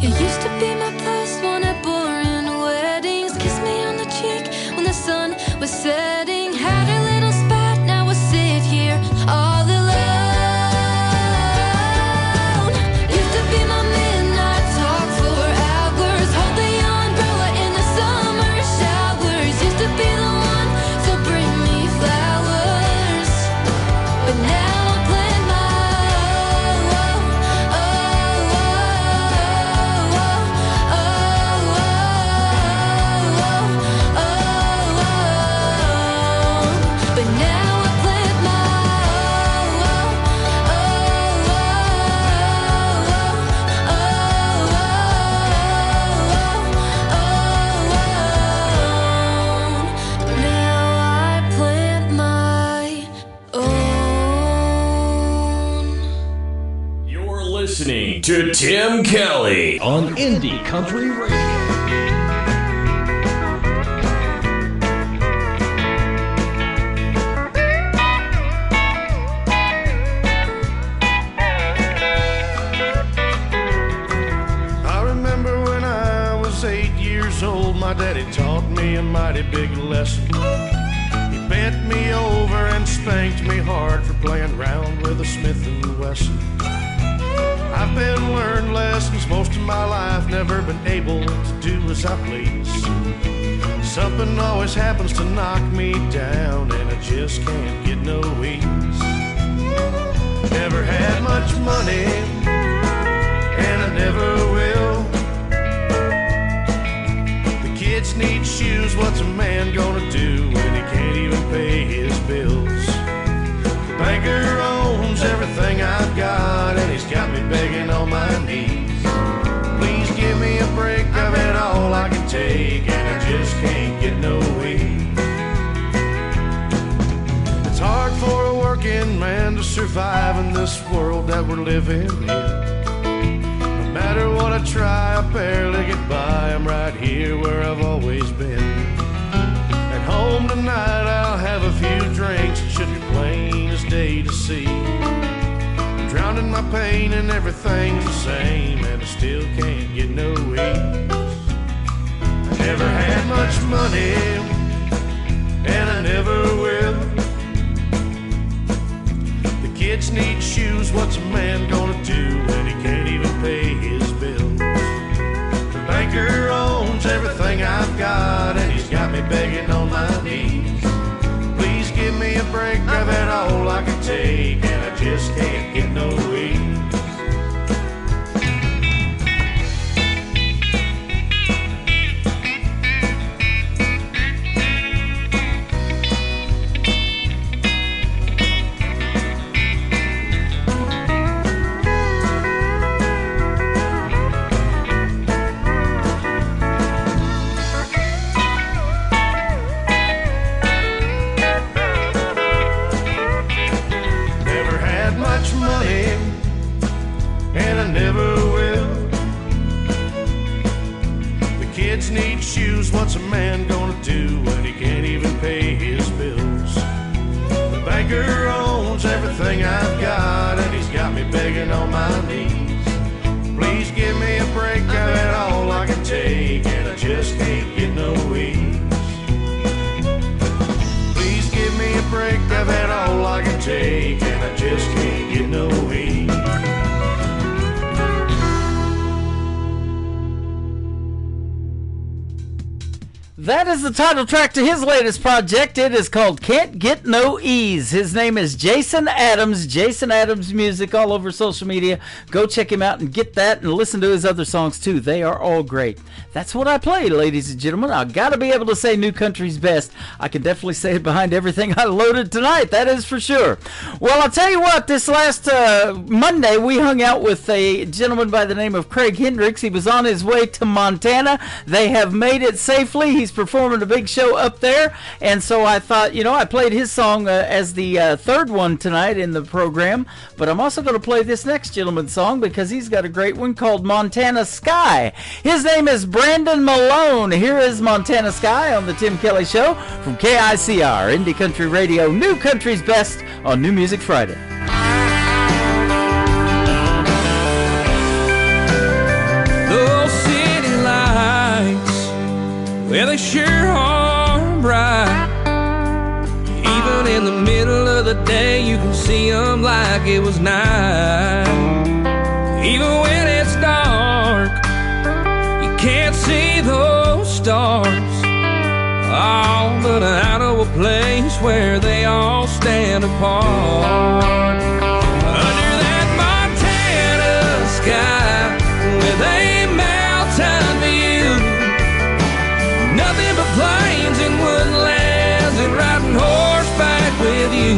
You used to be my plus one at boring weddings. Kiss me on the cheek when the sun was setting. Had a little spot, now I sit here all alone. Used to be my midnight talk for hours. Hold the umbrella in the summer showers. Used to be the one to bring me flowers, but now I plant my but now I plant my now I plant my own. You're listening to Tim Kelly on Indie Country Radio. I remember when I was 8 years old, my daddy taught me a mighty big lesson. He bent me over and spanked me hard for playing around with a Smith & Wesson. I've been learned lessons most of my life, never been able to do as I please. Something always happens to knock me down, and I just can't get no ease. Never had much money, and I never will. The kids need shoes, what's a man gonna do when he can't even pay his bills? The banker owns everything I've got, and he's got me begging on my knees. Please give me a break, I've had all I can take, and I just can't get no survive in this world that we're living in. No matter what I try, I barely get by. I'm right here where I've always been. At home tonight, I'll have a few drinks. It should be plain as day to see. I'm drowning my pain and everything's the same, and I still can't get no ease. I never had much money, and I never will. The kids need shoes, what's a man gonna do when he can't even pay his bills? The banker owns everything I've got, and he's got me begging on my knees. Please give me a break, I've had all I can take, and I just can't get no ease. Need shoes, what's a man gonna do when he can't even pay his bills? The banker owns everything I've got, and he's got me begging on my knees. Please give me a break, I've had all I can take, and I just can't get no ease. Please give me a break, I've had all I can take, and I just can't get no ease. That is the title track to his latest project. It is called Can't Get No Ease. His name is Jason Adams. Jason Adams Music all over social media. Go check him out and get that and listen to his other songs too. They are all great. That's what I play, ladies and gentlemen. I gotta be able to say New Country's best. I can definitely say it behind everything I loaded tonight. That is for sure. Well, I'll tell you what, this last Monday we hung out with a gentleman by the name of Craig Hendricks. He was on his way to Montana. They have made it safely. He's performing a big show up there, and so I thought, you know, I played his song as the third one tonight in the program, but I'm also going to play this next gentleman's song because he's got a great one called Montana Sky. His name is Brandon Malone. Here is Montana Sky on the Tim Kelly Show from KICR, Indie Country Radio, New Country's Best on New Music Friday. Those city lights, well, they sure are bright. Even in the middle of the day, you can see them like it was night. Even when it's dark, you can't see those stars. Oh, but out of a place where they all stand apart. Under that Montana sky, with a mountain view, nothing but plains and woodlands, and riding horseback with you.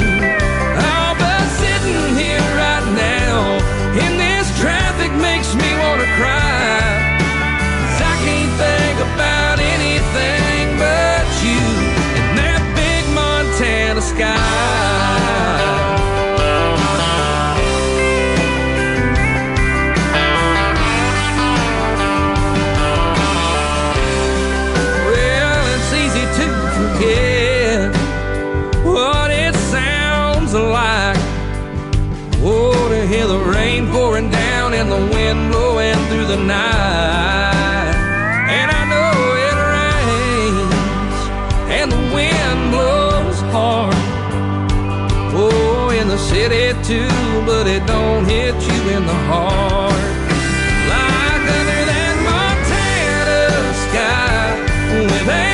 Oh, but sitting here right now in this traffic makes me want to cry, 'cause I can't think about anything but you and that big Montana sky. What it sounds like. Oh, to hear the rain pouring down and the wind blowing through the night. And I know it rains and the wind blows hard. Oh, in the city too, but it don't hit you in the heart. Like under that Montana sky with a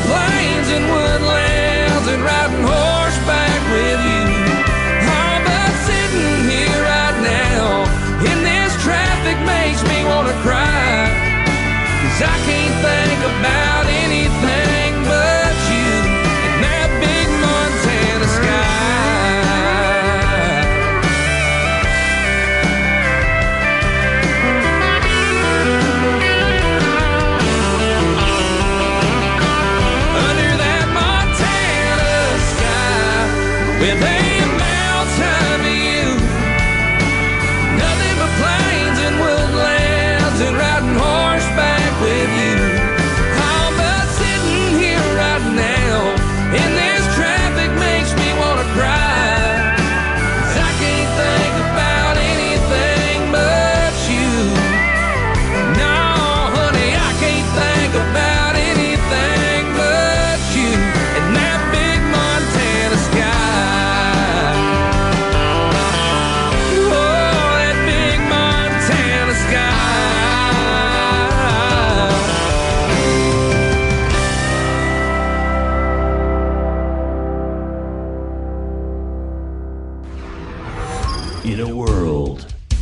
plains and woodlands, and riding horseback with you. Oh, but sitting here right now in this traffic makes me want to cry, 'cause I can't think about anything but you and that big Montana sky. Under that Montana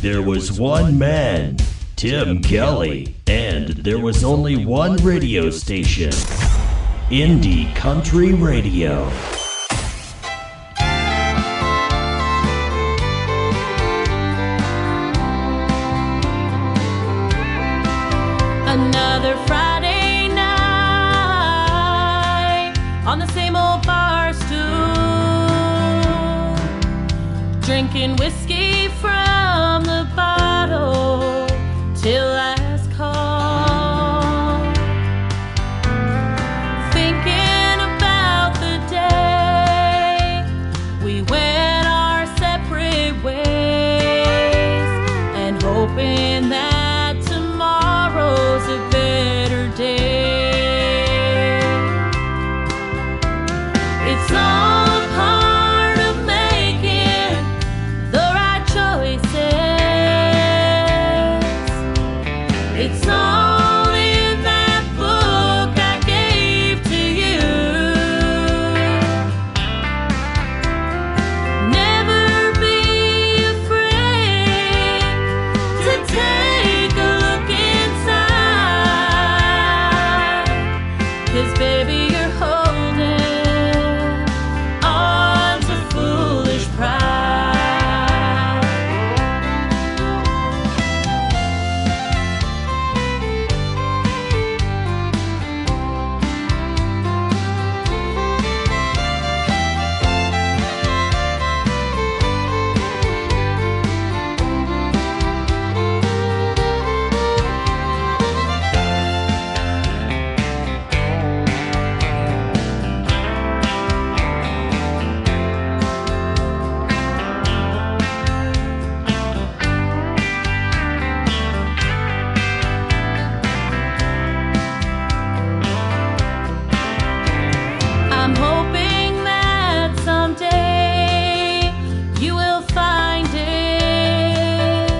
there was one man, Tim Kelly, and there was only one radio station, Indie Country Radio. Another Friday night on the same old bar stool, drinking whiskey from the bottle till last call, thinking about the day we went our separate ways and hoping that tomorrow's a better day. It's all a part of making the right choices. It's all in that book I gave to you. Never be afraid to take a look inside, 'cause baby you're holding on to foolish pride. I'm hoping that someday you will find it.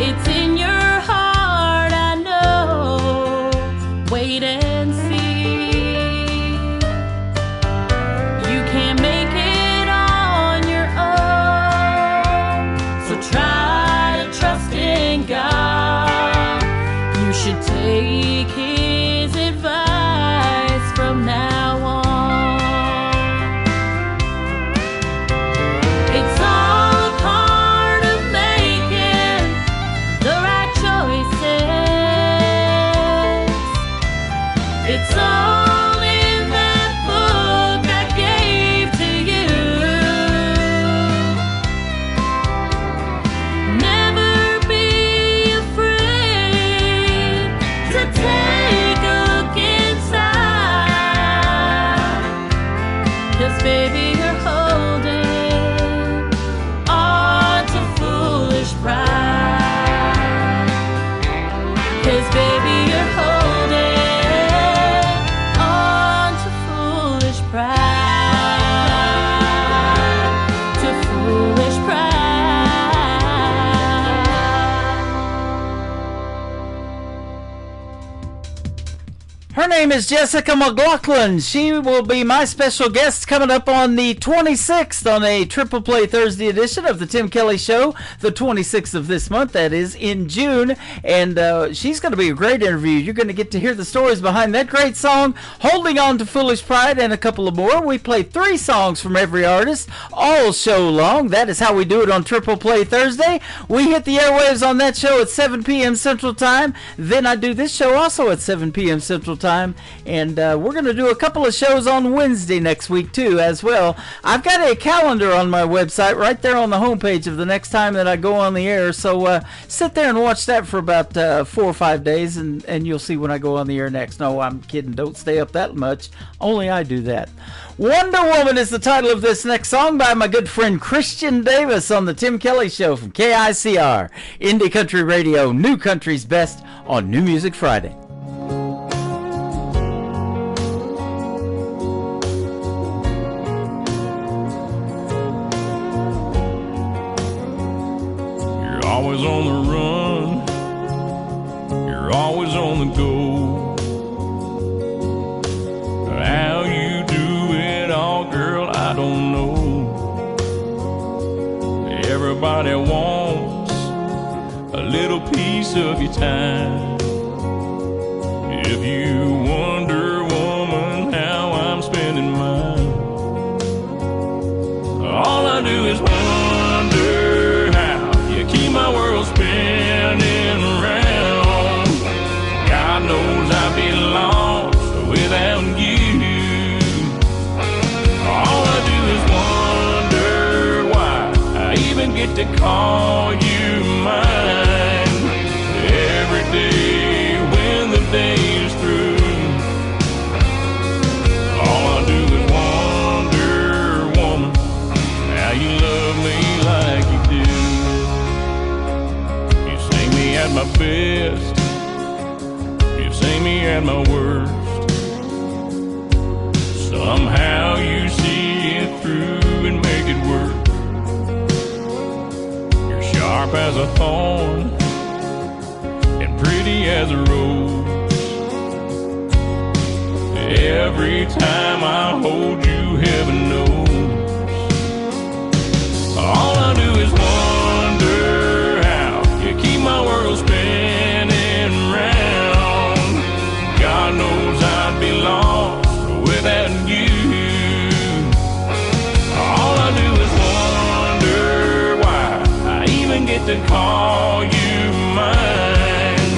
It's in your heart, I know. Wait and see. You can't make it on your own, so try to trust in God. You should take his advice from now on. It's all a part of making the right choices. It's all in that book I gave to you. Never be afraid to take a look inside, 'cause baby you're holding on to foolish pride. 'Cause baby you're holding on to foolish pride, to foolish pride. Her name is Jessica McLaughlin. She will be my special guest coming up on the 26th on a Triple Play Thursday edition of the Tim Kelly Show, the 26th of this month, that is, in June. And she's going to be a great interview. You're going to get to hear the stories behind that great song, Holding On to Foolish Pride, and a couple of more. We play 3 songs from every artist all show long. That is how we do it on Triple Play Thursday. We hit the airwaves on that show at 7 p.m. Central Time. Then I do this show also at 7 p.m. Central Time. And we're going to do a couple of shows on Wednesday next week, too, as well. I've got a calendar on my website right there on the homepage of the next time that I go on the air. So sit there and watch that for about 4 or 5 days, and you'll see when I go on the air next. No, I'm kidding. Don't stay up that much. Only I do that. Wonder Woman is the title of this next song by my good friend Christian Davis on the Tim Kelly Show from KICR, Indie Country Radio, New Country's Best on New Music Friday. Always on the run, you're always on the go. How you do it all, girl, I don't know. Everybody wants little piece of your time. If you wonder, woman, how I'm spending mine, all I do is wonder how you keep my world spinning around. God knows I'd be lost without you. All I do is wonder why I even get to call you mine. Every day when the day is through, all I do is wonder, woman, how you love me like you do. You see me at my best, you see me at my worst. Somehow you see it through and make it work. You're sharp as a thorn and pretty as a rose. Every time I hold you, heaven knows. All I do is wonder how you keep my world spinning round. God knows I'd be lost without you. All I do is wonder why I even get to call you mine.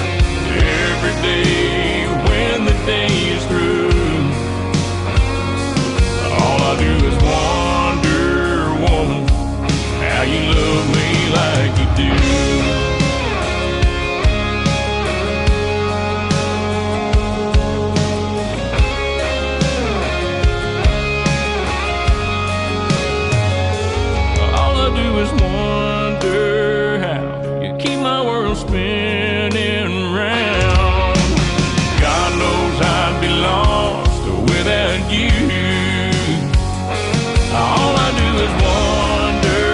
Every day when the day is through, all I do is wonder, woman, how you love me like you do. Is wonder how you keep my world spinning round. God knows I'd be lost without you. All I do is wonder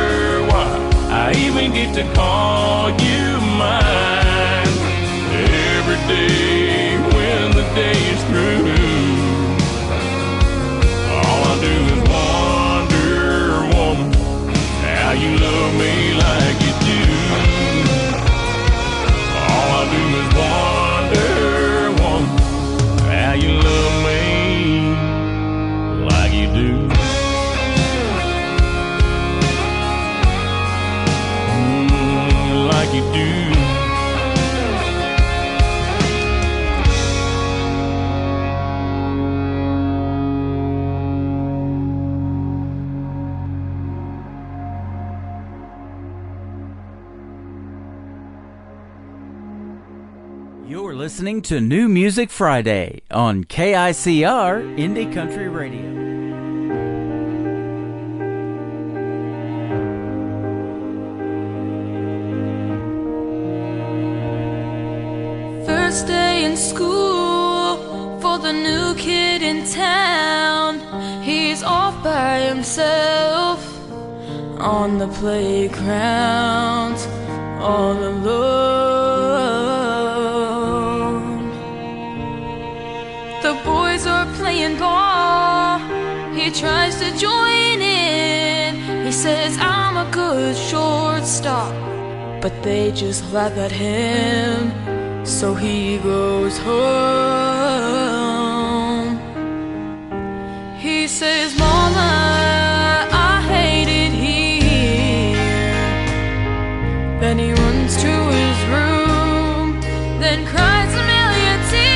why I even get to call you mine. Every day when the day is through, all I do is wonder, woman, how you love me like you do. All I do is wonder, woman, how you love me like you do. Like you do. You're listening to New Music Friday on KICR Indie Country Radio. First day in school for the new kid in town. He's off by himself on the playground, all alone. The boys are playing ball. He tries to join in. He says, I'm a good shortstop, but they just laugh at him. So he goes home. He says, Mama, I hate it here. Then he runs to his room, then cries a million tears.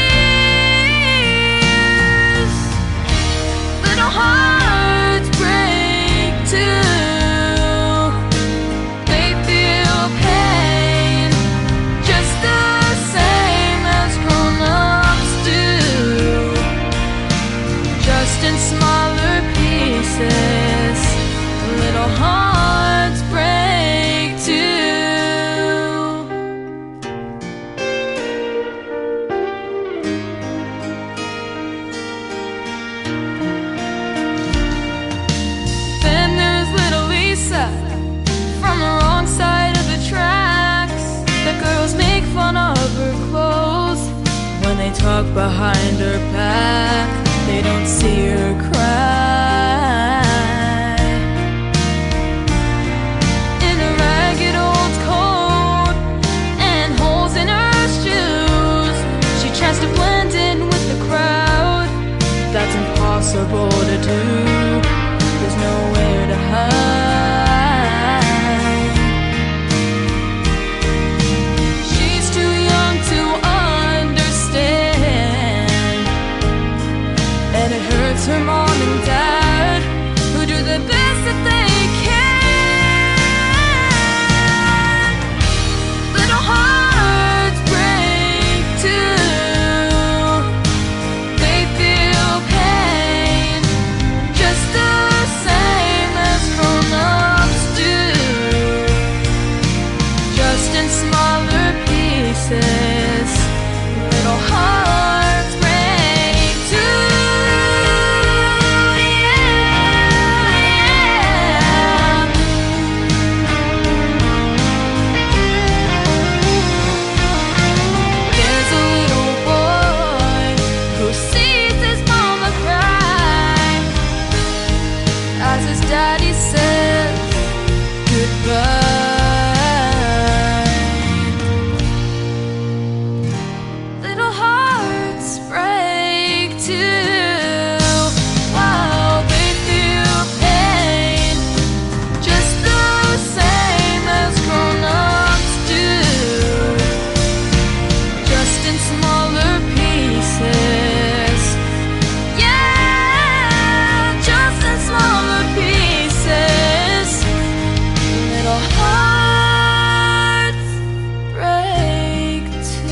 Little hearts break too. They feel pain just the same as grown-ups do, just in smaller pieces. Little hearts break too. Then there's little Lisa from the wrong side of the tracks. The girls make fun of her clothes when they talk behind her back. They don't see her cry. In a ragged old coat and impossible to do. There's nowhere to hide. She's too young to understand, and it hurts her mom and dad, who do the best that they can. Little hearts break too. They feel pain just the same as grown-ups do, just in smaller pieces. Little hearts break too. There's a little boy who sees his mama cry as his daddy says goodbye. Little hearts break too. While they feel pain just the same as grown-ups do, just in smaller pieces. Yeah, just in smaller pieces. Little hearts break too.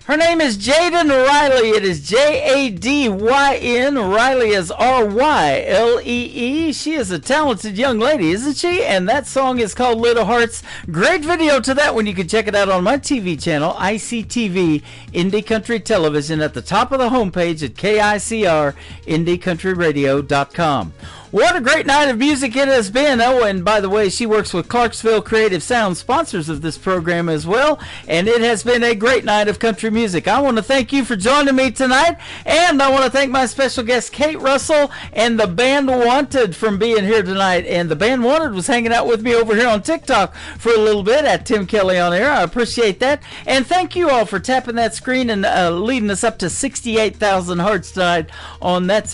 Her name is Jaden Riley. It is Jadyn. Riley is Rylee. She is a talented young lady, isn't she? And that song is called Little Hearts. Great video to that one. You can check it out on my TV channel, ICTV, Indie Country Television, at the top of the homepage at KICR, IndieCountryRadio.com. What a great night of music it has been. Oh, and by the way, she works with Clarksville Creative Sound, sponsors of this program as well. And it has been a great night of country music. I want to thank you for joining me tonight. And I want to thank my special guest, Kate Russell, and the Band Wanted from being here tonight. And the Band Wanted was hanging out with me over here on TikTok for a little bit at Tim Kelly on Air. I appreciate that. And thank you all for tapping that screen and leading us up to 68,000 hearts tonight on that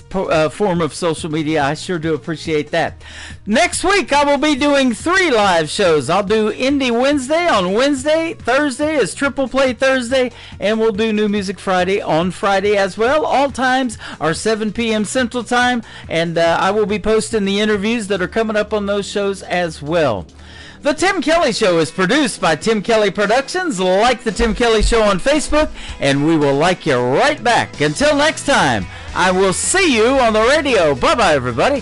form of social media. I sure do appreciate that. Next week I will be doing 3 live shows. I'll do Indie Wednesday on Wednesday. Thursday is Triple Play Thursday, and we'll do New Music Friday on Friday as well. All times are 7 p.m. Central Time, and I will be posting the interviews that are coming up on those shows as well. The Tim Kelly Show is produced by Tim Kelly Productions. Like the Tim Kelly Show on Facebook, and we will like you right back. Until next time, I will see you on the radio. Bye-bye, everybody.